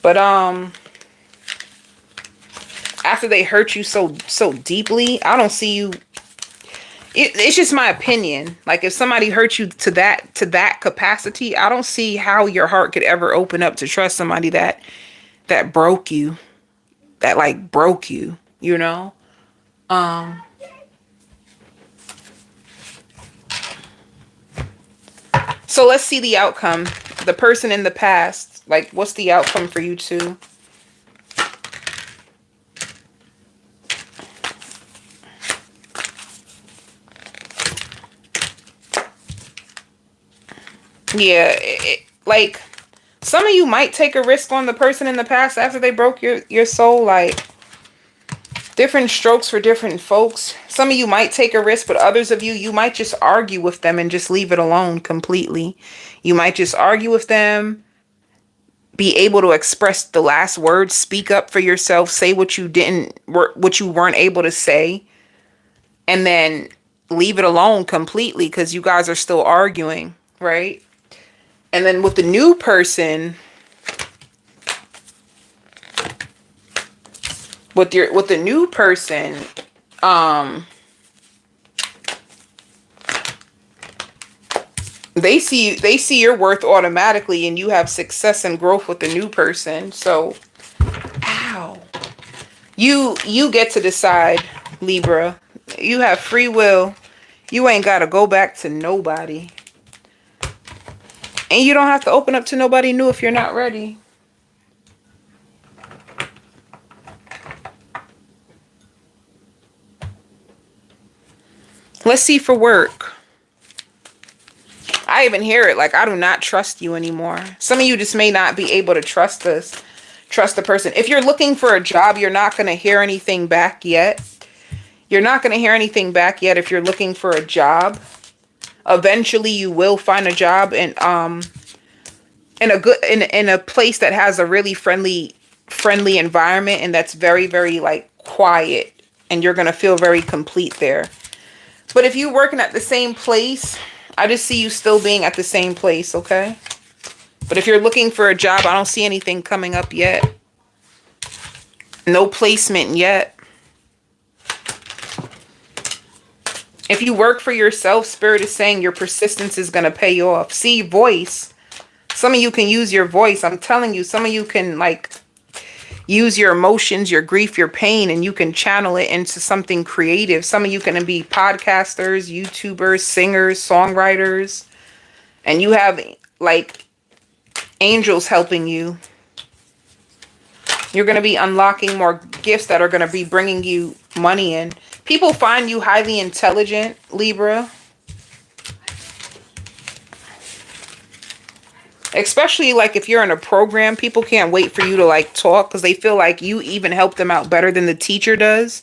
But after they hurt you so deeply, I don't see you. It's just my opinion. Like if somebody hurt you to that capacity, I don't see how your heart could ever open up to trust somebody that broke you, that like broke you, you know? Um so let's see the outcome. The person in the past, like what's the outcome for you two? Yeah, like some of you might take a risk on the person in the past after they broke your soul. Like different strokes for different folks. Some of you might take a risk, but others of you might just argue with them and just leave it alone completely. You might just argue with them, be able to express the last words, speak up for yourself, say what you weren't able to say, and then leave it alone completely because you guys are still arguing, right? And then with the new person, with the new person, they see your worth automatically, and you have success and growth with the new person. So, ow, you get to decide, Libra. You have free will. You ain't got to go back to nobody. And you don't have to open up to nobody new if you're not ready. Let's see for work. I even hear it like, I do not trust you anymore. Some of you just may not be able to trust the person. If you're looking for a job, you're not going to hear anything back yet. You're not going to hear anything back yet if you're looking for a job. Eventually you will find a job in a place that has a really friendly environment, and that's very, very like quiet, and you're going to feel very complete there. But if you're working at the same place, I just see you still being at the same place, okay? But if you're looking for a job, I don't see anything coming up yet. No placement yet. If you work for yourself, Spirit is saying your persistence is going to pay off. See, voice. Some of you can use your voice. I'm telling you, some of you can like use your emotions, your grief, your pain, and you can channel it into something creative. Some of you can be podcasters, YouTubers, singers, songwriters, and you have like angels helping you. You're going to be unlocking more gifts that are going to be bringing you money in. People find you highly intelligent, Libra. Especially like if you're in a program, people can't wait for you to like talk because they feel like you even help them out better than the teacher does.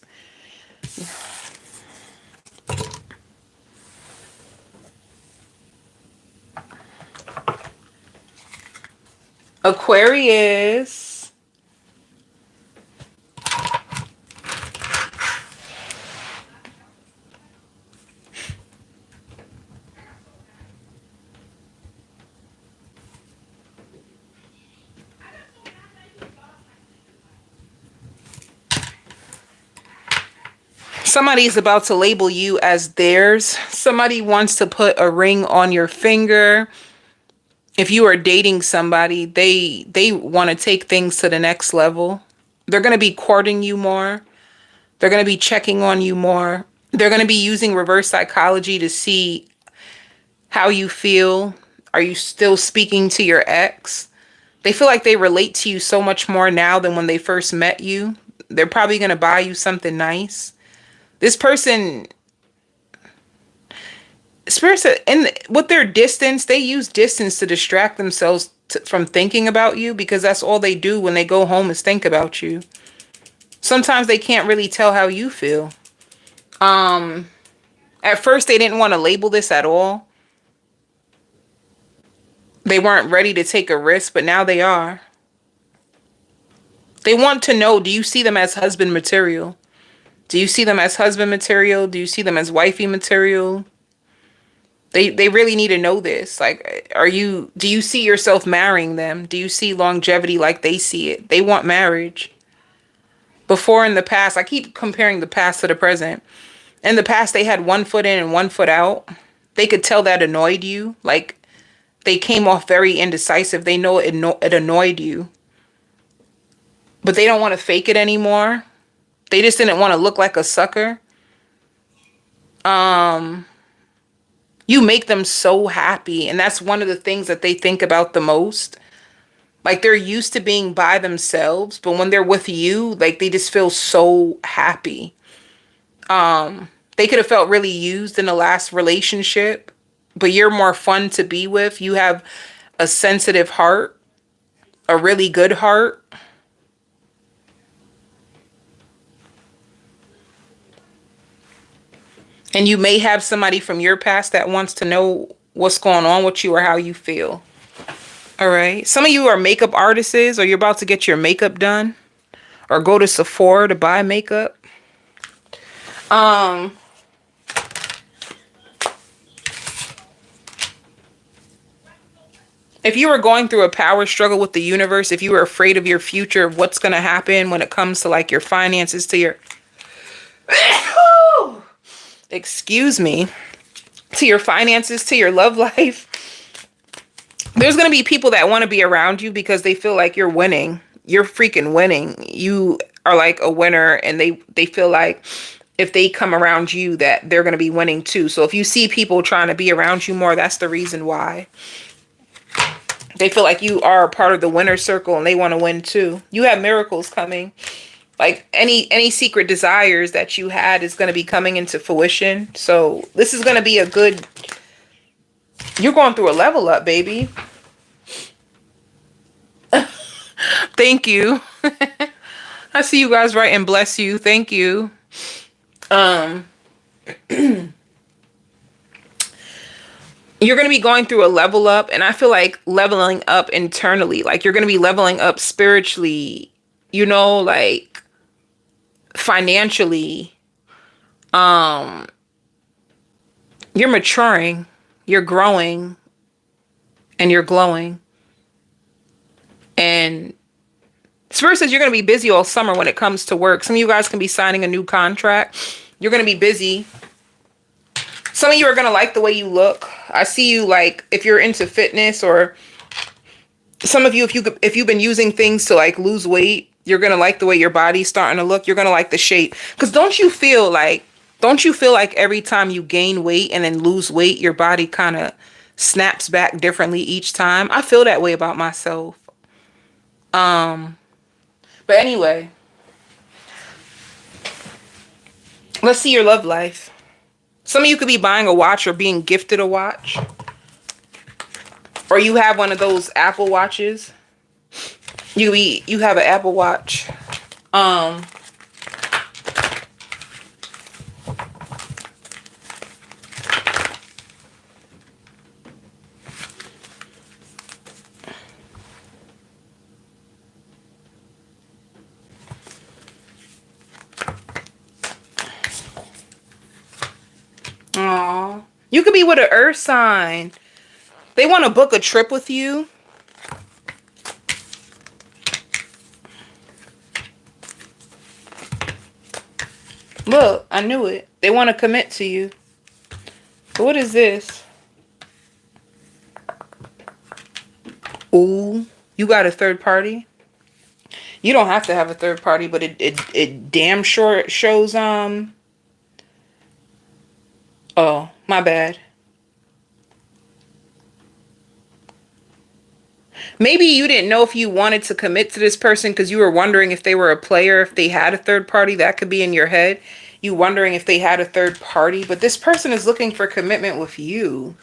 Aquarius. Somebody's about to label you as theirs. Somebody wants to put a ring on your finger. If you are dating somebody, they want to take things to the next level. They're going to be courting you more. They're going to be checking on you more. They're going to be using reverse psychology to see how you feel. Are you still speaking to your ex? They feel like they relate to you so much more now than when they first met you. They're probably going to buy you something nice. This person, spirits, and with their distance, they use distance to distract themselves from thinking about you, because that's all they do when they go home is think about you. Sometimes they can't really tell how you feel. At first, they didn't want to label this at all. They weren't ready to take a risk, but now they are. They want to know, do you see them as husband material? Do you see them as husband material? Do you see them as wifey material? They really need to know this. Like, do you see yourself marrying them? Do you see longevity like they see it? They want marriage. Before, in the past, I keep comparing the past to the present. In the past, they had one foot in and one foot out. They could tell that annoyed you. Like, they came off very indecisive. They know it annoyed you. But they don't want to fake it anymore. They just didn't want to look like a sucker. You make them so happy. And that's one of the things that they think about the most. Like, they're used to being by themselves, but when they're with you, like, they just feel so happy. They could have felt really used in the last relationship, but you're more fun to be with. You have a sensitive heart, a really good heart. And you may have somebody from your past that wants to know what's going on with you or how you feel. All right. Some of you are makeup artists, or you're about to get your makeup done, or go to Sephora to buy makeup. If you were going through a power struggle with the universe, if you were afraid of your future, of what's going to happen when it comes to like your finances, to your, excuse me, to your finances, to your love life, there's going to be people that want to be around you because they feel like you're winning. You're freaking winning. You are like a winner, and they feel like if they come around you that they're going to be winning too. So if you see people trying to be around you more, that's the reason why. They feel like you are a part of the winner circle and they want to win too. You have miracles coming. Like any secret desires that you had is going to be coming into fruition. So this is going to be a good, you're going through a level up, baby. Thank you. I see you guys writing bless you. Thank you. You're going to be going through a level up, and I feel like leveling up internally. Like, you're going to be leveling up spiritually, you know, like financially. You're maturing, you're growing, and you're glowing. And Spirit says you're going to be busy all summer when it comes to work. Some of you guys can be signing a new contract. You're going to be busy. Some of you are going to like the way you look. I see you, like, if you're into fitness, or some of you, if you've been using things to like lose weight, you're going to like the way your body's starting to look. You're going to like the shape. Because don't you feel like every time you gain weight and then lose weight, your body kind of snaps back differently each time? I feel that way about myself. But anyway, let's see your love life. Some of you could be buying a watch or being gifted a watch. Or you have one of those Apple Watches. You have an Apple Watch. Aw. You could be with an earth sign. They want to book a trip with you. Look, I knew it. They want to commit to you. But what is this? Ooh, you got a third party? You don't have to have a third party, but it damn sure shows, oh, my bad. Maybe you didn't know if you wanted to commit to this person because you were wondering if they were a player, if they had a third party. That could be in your head. You wondering if they had a third party. But this person is looking for commitment with you.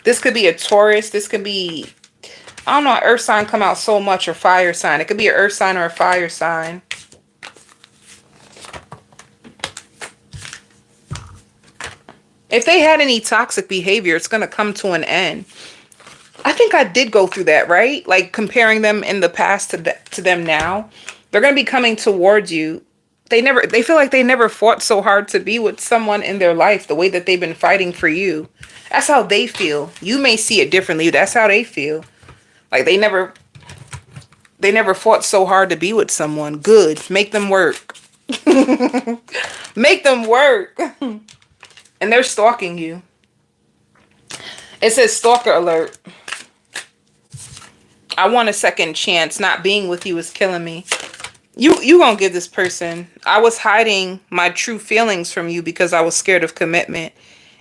This could be a Taurus. This could be, I don't know, earth sign come out so much, or fire sign. It could be an earth sign or a fire sign. If they had any toxic behavior, it's going to come to an end. I think I did go through that, right? Like comparing them in the past to them now. They're going to be coming towards you. They feel like they never fought so hard to be with someone in their life the way that they've been fighting for you. That's how they feel. You may see it differently. That's how they feel. Like they never fought so hard to be with someone. Good. Make them work. Make them work. And they're stalking you. It says stalker alert. I want a second chance. Not being with you is killing me. You gonna give this person. I was hiding my true feelings from you because I was scared of commitment.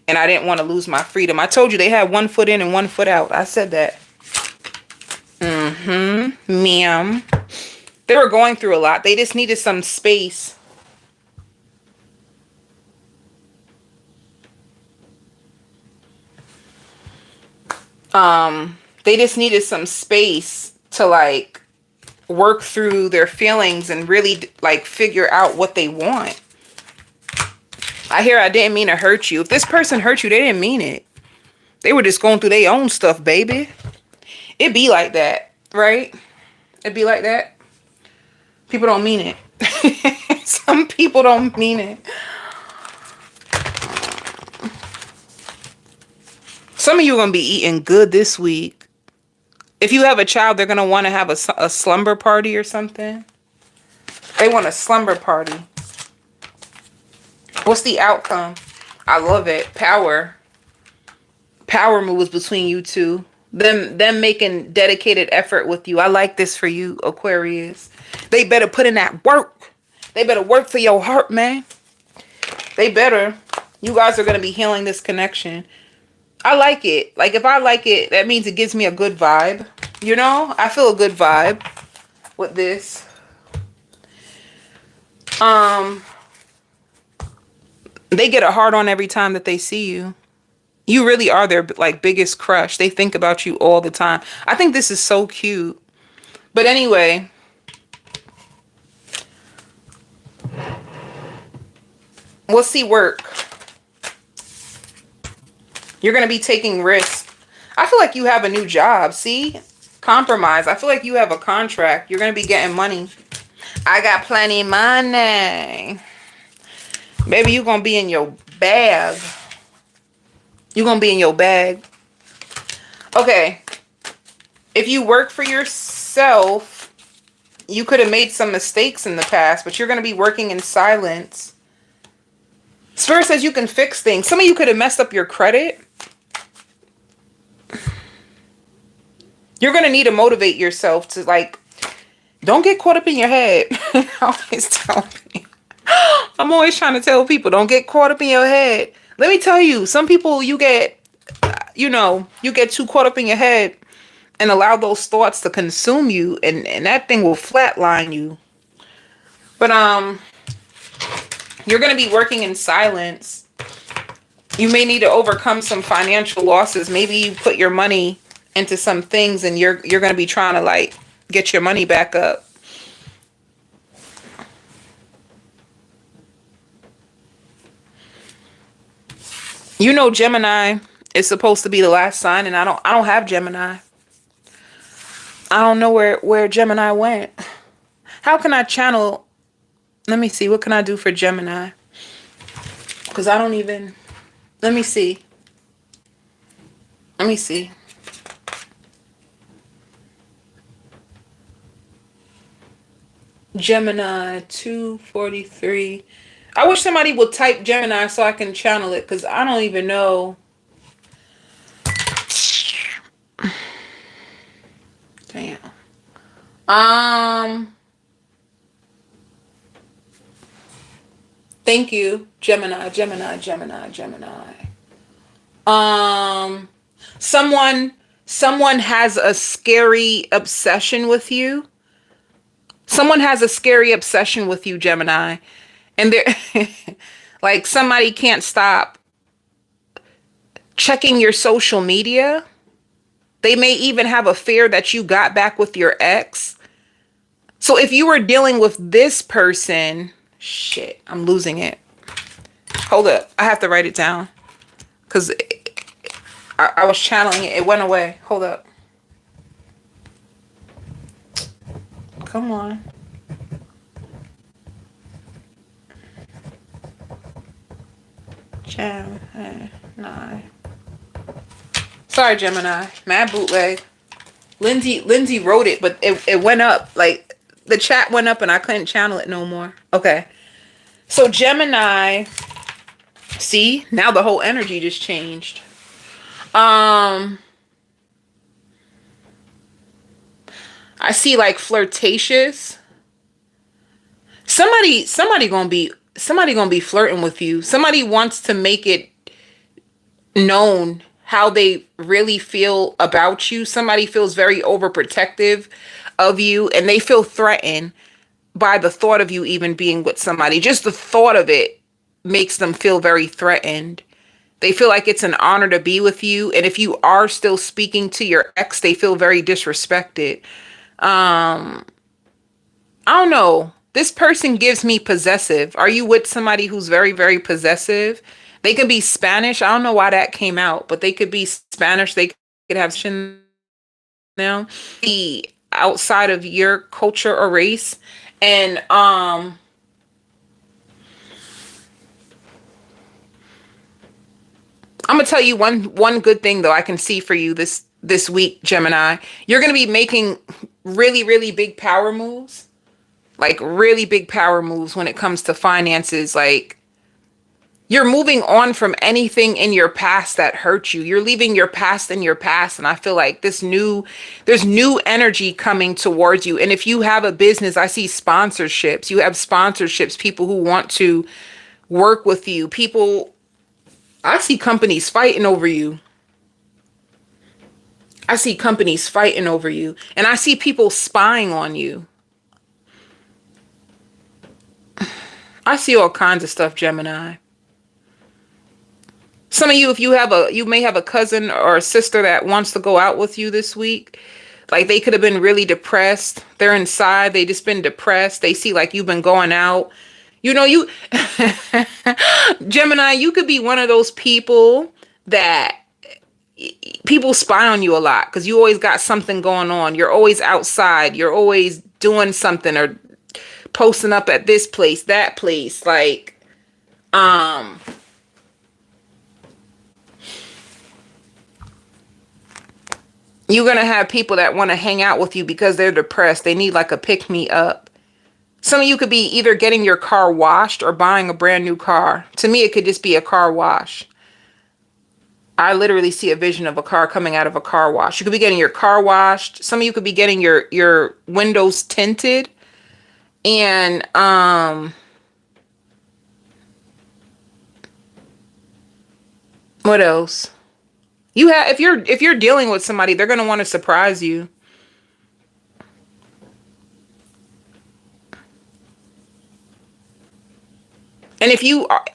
And I didn't want to lose my freedom. I told you they had 1 foot in and 1 foot out. I said that. Ma'am. They were going through a lot. They just needed some space. They just needed some space to like work through their feelings and really like figure out what they want. I didn't mean to hurt you. If this person hurt you, they didn't mean it. They were just going through their own stuff, baby. It be like that, right? It be like that. People don't mean it. Some people don't mean it. Some of you are going to be eating good this week. If you have a child, they're going to want to have a slumber party or something. They want a slumber party. What's the outcome? I love it. Power. Power moves between you two. Them making dedicated effort with you. I like this for you, Aquarius. They better put in that work. They better work for your heart, man. They better. You guys are going to be healing this connection. I like it. Like, if I like it, that means it gives me a good vibe. You know? I feel a good vibe with this. They get a hard on every time that they see you. You really are their like biggest crush. They think about you all the time. I think this is so cute. But anyway, we'll see work. You're going to be taking risks. I feel like you have a new job. See? Compromise. I feel like you have a contract. You're going to be getting money. I got plenty of money. Baby, you're going to be in your bag. You're going to be in your bag. Okay. If you work for yourself, you could have made some mistakes in the past, but you're going to be working in silence. Spirit says you can fix things. Some of you could have messed up your credit. You're going to need to motivate yourself to, like, don't get caught up in your head. I always tell me. I'm always trying to tell people, don't get caught up in your head. Let me tell you, some people, you get too caught up in your head and allow those thoughts to consume you, and that thing will flatline you. But you're going to be working in silence. You may need to overcome some financial losses. Maybe you put your money into some things and you're going to be trying to like get your money back up. You know, Gemini is supposed to be the last sign, and I don't have Gemini. I don't know where Gemini went. How can I channel? Let me see. What can I do for Gemini? Because I don't even. Let me see. Let me see. Gemini 243. I wish somebody would type Gemini so I can channel it, because I don't even know. Damn. Thank you, Gemini. Someone has a scary obsession with you. Someone has a scary obsession with you, Gemini. And they're like, somebody can't stop checking your social media. They may even have a fear that you got back with your ex. So if you were dealing with this person, shit, I'm losing it. Hold up. I have to write it down. Because I was channeling it. It went away. Hold up. Come on. Gemini. Sorry, Gemini. Mad bootleg. Lindsay wrote it, but it went up. Like, the chat went up and I couldn't channel it no more. Okay. So Gemini See, now the whole energy just changed. Um, I see like flirtatious. Somebody gonna be flirting with you. Somebody wants to make it known how they really feel about you. Somebody feels very overprotective of you and they feel threatened by the thought of you even being with somebody. Just the thought of it makes them feel very threatened. They feel like it's an honor to be with you. And if you are still speaking to your ex, they feel very disrespected. Um, I don't know. This person gives me possessive. Are you with somebody who's very, very possessive? They could be Spanish. I don't know why that came out, but they could be Spanish. They could have now be outside of your culture or race. And I'm gonna tell you one good thing though I can see for you this week, Gemini. You're gonna be making really, really big power moves. Like really big power moves when it comes to finances. Like you're moving on from anything in your past that hurt you. You're leaving your past in your past. And I feel like there's new energy coming towards you. And if you have a business, I see sponsorships. You have sponsorships, people who want to work with you. I see companies fighting over you. I see companies fighting over you. And I see people spying on you. I see all kinds of stuff, Gemini. Some of you, if you may have a cousin or a sister that wants to go out with you this week. Like they could have been really depressed. They're inside. They just been depressed. They see like you've been going out. You Gemini, you could be one of those people that people spy on you a lot because you always got something going on. You're always outside. You're always doing something or posting up at this place, that place. Like, you're going to have people that want to hang out with you because they're depressed. They need like a pick me up. Some of you could be either getting your car washed or buying a brand new car. To me, it could just be a car wash. I literally see a vision of a car coming out of a car wash. You could be getting your car washed. Some of you could be getting your windows tinted. And what else? If you're dealing with somebody, they're going to want to surprise you. And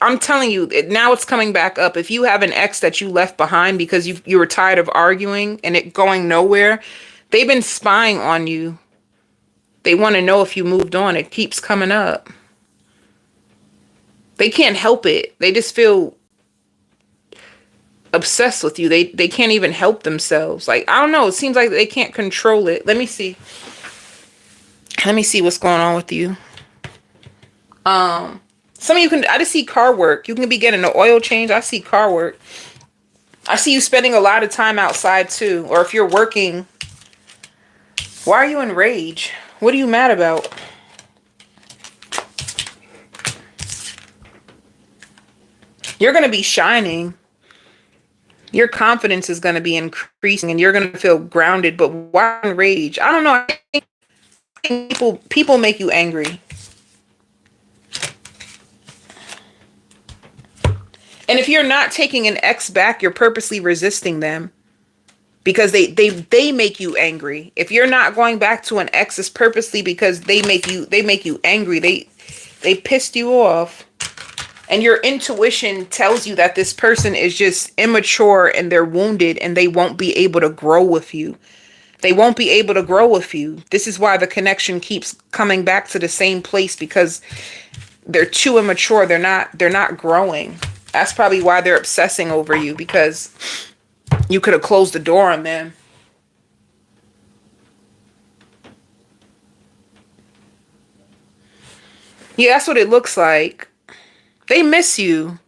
I'm telling you, now it's coming back up. If you have an ex that you left behind because you were tired of arguing and it going nowhere, they've been spying on you. They want to know if you moved on. It keeps coming up. They can't help it. They just feel obsessed with you. They can't even help themselves. Like, I don't know. It seems like they can't control it. Let me see. Let me see what's going on with you. Some of you I just see car work. You can be getting an oil change. I see car work. I see you spending a lot of time outside too. Or if you're working, why are you in rage? What are you mad about? You're going to be shining. Your confidence is going to be increasing and you're going to feel grounded. But why in rage? I don't know. I think people make you angry. And if you're not taking an ex back, you're purposely resisting them because they make you angry. If you're not going back to an ex, it's purposely because they make you angry. They pissed you off. And your intuition tells you that this person is just immature and they're wounded and they won't be able to grow with you. They won't be able to grow with you. This is why the connection keeps coming back to the same place because they're too immature. They're not growing. That's probably why they're obsessing over you because you could have closed the door on them. Yeah, that's what it looks like. They miss you.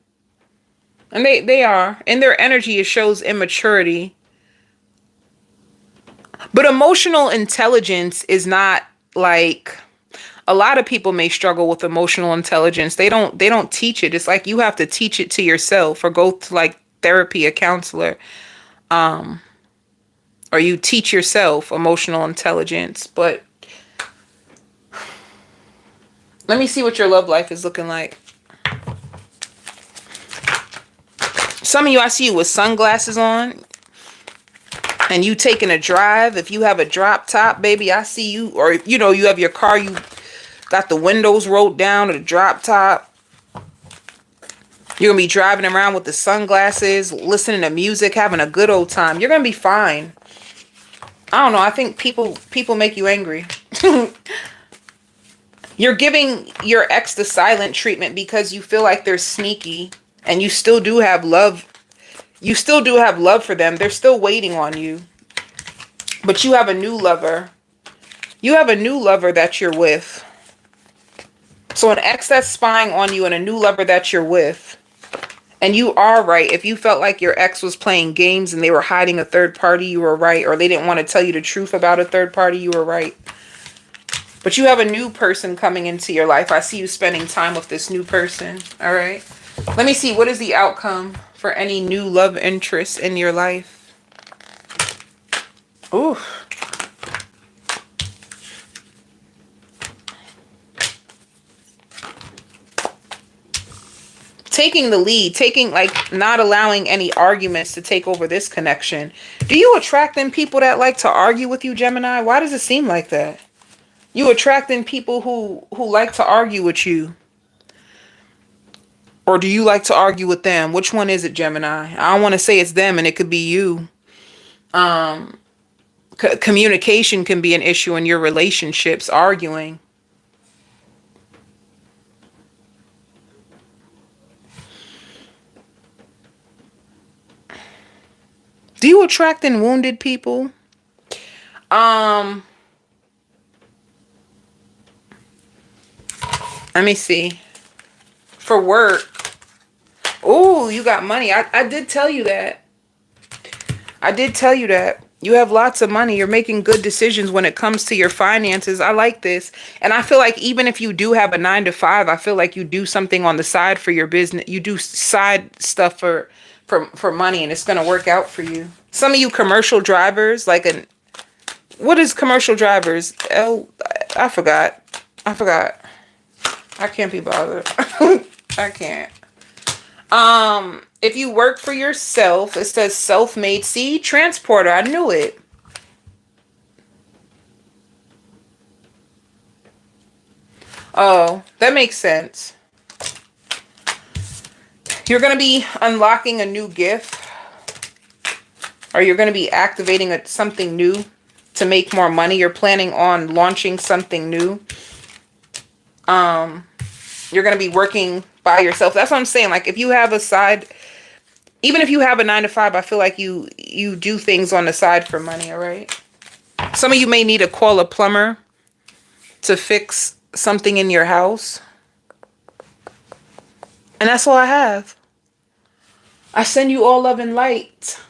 And they are. In their energy, it shows immaturity. But emotional intelligence is not like, A lot of people may struggle with emotional intelligence. They don't teach it. It's like you have to teach it to yourself or go to like therapy, a counselor. Or you teach yourself emotional intelligence. But let me see what your love life is looking like. Some of you, I see you with sunglasses on and you taking a drive. If you have a drop top, baby, I see you. Or, you know, you have your car, you got the windows rolled down to the drop top. You're going to be driving around with the sunglasses, listening to music, having a good old time. You're going to be fine. I don't know. I think people make you angry. You're giving your ex the silent treatment because you feel like they're sneaky and you still do have love. You still do have love for them. They're still waiting on you. But you have a new lover. You have a new lover that you're with. So an ex that's spying on you and a new lover that you're with. And you are right. If you felt like your ex was playing games and they were hiding a third party, you were right. Or they didn't want to tell you the truth about a third party, you were right. But you have a new person coming into your life. I see you spending time with this new person. All right. Let me see. What is the outcome for any new love interest in your life? Ooh. Taking the lead, like not allowing any arguments to take over this connection. Do you attract in people that like to argue with you, Gemini? Why does it seem like that? You attract in people who like to argue with you. Or do you like to argue with them? Which one is it, Gemini? I don't want to say it's them and it could be you. Communication can be an issue in your relationships, arguing. Do you attract in wounded people? Let me see. For work. Oh, you got money. I did tell you that. I did tell you that. You have lots of money. You're making good decisions when it comes to your finances. I like this. And I feel like even if you do have a 9 to 5, I feel like you do something on the side for your business. You do side stuff for money and it's going to work out for you. Some of you commercial drivers, what is commercial drivers? I forgot. I can't be bothered. I can't. If you work for yourself, it says self-made. See, transporter. I knew it. Oh, that makes sense. You're going to be unlocking a new gift. Or you're going to be activating something new to make more money. You're planning on launching something new. You're going to be working by yourself. That's what I'm saying. Like if you have a side, even if you have a 9 to 5, I feel like you do things on the side for money. All right. Some of you may need to call a plumber to fix something in your house. And that's all I have. I send you all love and light.